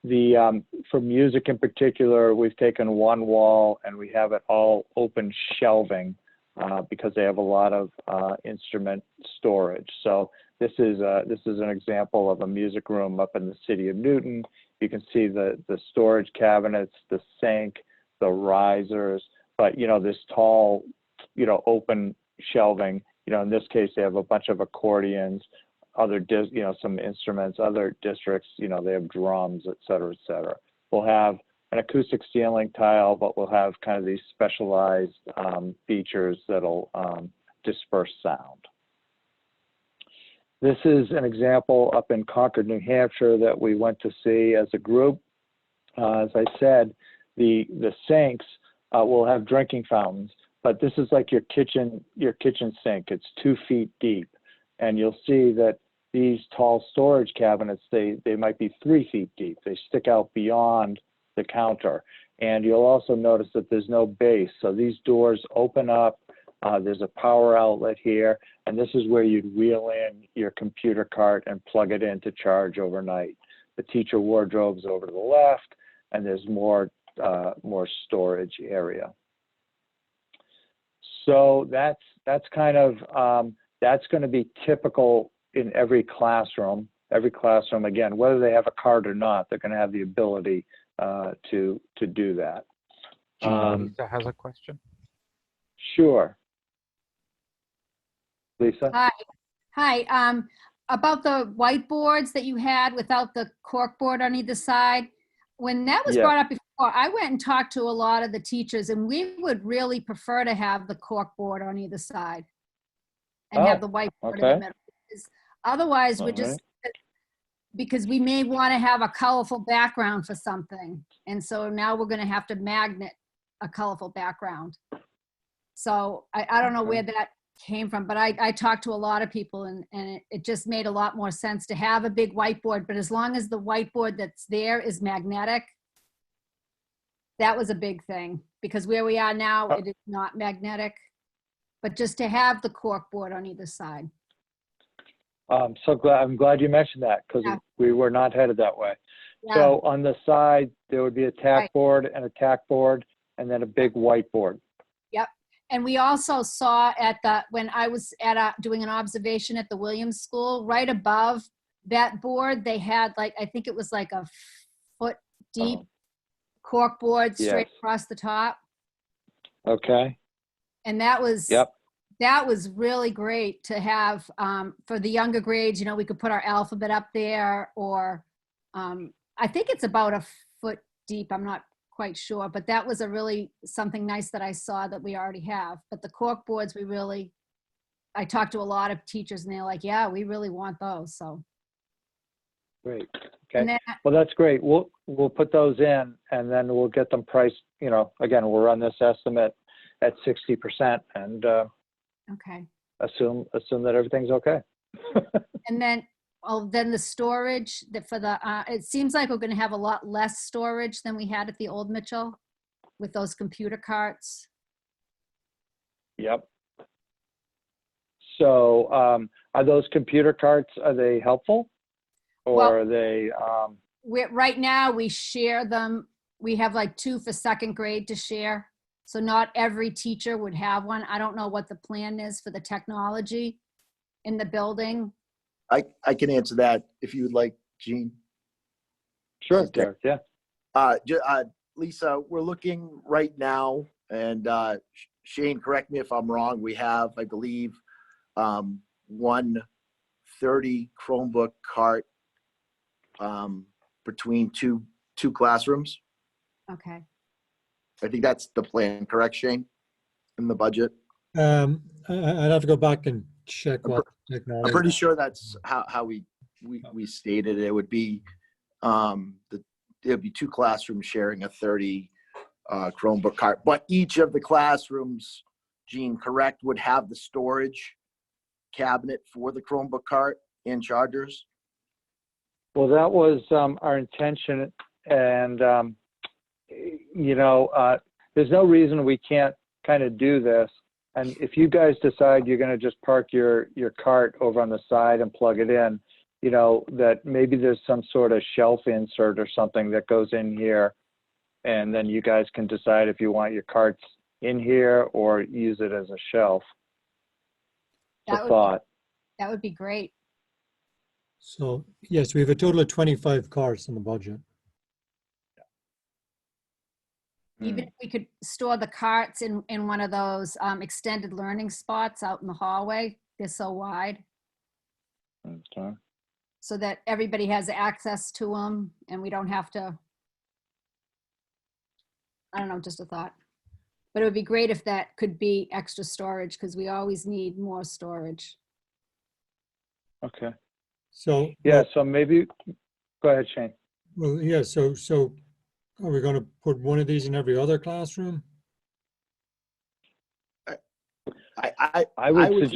For music in particular, we've taken one wall and we have it all open shelving because they have a lot of instrument storage. So this is an example of a music room up in the city of Newton. You can see the storage cabinets, the sink, the risers, but this tall, open shelving. In this case, they have a bunch of accordions, some instruments. Other districts, they have drums, et cetera, et cetera. We'll have an acoustic ceiling tile, but we'll have kind of these specialized features that'll disperse sound. This is an example up in Concord, New Hampshire that we went to see as a group. As I said, the sinks will have drinking fountains, but this is like your kitchen sink. It's 2 feet deep. And you'll see that these tall storage cabinets, they might be 3 feet deep. They stick out beyond the counter. And you'll also notice that there's no base. So these doors open up. There's a power outlet here, and this is where you'd wheel in your computer cart and plug it in to charge overnight. The teacher wardrobe's over to the left, and there's more storage area. So that's kind of that's going to be typical in every classroom. Every classroom, again, whether they have a cart or not, they're going to have the ability to do that.
Lisa has a question.
Sure. Lisa?
Hi. About the whiteboards that you had without the corkboard on either side, when that was brought up before, I went and talked to a lot of the teachers, and we would really prefer to have the corkboard on either side and have the whiteboard in the middle. Because otherwise, we're just, because we may want to have a colorful background for something. And so now we're going to have to magnet a colorful background. So I don't know where that came from, but I talked to a lot of people, and it just made a lot more sense to have a big whiteboard. But as long as the whiteboard that's there is magnetic, that was a big thing, because where we are now, it is not magnetic. But just to have the corkboard on either side.
I'm glad you mentioned that, because we were not headed that way.
Yeah.
So on the side, there would be a tack board and a tack board, and then a big whiteboard.
Yep. And we also saw when I was doing an observation at the Williams School, right above that board, they had I think it was like a foot deep cork board straight across the top.
Okay.
And that was, that was really great to have for the younger grades. We could put our alphabet up there, or I think it's about a foot deep. I'm not quite sure, but that was something nice that I saw that we already have. But the cork boards, I talked to a lot of teachers, and they're like, yeah, we really want those. So
great. Okay. Well, that's great. We'll put those in, and then we'll get them priced. Again, we'll run this estimate at 60%, and assume that everything's okay.
And then the storage it seems like we're going to have a lot less storage than we had at the old Mitchell with those computer carts.
Yep. So are those computer carts, are they helpful, or are they?
Right now we share them. We have 2 for 2nd grade to share. So not every teacher would have one. I don't know what the plan is for the technology in the building.
I can answer that if you would like, Gene.
Sure, Derek, yeah.
Lisa, we're looking right now, and Shane, correct me if I'm wrong, we have, I believe, 130 Chromebook cart between two classrooms.
Okay.
I think that's the plan, correct, Shane, in the budget?
I'd have to go back and check what
I'm
technology.
pretty sure that's how we stated it. It would be, there'd be 2 classrooms sharing a 30 Chromebook cart, but each of the classrooms, Gene, correct, would have the storage cabinet for the Chromebook cart and chargers.
Well, that was our intention, and there's no reason we can't kind of do this. And if you guys decide you're going to just park your cart over on the side and plug it in, that maybe there's some sort of shelf insert or something that goes in here, and then you guys can decide if you want your carts in here or use it as a shelf.
That would be great.
So yes, we have a total of 25 cars in the budget.
Even if we could store the carts in one of those extended learning spots out in the hallway. They're so wide.
Okay.
So that everybody has access to them and we don't have to, I don't know, just a thought. But it would be great if that could be extra storage because we always need more storage.
Okay.
So
Yeah, so maybe, go ahead, Shane.
well, yeah. So are we going to put one of these in every other classroom?
I would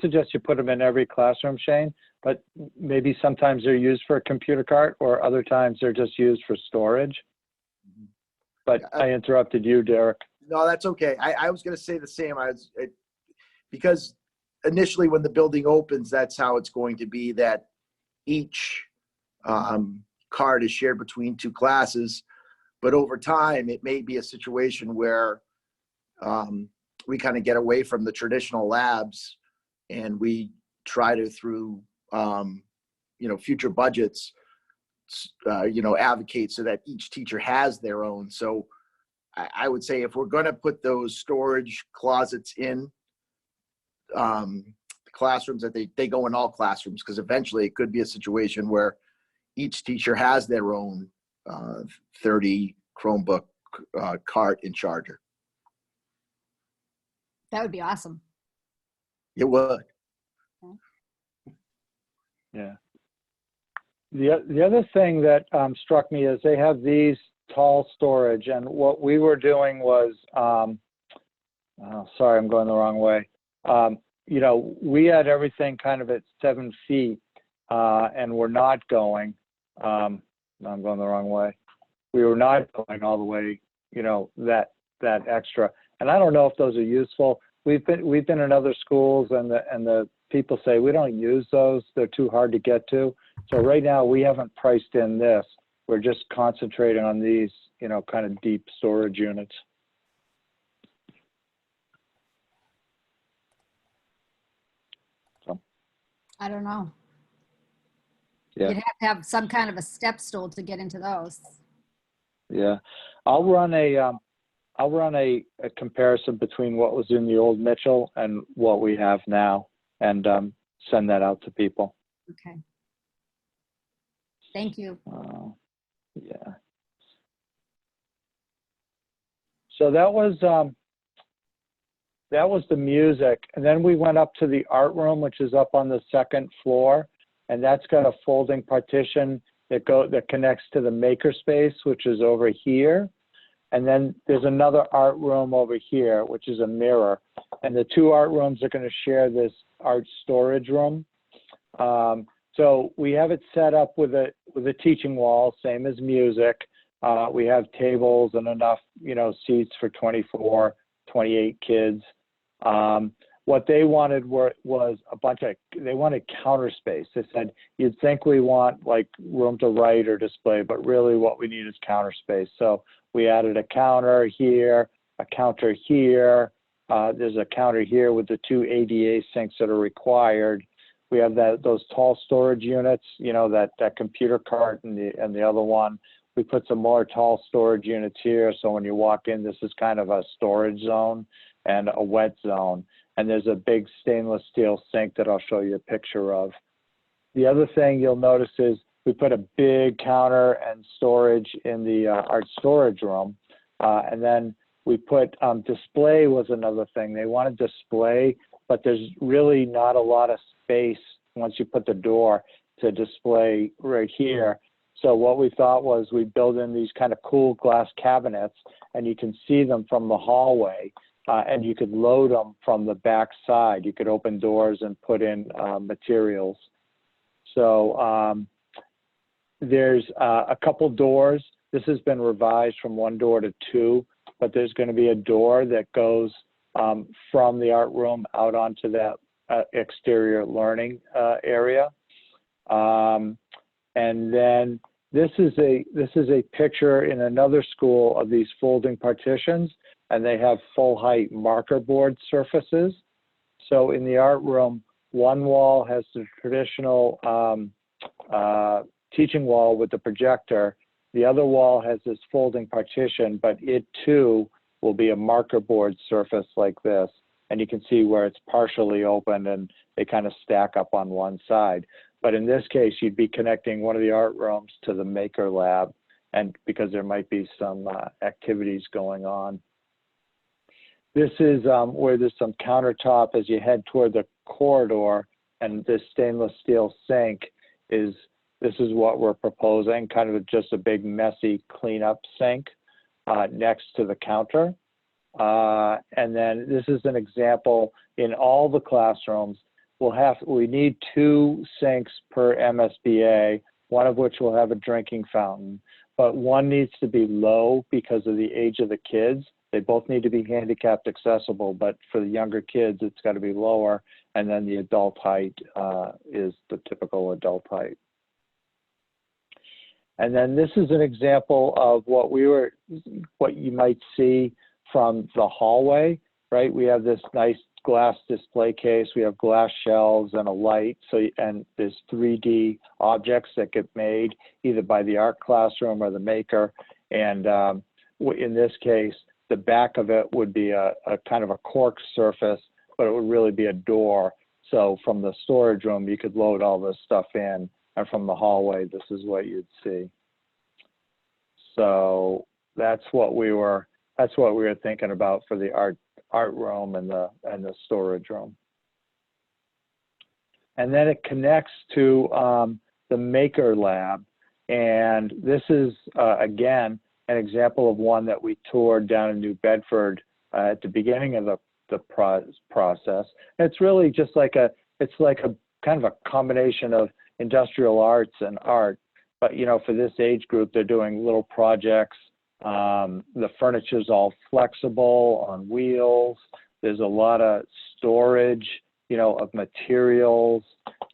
suggest you put them in every classroom, Shane, but maybe sometimes they're used for a computer cart or other times they're just used for storage. But I interrupted you, Derek.
No, that's okay. I was going to say the same. Because initially when the building opens, that's how it's going to be, that each cart is shared between 2 classes. But over time, it may be a situation where we kind of get away from the traditional labs and we try to, through future budgets, advocate so that each teacher has their own. So I would say if we're going to put those storage closets in the classrooms, that they go in all classrooms, because eventually it could be a situation where each teacher has their own 30 Chromebook cart and charger.
That would be awesome.
It would.
Yeah. The other thing that struck me is they have these tall storage, and what we were doing was, sorry, I'm going the wrong way. We had everything kind of at 7 feet, and we're not going. I'm going the wrong way. We were not going all the way, that extra. And I don't know if those are useful. We've been in other schools, and the people say we don't use those. They're too hard to get to. So right now we haven't priced in this. We're just concentrating on these, kind of deep storage units. So.
I don't know.
Yeah.
You'd have to have some kind of a step stool to get into those.
Yeah. I'll run a comparison between what was in the old Mitchell and what we have now, and send that out to people.
Okay. Thank you.
Yeah. So that was the music, and then we went up to the art room, which is up on the 2nd floor, and that's got a folding partition that connects to the makerspace, which is over here. And then there's another art room over here, which is a mirror. And the 2 art rooms are going to share this art storage room. So we have it set up with a teaching wall, same as music. We have tables and enough, seats for 24, 28 kids. What they wanted was they wanted counter space. They said, you'd think we want like room to write or display, but really what we need is counter space. So we added a counter here, a counter here. There's a counter here with the 2 ADA sinks that are required. We have those tall storage units, that computer cart and the other one. We put some more tall storage units here. So when you walk in, this is kind of a storage zone and a wet zone. And there's a big stainless steel sink that I'll show you a picture of. The other thing you'll notice is we put a big counter and storage in the art storage room. And then We put display was another thing. They wanted display, but there's really not a lot of space once you put the door to display right here. So what we thought was we'd build in these kind of cool glass cabinets, and you can see them from the hallway, and you could load them from the back side. You could open doors and put in materials. So there's a couple doors. This has been revised from 1 door to 2, but there's going to be a door that goes from the art room out onto that exterior learning area. And then this is a picture in another school of these folding partitions, and they have full height marker board surfaces. So in the art room, one wall has the traditional teaching wall with the projector. The other wall has this folding partition, but it too will be a marker board surface like this. And you can see where it's partially open and they kind of stack up on one side. But in this case, you'd be connecting one of the art rooms to the maker lab, and because there might be some activities going on. This is where there's some countertop as you head toward the corridor, and this stainless steel sink is, this is what we're proposing, kind of just a big messy cleanup sink next to the counter. And then this is an example in all the classrooms. We need 2 sinks per MSBA, one of which will have a drinking fountain, but one needs to be low because of the age of the kids. They both need to be handicapped accessible, but for the younger kids, it's got to be lower. And then the adult height is the typical adult height. And then this is an example of what you might see from the hallway, right? We have this nice glass display case. We have glass shelves and a light. And there's 3D objects that get made either by the art classroom or the maker. And in this case, the back of it would be a kind of a cork surface, but it would really be a door. So from the storage room, you could load all this stuff in, and from the hallway, this is what you'd see. So that's what we were thinking about for the art room and the storage room. And then it connects to the maker lab, and this is again an example of one that we toured down in New Bedford at the beginning of the process. It's really just like it's like a kind of a combination of industrial arts and art, but you know, for this age group, they're doing little projects. The furniture's all flexible on wheels. There's a lot of storage, you know, of materials,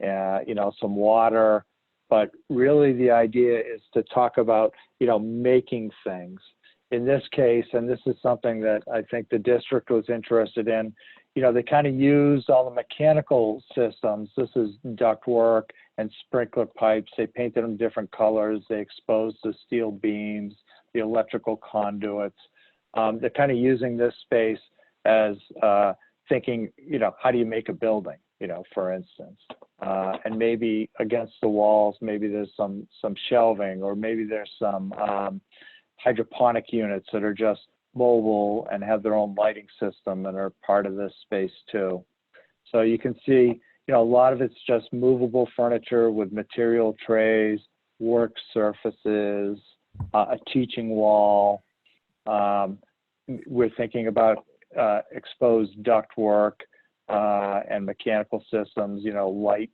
you know, some water. But really the idea is to talk about, you know, making things. In this case, and this is something that I think the district was interested in, you know, they kind of used all the mechanical systems. This is ductwork and sprinkler pipes. They painted them different colors. They exposed the steel beams, the electrical conduits. They're kind of using this space as thinking, you know, how do you make a building, you know, for instance. And maybe against the walls, maybe there's some shelving, or maybe there's some hydroponic units that are just mobile and have their own lighting system and are part of this space too. So you can see, you know, a lot of it's just movable furniture with material trays, work surfaces, a teaching wall. We're thinking about exposed ductwork and mechanical systems, you know, light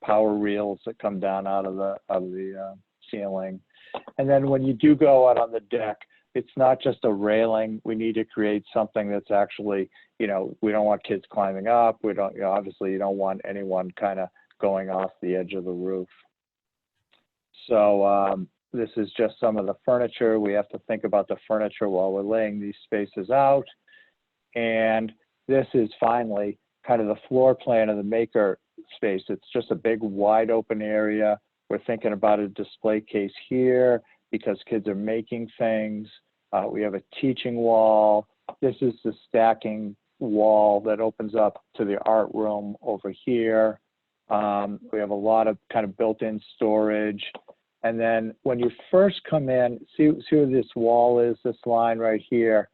power reels that come down out of the ceiling. And then when you do go out on the deck, it's not just a railing. We need to create something that's actually, you know, we don't want kids climbing up. We don't, you know, obviously you don't want anyone kind of going off the edge of the roof. So this is just some of the furniture. We have to think about the furniture while we're laying these spaces out. And this is finally kind of the floor plan of the maker space. It's just a big wide open area. We're thinking about a display case here because kids are making things. We have a teaching wall. This is the stacking wall that opens up to the art room over here. We have a lot of kind of built-in storage. And then when you first come in, see where this wall is, this line right here.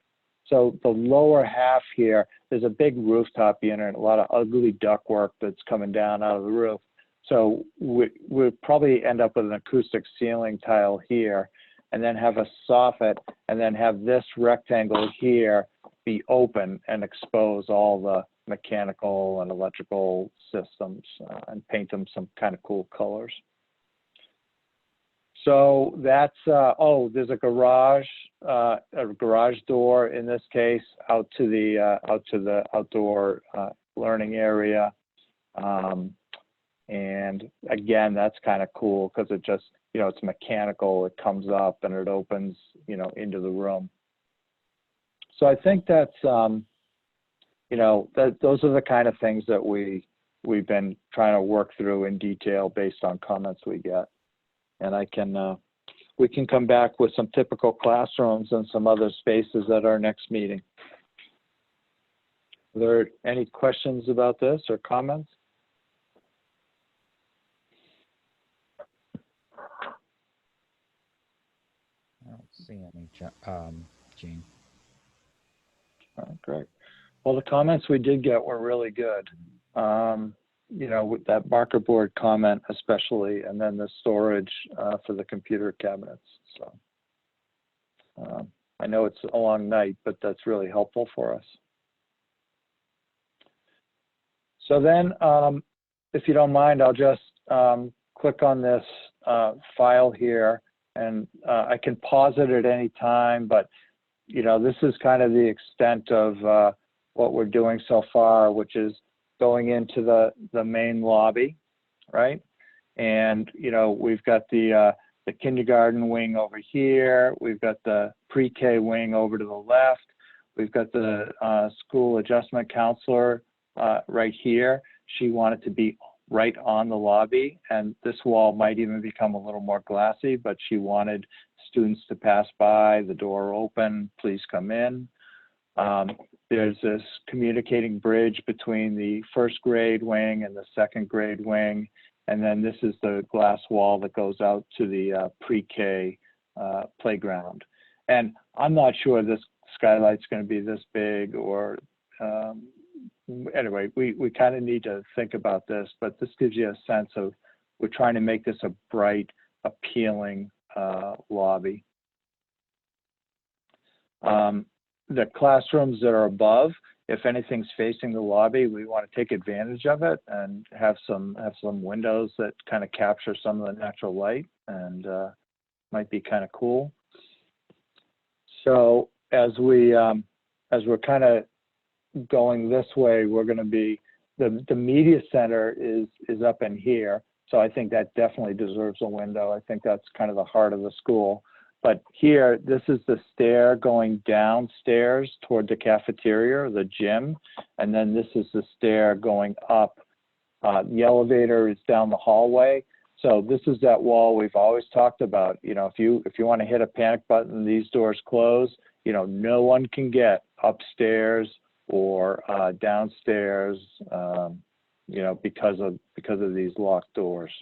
So the lower half here, there's a big rooftop unit, a lot of ugly ductwork that's coming down out of the roof. So we'll probably end up with an acoustic ceiling tile here, and then have a soffit, and then have this rectangle here be open and expose all the mechanical and electrical systems and paint them some kind of cool colors. So that's, oh, there's a garage door in this case out to the outdoor learning area. And again, that's kind of cool because it just, you know, it's mechanical. It comes up and it opens, you know, into the room. So I think that's, you know, those are the kind of things that we've been trying to work through in detail based on comments we get. And we can come back with some typical classrooms and some other spaces at our next meeting. Are there any questions about this or comments?
I don't see any, Gene.
All right, great. Well, the comments we did get were really good. You know, with that marker board comment especially, and then the storage for the computer cabinets. So I know it's a long night, but that's really helpful for us. So then, if you don't mind, I'll just click on this file here, and I can pause it at any time, but you know, this is kind of the extent of what we're doing so far, which is going into the main lobby, right? And you know, we've got the kindergarten wing over here. We've got the pre-K wing over to the left. We've got the school adjustment counselor right here. She wanted to be right on the lobby, and this wall might even become a little more glassy, but she wanted students to pass by, the door open, please come in. There's this communicating bridge between the first grade wing and the second grade wing. And then this is the glass wall that goes out to the pre-K playground. And I'm not sure this skylight's going to be this big or, anyway, we kind of need to think about this, but this gives you a sense of, we're trying to make this a bright, appealing lobby. The classrooms that are above, if anything's facing the lobby, we want to take advantage of it and have some windows that kind of capture some of the natural light, and might be kind of cool. So as we're kind of going this way, we're going to be, the media center is up in here. So I think that definitely deserves a window. I think that's kind of the heart of the school. But here, this is the stair going downstairs toward the cafeteria, or the gym. And then this is the stair going up. The elevator is down the hallway. So this is that wall we've always talked about. You know, if you want to hit a panic button, these doors close, you know, no one can get upstairs or downstairs, you know, because of these locked doors.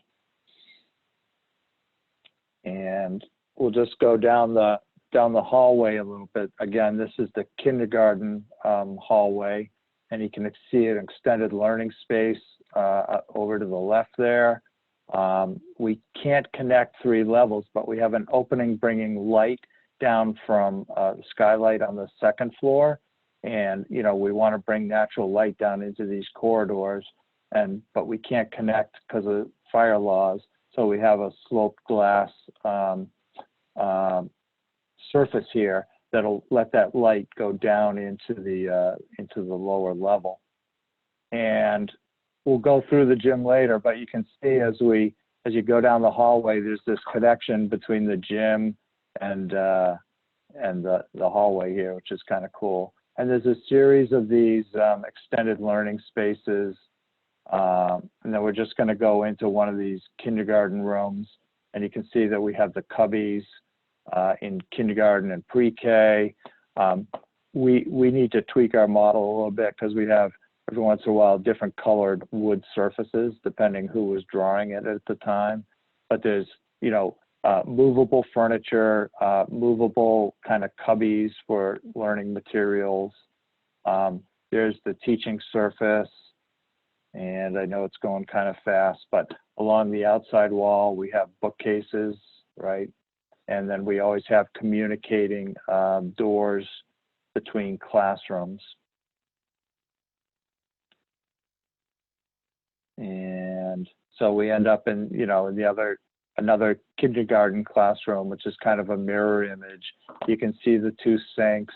And we'll just go down the hallway a little bit. Again, this is the kindergarten hallway, and you can see an extended learning space over to the left there. We can't connect 3 levels, but we have an opening bringing light down from the skylight on the 2nd floor. And, you know, we want to bring natural light down into these corridors, but we can't connect because of fire laws. So we have a sloped glass surface here that'll let that light go down into the lower level. And we'll go through the gym later, but you can see as you go down the hallway, there's this connection between the gym and the hallway here, which is kind of cool. And there's a series of these extended learning spaces. And then we're just going to go into one of these kindergarten rooms, and you can see that we have the cubbies in kindergarten and pre-K. We need to tweak our model a little bit because we have every once in a while different colored wood surfaces depending who was drawing it at the time. But there's, you know, movable furniture, movable kind of cubbies for learning materials. There's the teaching surface, and I know it's going kind of fast, but along the outside wall, we have bookcases, right? And then we always have communicating doors between classrooms. And so we end up in, you know, in the another kindergarten classroom, which is kind of a mirror image. You can see the two sinks.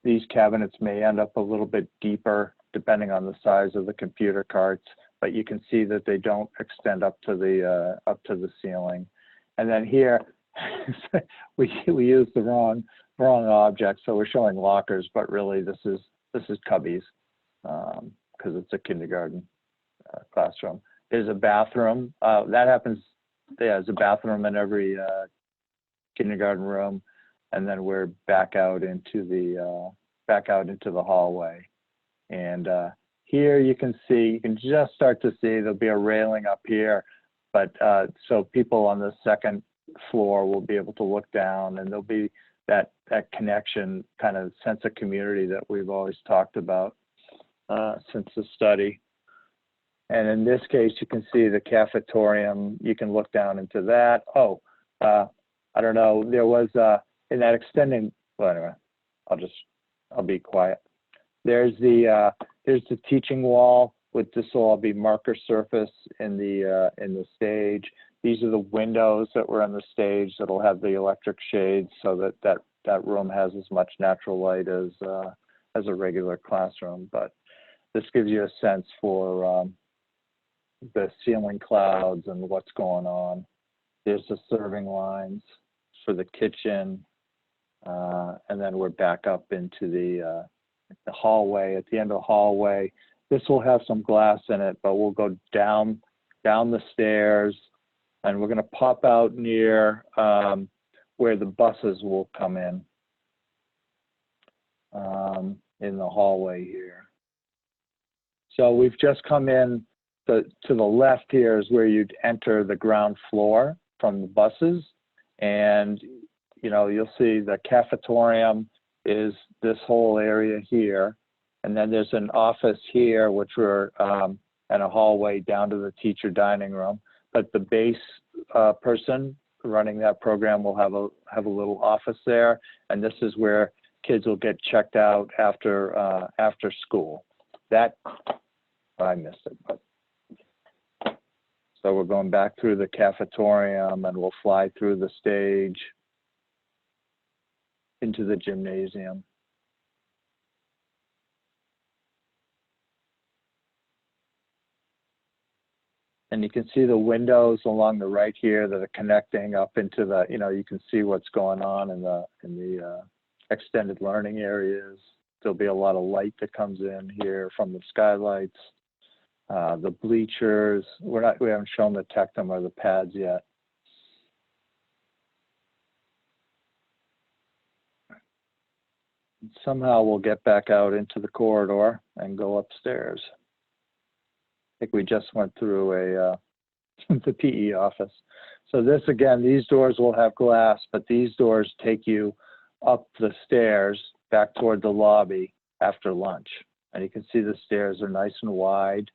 These cabinets may end up a little bit deeper depending on the size of the computer carts, but you can see that they don't extend up to the ceiling. And then here, we use the wrong object, so we're showing lockers, but really this is cubbies because it's a kindergarten classroom. There's a bathroom. That happens. There's a bathroom in every kindergarten room, and then we're back out into the hallway. And here you can just start to see there'll be a railing up here, but so people on the second floor will be able to look down, and there'll be that connection, kind of sense of community that we've always talked about since the study. And in this case, you can see the cafetorium. You can look down into that. Oh, I don't know. There was in that extending. Well, anyway, I'll be quiet. There's the teaching wall with this will all be marker surface in the stage. These are the windows that were on the stage that'll have the electric shades, so that room has as much natural light as a regular classroom. But this gives you a sense for the ceiling clouds and what's going on. There's the serving lines for the kitchen, and then we're back up into the hallway. At the end of the hallway, this will have some glass in it, but we'll go down the stairs, and we're going to pop out near where the buses will come in the hallway here. So we've just come in. To the left here is where you'd enter the ground floor from the buses, and you know, you'll see the cafetorium is this whole area here, and then there's an office here, which we're and a hallway down to the teacher dining room. But the base person running that program will have a little office there, and this is where kids will get checked out after school. That I missed it, but. So we're going back through the cafetorium, and we'll fly through the stage into the gymnasium. And you can see the windows along the right here that are connecting up into the, you know, you can see what's going on in the extended learning areas. There'll be a lot of light that comes in here from the skylights. The bleachers, we haven't shown the tectum or the pads yet. Somehow we'll get back out into the corridor and go upstairs. I think we just went through the PE office. So this, again, these doors will have glass, but these doors take you up the stairs back toward the lobby after lunch. And you can see the stairs are nice and wide.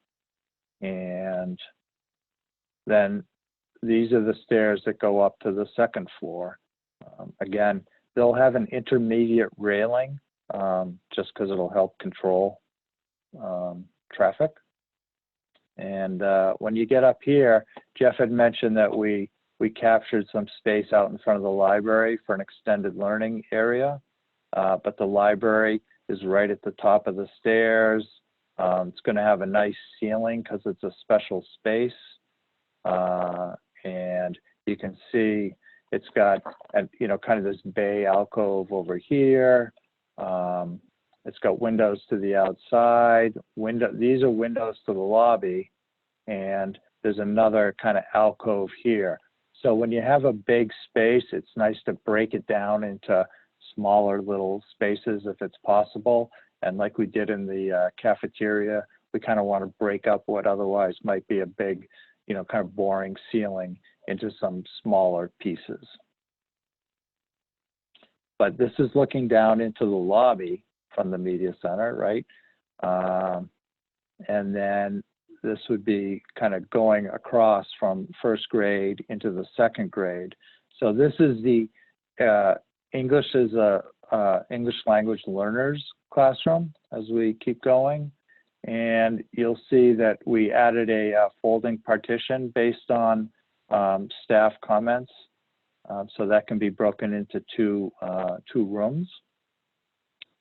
And then these are the stairs that go up to the second floor. Again, they'll have an intermediate railing just because it'll help control traffic. And when you get up here, Jeff had mentioned that we captured some space out in front of the library for an extended learning area, but the library is right at the top of the stairs. It's going to have a nice ceiling because it's a special space. And you can see it's got, you know, kind of this bay alcove over here. It's got windows to the outside. These are windows to the lobby. And there's another kind of alcove here. So when you have a big space, it's nice to break it down into smaller little spaces if it's possible. And like we did in the cafeteria, we kind of want to break up what otherwise might be a big, you know, kind of boring ceiling into some smaller pieces. But this is looking down into the lobby from the media center, right? And then this would be kind of going across from first grade into the second grade. So this is the English as a English language learners classroom as we keep going. And you'll see that we added a folding partition based on staff comments. So that can be broken into two rooms.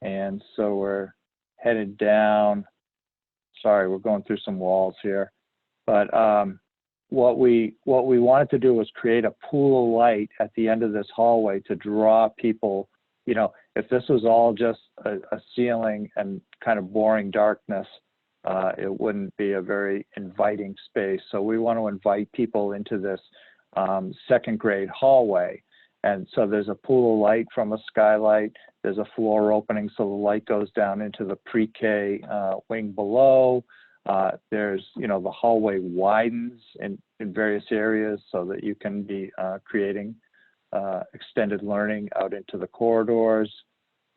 And so we're headed down. Sorry, we're going through some walls here. But what we wanted to do was create a pool of light at the end of this hallway to draw people. You know, if this was all just a ceiling and kind of boring darkness, it wouldn't be a very inviting space. So we want to invite people into this second grade hallway. And so there's a pool of light from a skylight. There's a floor opening so the light goes down into the pre-K wing below. There's, you know, the hallway widens in various areas so that you can be creating extended learning out into the corridors.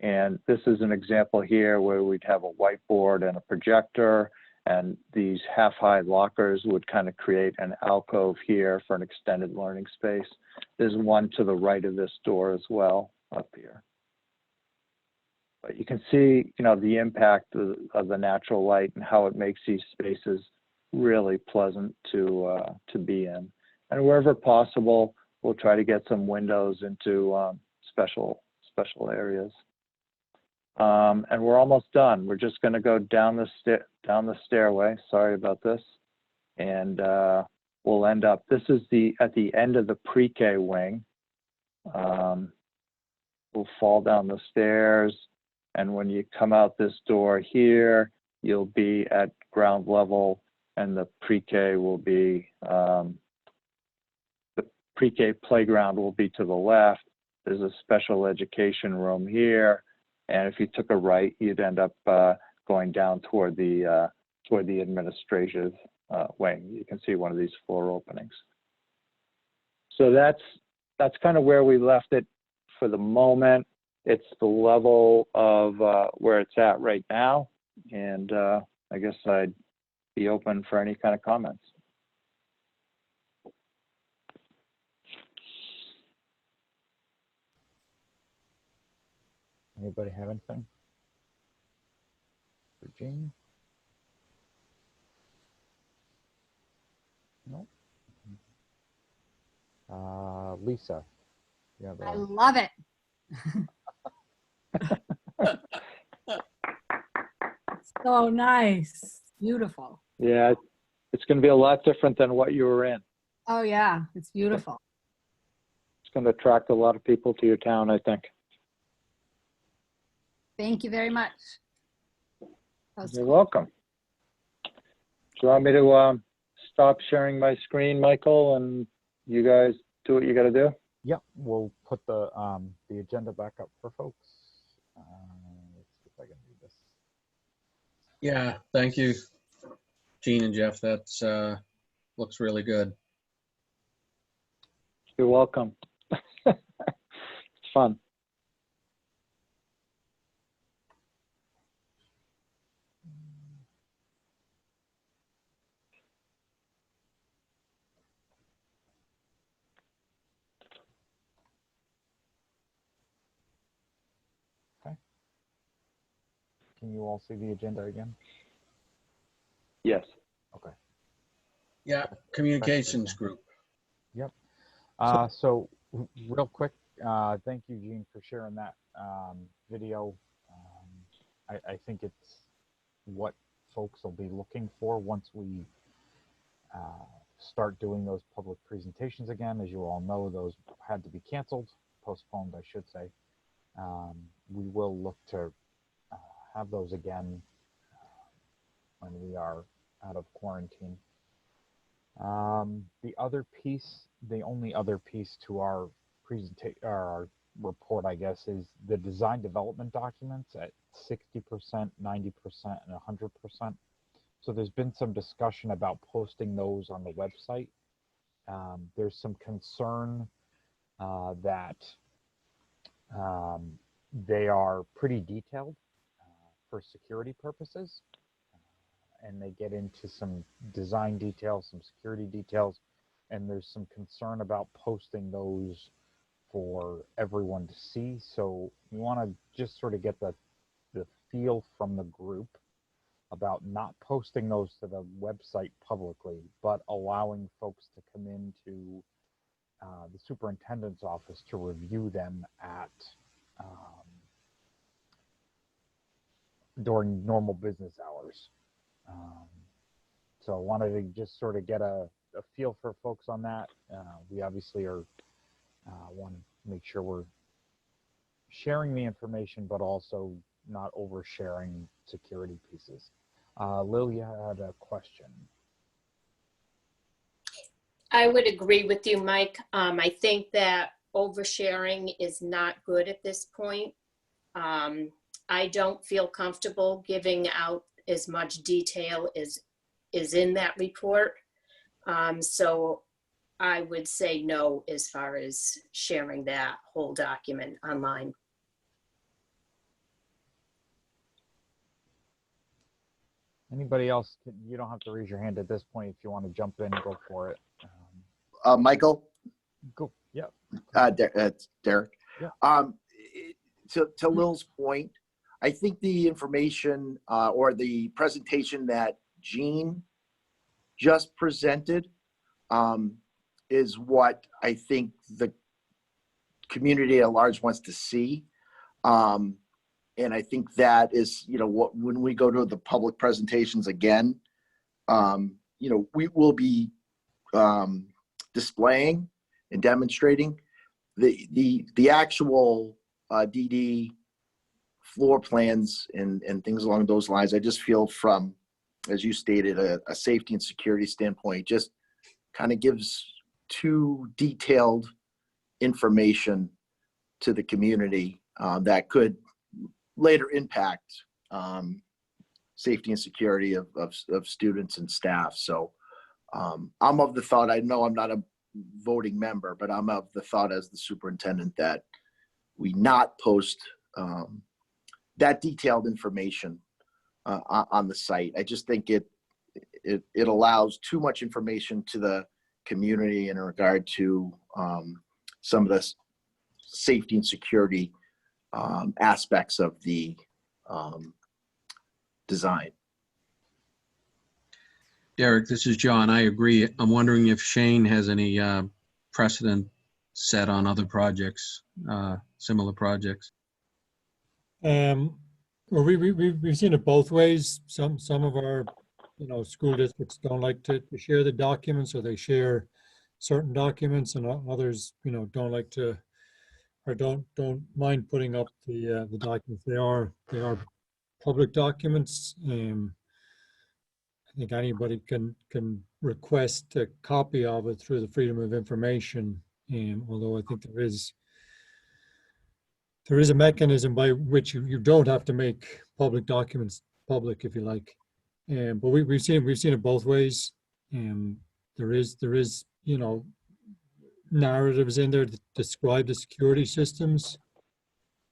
And this is an example here where we'd have a whiteboard and a projector, and these half-high lockers would kind of create an alcove here for an extended learning space. There's one to the right of this door as well up here. But you can see, you know, the impact of the natural light and how it makes these spaces really pleasant to be in. And wherever possible, we'll try to get some windows into special areas. And we're almost done. We're just going to go down the stairway. Sorry about this. And we'll end up. This is at the end of the pre-K wing. We'll fall down the stairs, and when you come out this door here, you'll be at ground level, and the pre-K will be the pre-K playground will be to the left. There's a special education room here. And if you took a right, you'd end up going down toward the administrative wing. You can see one of these floor openings. So that's kind of where we left it for the moment. It's the level of where it's at right now. And I guess I'd be open for any kind of comments.
Anybody have anything? For Jean? No. Lisa, you have
I love it. So nice. Beautiful.
Yeah, it's going to be a lot different than what you were in.
Oh yeah, it's beautiful.
It's going to attract a lot of people to your town, I think.
Thank you very much.
You're welcome. Do you want me to stop sharing my screen, Michael, and you guys do what you got to do?
Yep, we'll put the agenda back up for folks. Let's see if I can do this.
Yeah, thank you, Gene and Jeff. That's looks really good.
You're welcome. It's fun.
Can you all see the agenda again?
Yes.
Okay.
Yeah, communications group.
Yep. So real quick, thank you, Gene, for sharing that video. I think it's what folks will be looking for once we start doing those public presentations again. As you all know, those had to be canceled, postponed, I should say. We will look to have those again when we are out of quarantine. The other piece, the only other piece to our presentation, our report, I guess, is the design development documents at 60%, 90%, and 100%. So there's been some discussion about posting those on the website There's some concern that they are pretty detailed for security purposes, and they get into some design details, some security details, and there's some concern about posting those for everyone to see. So we want to just sort of get the feel from the group about not posting those to the website publicly, but allowing folks to come into the superintendent's office to review them at during normal business hours. So I wanted to just sort of get a feel for folks on that. We obviously are want to make sure we're sharing the information, but also not oversharing security pieces. Lily had a question.
I would agree with you, Mike. I think that oversharing is not good at this point. I don't feel comfortable giving out as much detail as is in that report. So I would say no as far as sharing that whole document online.
Anybody else? You don't have to raise your hand at this point. If you want to jump in, go for it.
Michael?
Go. Yeah.
Derek?
Yeah.
To Lil's point, I think the information or the presentation that Jean just presented is what I think the community at large wants to see. And I think that is, what when we go to the public presentations again, we will be displaying and demonstrating the actual DD floor plans and things along those lines. I just feel from, as you stated, a safety and security standpoint, just kind of gives too detailed information to the community that could later impact safety and security of students and staff. So I'm of the thought, I know I'm not a voting member, but I'm of the thought as the superintendent that we not post that detailed information on the site. I just think it allows too much information to the community in regard to some of the safety and security aspects of the design.
Derek, this is John. I agree. I'm wondering if Shane has any precedent set on other projects, similar projects.
Well, we've seen it both ways. Some of our school districts don't like to share the documents, or they share certain documents, and others don't like to, or don't mind putting up the documents. They are public documents. I think anybody can request a copy of it through the Freedom of Information. Although I think there is a mechanism by which you don't have to make public documents public, if you like. But we've seen it both ways. There is narratives in there that describe the security systems,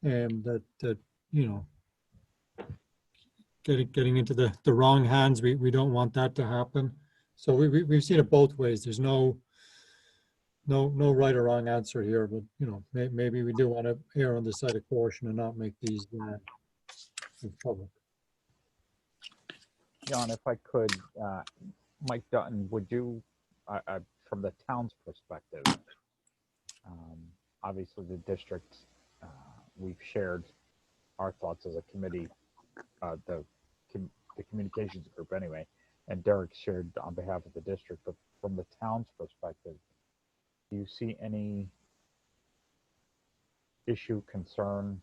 that getting into the wrong hands. We don't want that to happen. So we've seen it both ways. There's no right or wrong answer here, but maybe we do want to err on the side of caution and not make these public.
John, if I could, Mike Dutton, would you, from the town's perspective, obviously the district, we've shared our thoughts as a committee, the communications group anyway, and Derek shared on behalf of the district, but from the town's perspective, do you see any issue, concern?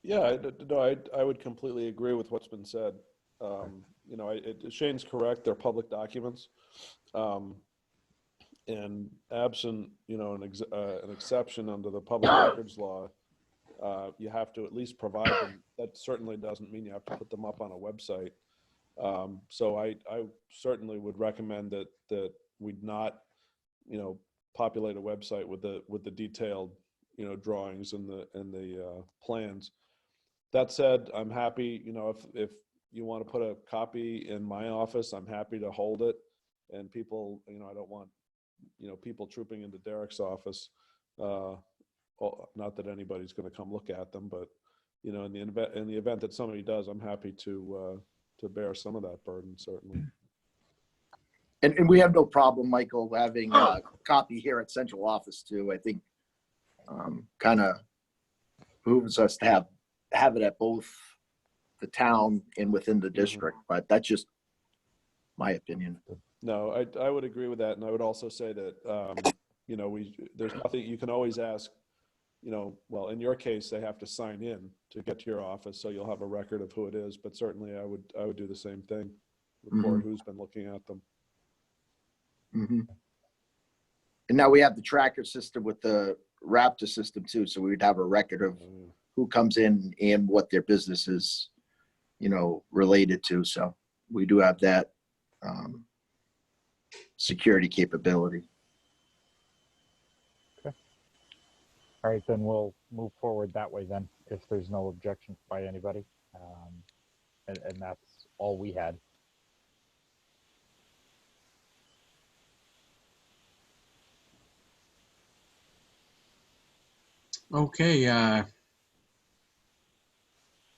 Yeah, no, I would completely agree with what's been said. Shane's correct. They're public documents, and absent, an exception under the public records law, you have to at least provide them. That certainly doesn't mean you have to put them up on a website. So I certainly would recommend that we'd not, you know, populate a website with the detailed, you know, drawings and the plans. That said, I'm happy, you know, if you want to put a copy in my office, I'm happy to hold it. And people, you know, I don't want, you know, people trooping into Derek's office. Not that anybody's going to come look at them, but, you know, in the event that somebody does, I'm happy to bear some of that burden, certainly.
And we have no problem, Michael, having a copy here at central office too. I think kind of behooves us to have it at both the town and within the district, but that's just my opinion.
No, I would agree with that. And I would also say that, you know, there's nothing, you can always ask, you know, well, in your case, they have to sign in to get to your office, so you'll have a record of who it is. But certainly I would do the same thing, report who's been looking at them.
And now we have the tracker system with the Raptor system too, so we would have a record of who comes in and what their business is, you know, related to. So we do have that security capability.
Okay. All right, then we'll move forward that way then, if there's no objections by anybody. And that's all we had.
Okay,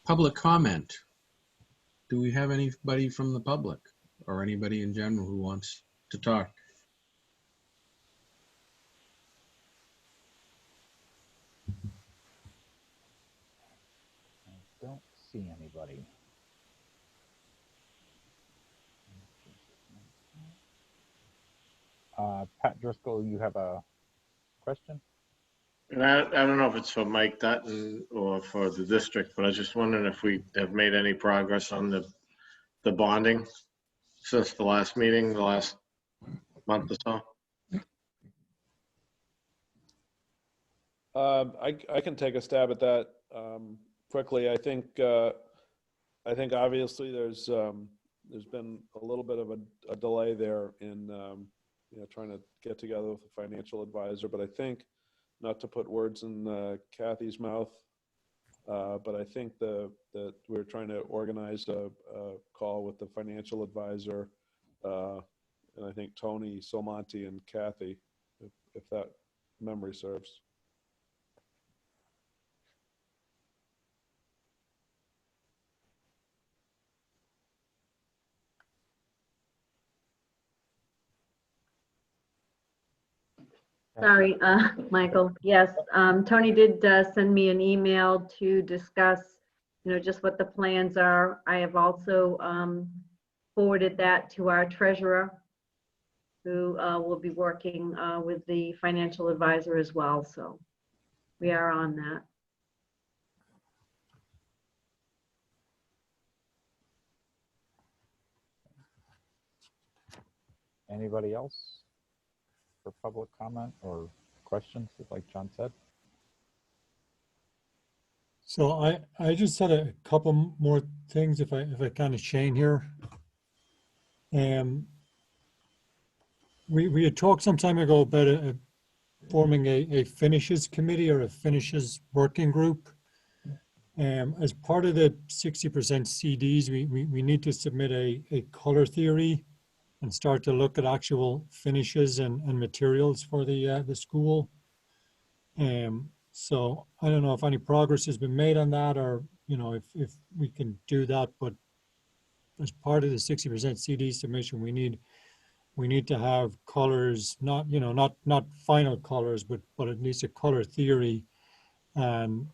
public comment. Do we have anybody from the public or anybody in general who wants to talk?
I don't see anybody. Pat Driscoll, you have a question?
And I don't know if it's for Mike Dutton or for the district, but I was just wondering if we have made any progress on the bonding since the last meeting, the last month or so.
I can take a stab at that quickly. I think obviously there's been a little bit of a delay there in you know, trying to get together with a financial advisor, but I think, not to put words in Kathy's mouth, but I think that we're trying to organize a call with the financial advisor, and I think Tony Solmonti and Kathy, if that memory serves.
Sorry, Michael. Yes, Tony did send me an email to discuss, you know, just what the plans are. I have also forwarded that to our treasurer, who will be working with the financial advisor as well. So we are on that.
Anybody else for public comment or questions, like John said?
So I just had a couple more things, if I kind of Shane here. We had talked some time ago about forming a finishes committee or a finishes working group. As part of the 60% CDs, we need to submit a color theory and start to look at actual finishes and materials for the school. So I don't know if any progress has been made on that, or, you know, if we can do that, but as part of the 60% CD submission, we need to have colors, not, you know, not final colors, but at least a color theory and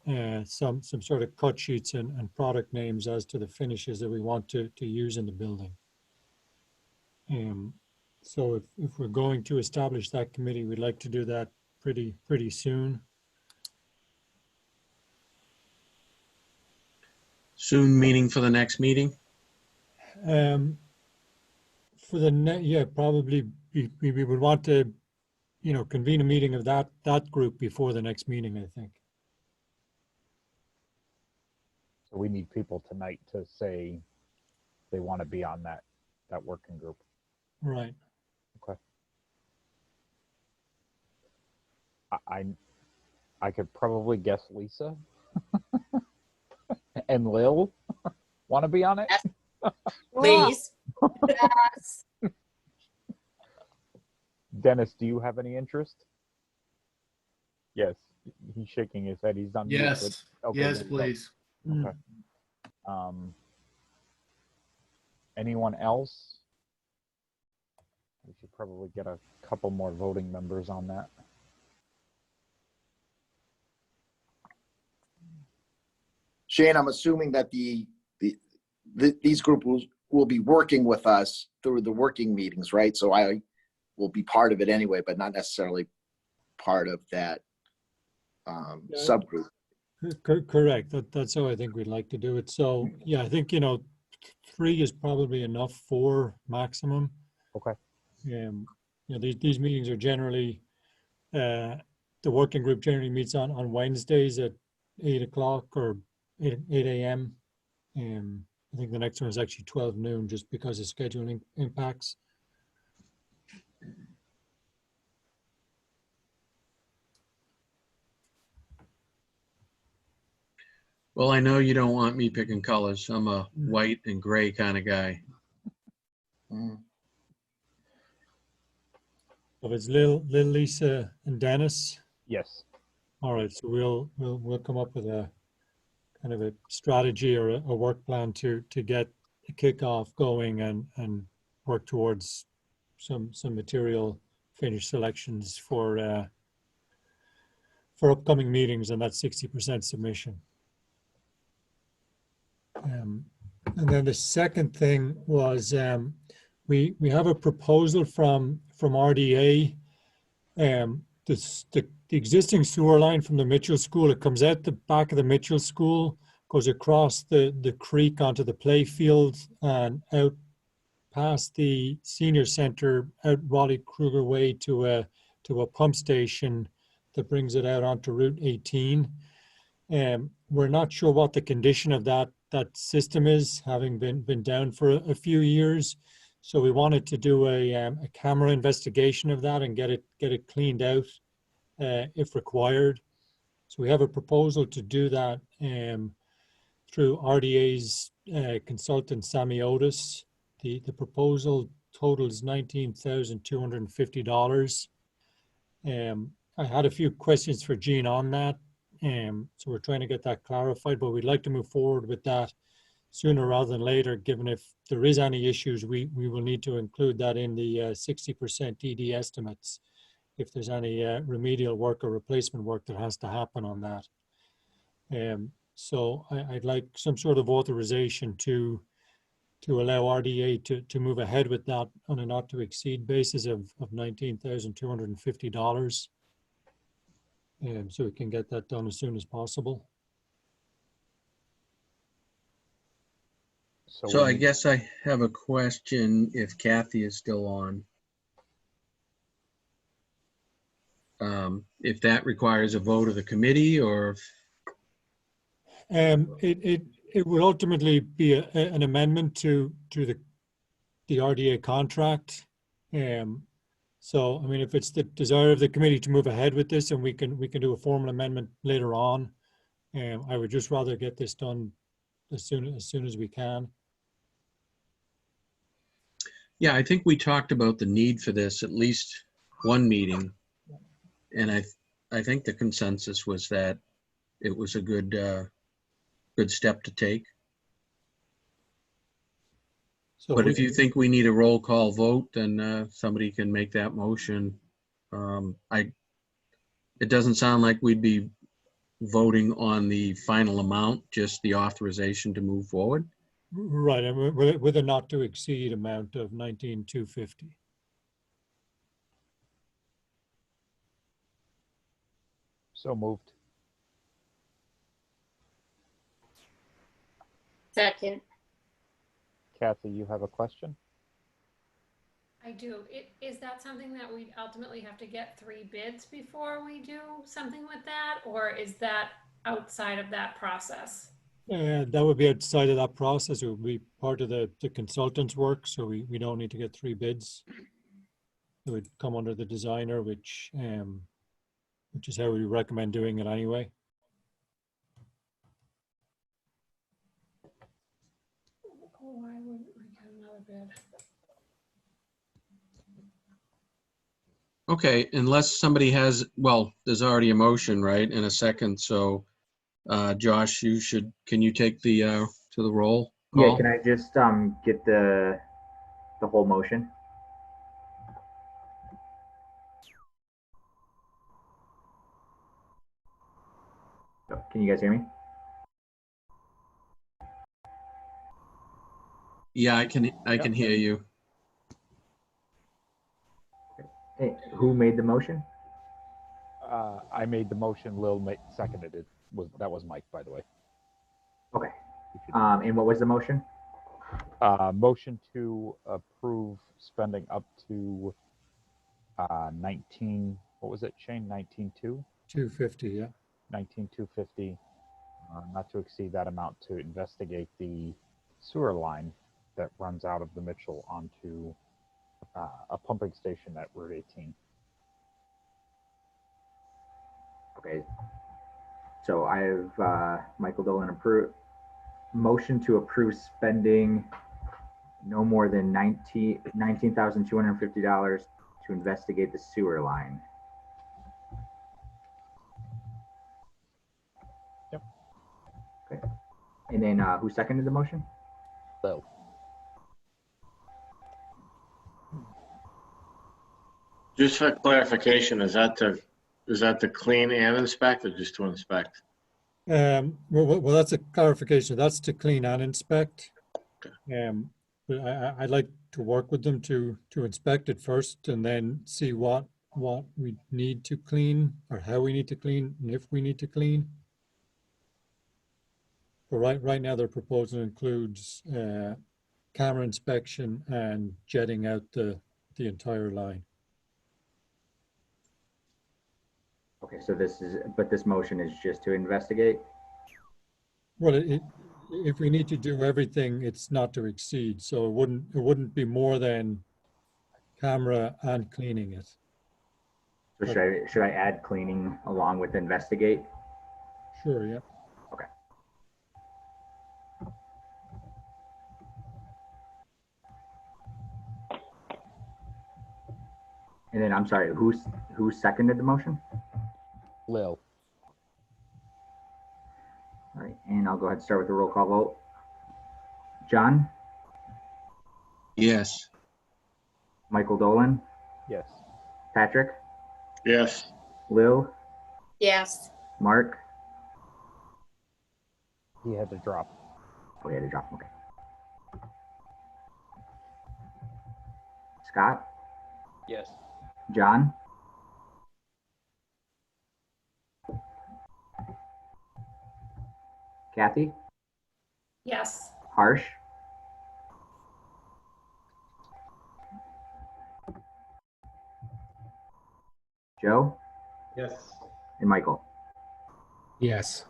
some sort of cut sheets and product names as to the finishes that we want to use in the building. So if we're going to establish that committee, we'd like to do that pretty soon.
Soon meaning for the next meeting?
For the yeah, probably we would want to, you know, convene a meeting of that group before the next meeting, I think.
So we need people tonight to say they want to be on that working group.
Right.
Okay. I could probably guess Lisa and Lil want to be on it.
Please.
Yes.
Dennis, do you have any interest? Yes, he's shaking his head. He's on mute,
Yes.
but- okay,
Yes,
there you go.
please.
Okay. Anyone else? We should probably get a couple more voting members on that.
Shane, I'm assuming that these groups will be working with us through the working meetings, right? So I will be part of it anyway, but not necessarily part of that subgroup.
Correct. That's how I think we'd like to do it. So yeah, I think, 3 is probably enough, 4 maximum.
Okay.
These meetings are generally, the working group generally meets on Wednesdays at 8 o'clock or 8 a.m. I think the next one is actually 12 noon just because of scheduling impacts.
Well, I know you don't want me picking colors. I'm a white and gray kind of guy.
So it's Lil, Lisa, and Dennis.
Yes.
All right. So we'll come up with a kind of a strategy or a work plan to get the kickoff going and work towards some material finish selections for upcoming meetings, and that's 60% submission. And then the second thing was we have a proposal from RDA. The existing sewer line from the Mitchell School, it comes out the back of the Mitchell School, goes across the creek onto the play field and out past the senior center, out Wally Kruger Way to a pump station that brings it out onto Route 18. We're not sure what the condition of that system is, having been down for a few years. So we wanted to do a camera investigation of that and get it cleaned out if required. So we have a proposal to do that through RDA's consultant, Sammy Otis. The proposal totals $19,250. I had a few questions for Jean on that. So we're trying to get that clarified, but we'd like to move forward with that sooner rather than later, given if there is any issues, we will need to include that in the 60% DD estimates if there's any remedial work or replacement work that has to happen on that. So I'd like some sort of authorization to allow RDA to move ahead with that on a not to exceed basis of $19,250. So we can get that done as soon as possible.
So I guess I have a question if Kathy is still on. If that requires a vote of the committee or
if... It will ultimately be an amendment to the RDA contract. So, I mean, if it's the desire of the committee to move ahead with this, and we can do a formal amendment later on, I would just rather get this done as soon as we can.
Yeah, I think we talked about the need for this at least one meeting, and I think the consensus was that it was a good step to take.
So
but if you think we need a roll call vote, then somebody can make that motion. It doesn't sound like we'd be voting on the final amount, just the authorization to move forward.
Right, and with a not to exceed amount of $19,250.
So moved.
Second.
Kathy, you have a question?
I do. Is that something that we'd ultimately have to get 3 bids before we do something with that? Or is that outside of that process?
That would be outside of that process. It would be part of the consultant's work, so we don't need to get 3 bids. It would come under the designer, which which is how we recommend doing it anyway.
Why wouldn't we get another bid?
Okay, unless somebody has, well, there's already a motion, right, in a second, so Josh, can you take the, to the roll
Yeah,
call?
can I just get the whole motion? Oh, can you guys hear me?
Yeah, I can hear you.
Hey, who made the motion?
I made the motion, Lil seconded it. That was Mike, by the way.
Okay. And what was the motion?
Motion to approve spending up to 19, what was it, Shane? 19.2?
250, yeah.
19,250, not to exceed that amount to investigate the sewer line that runs out of the Mitchell onto a pumping station at Route 18.
Okay. So I have Michael Dolan motion to approve spending no more than $19,250 to investigate the sewer line.
Yep.
Okay. And then who seconded the motion?
So
Just for clarification, is that to clean and inspect or just to inspect?
Well, that's a clarification. That's to clean and inspect. But I'd like to work with them to inspect it first and then see what we need to clean or how we need to clean and if we need to clean. But right now their proposal includes camera inspection and jetting out the entire line.
Okay, so this motion is just to investigate?
Well, if we need to do everything, it's not to exceed. So it wouldn't be more than camera and cleaning it.
So should I add cleaning along with investigate?
Sure, yeah.
Okay. And then I'm sorry, who seconded the motion?
Lil.
All right, and I'll go ahead and start with the roll call vote. John?
Yes.
Michael Dolan?
Yes.
Patrick?
Yes.
Lil?
Yes.
Mark?
He had to drop.
Oh, he had to drop, okay. Scott?
Yes.
John? Kathy?
Yes.
Harsh? Joe?
Yes.
And Michael?
Yes.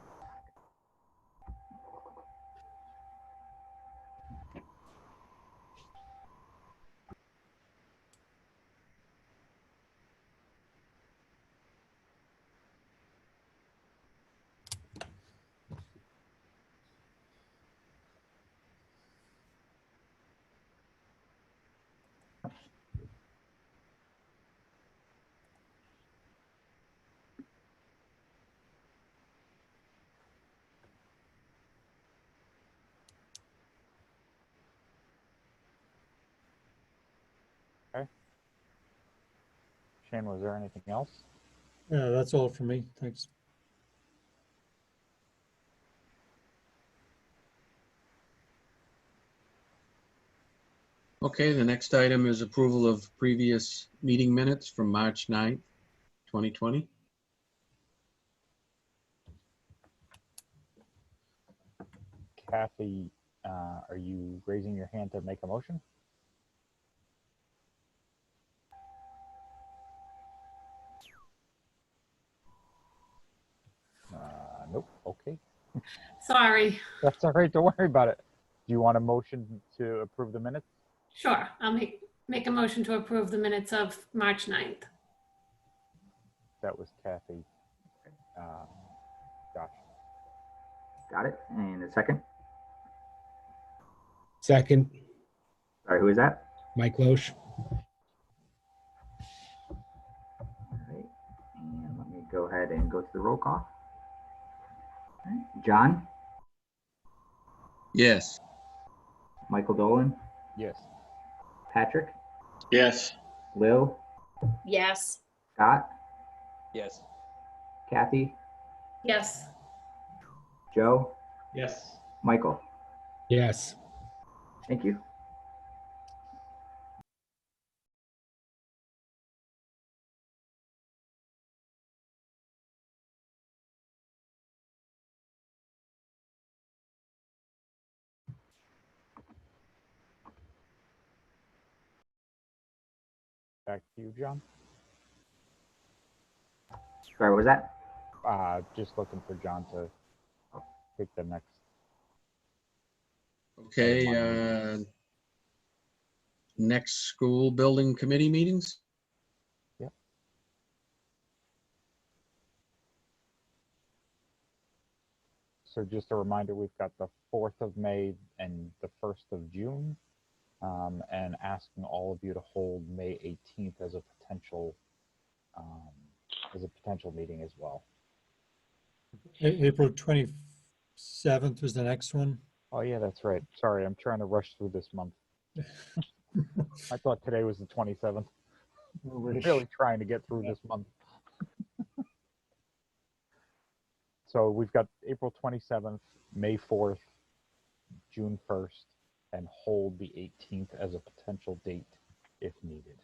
Okay. Shane, was there anything else?
Yeah, that's all for me. Thanks.
Okay, the next item is approval of previous meeting minutes from March 9th, 2020.
Kathy, are you raising your hand to make a motion? Nope. Okay.
Sorry.
That's all right. Don't worry about it. Do you want a motion to approve the minutes?
Sure. I'll make a motion to approve the minutes of March 9th.
That was Kathy. Josh.
Got it. And a second.
Second,
Sorry, who is that?
Mike Loesch.
All right. And let me go ahead and go to the roll call. All right. John,
Yes.
Michael Dolan,
Yes.
Patrick,
Yes.
Lil,
Yes.
Scott,
Yes.
Kathy,
Yes.
Joe,
Yes.
Michael.
Yes.
Thank you.
Back to you, John.
Sorry, what was that?
Just looking for John to take the next.
Okay, next school building committee meetings?
Yep. So just a reminder, we've got the 4th of May and the 1st of June, and asking all of you to hold May 18th as a potential meeting as well.
April 27th was the next one.
Oh yeah, that's right. Sorry, I'm trying to rush through this month. I thought today was the 27th. We're really trying to get through this month. So we've got April 27th, May 4th, June 1st, and hold the 18th as a potential date if needed.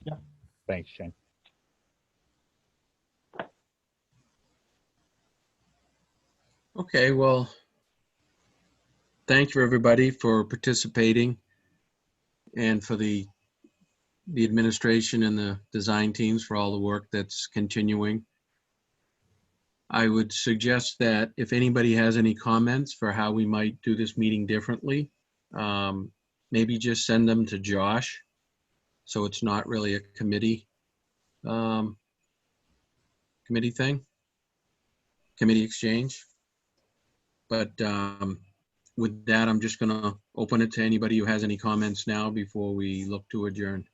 Yeah.
Thanks, Shane.
Okay, well, thank you everybody for participating and for the administration and the design teams for all the work that's continuing. I would suggest that if anybody has any comments for how we might do this meeting differently, maybe just send them to Josh. So it's not really a committee exchange. But with that, I'm just gonna open it to anybody who has any comments now before we look to adjourn.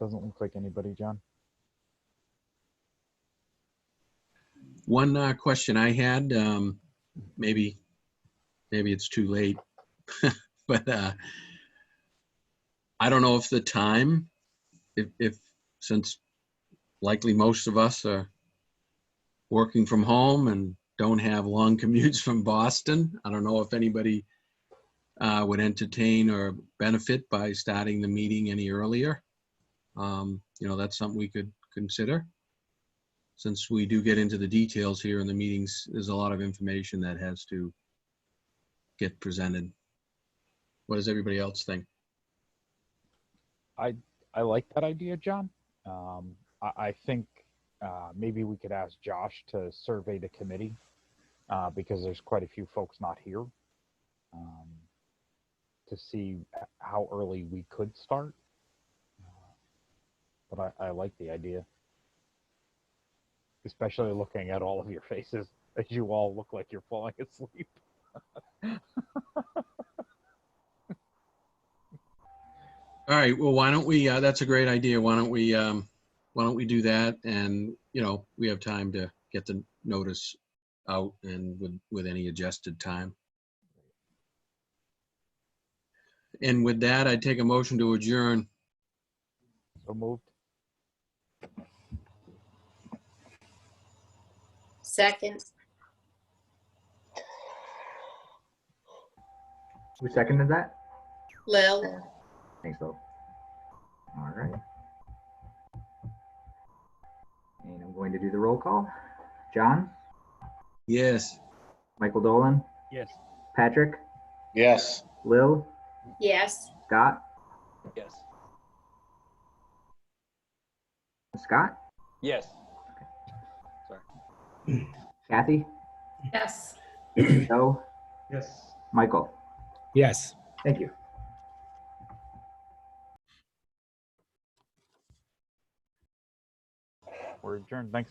Doesn't look like anybody, John.
One question I had, maybe it's too late, but I don't know if the time, if since likely most of us are working from home and don't have long commutes from Boston, I don't know if anybody would entertain or benefit by starting the meeting any earlier. That's something we could consider. Since we do get into the details here in the meetings, there's a lot of information that has to get presented. What does everybody else think?
I like that idea, John. I think maybe we could ask Josh to survey the committee because there's quite a few folks not here to see how early we could start. But I like the idea, especially looking at all of your faces as you all look like you're falling asleep.
All right, well, why don't we, that's a great idea. Why don't we do that? And, we have time to get the notice out and with any adjusted time. And with that, I'd take a motion to adjourn.
So moved.
Second.
Who seconded that?
Lil.
Thanks, Lil. All right. And I'm going to do the roll call. John?
Yes.
Michael Dolan?
Yes.
Patrick?
Yes.
Lil?
Yes.
Scott?
Yes.
Scott?
Yes.
Kathy?
Yes.
Joe,
Yes.
Michael.
Yes.
Thank you.
We're adjourned. Thanks.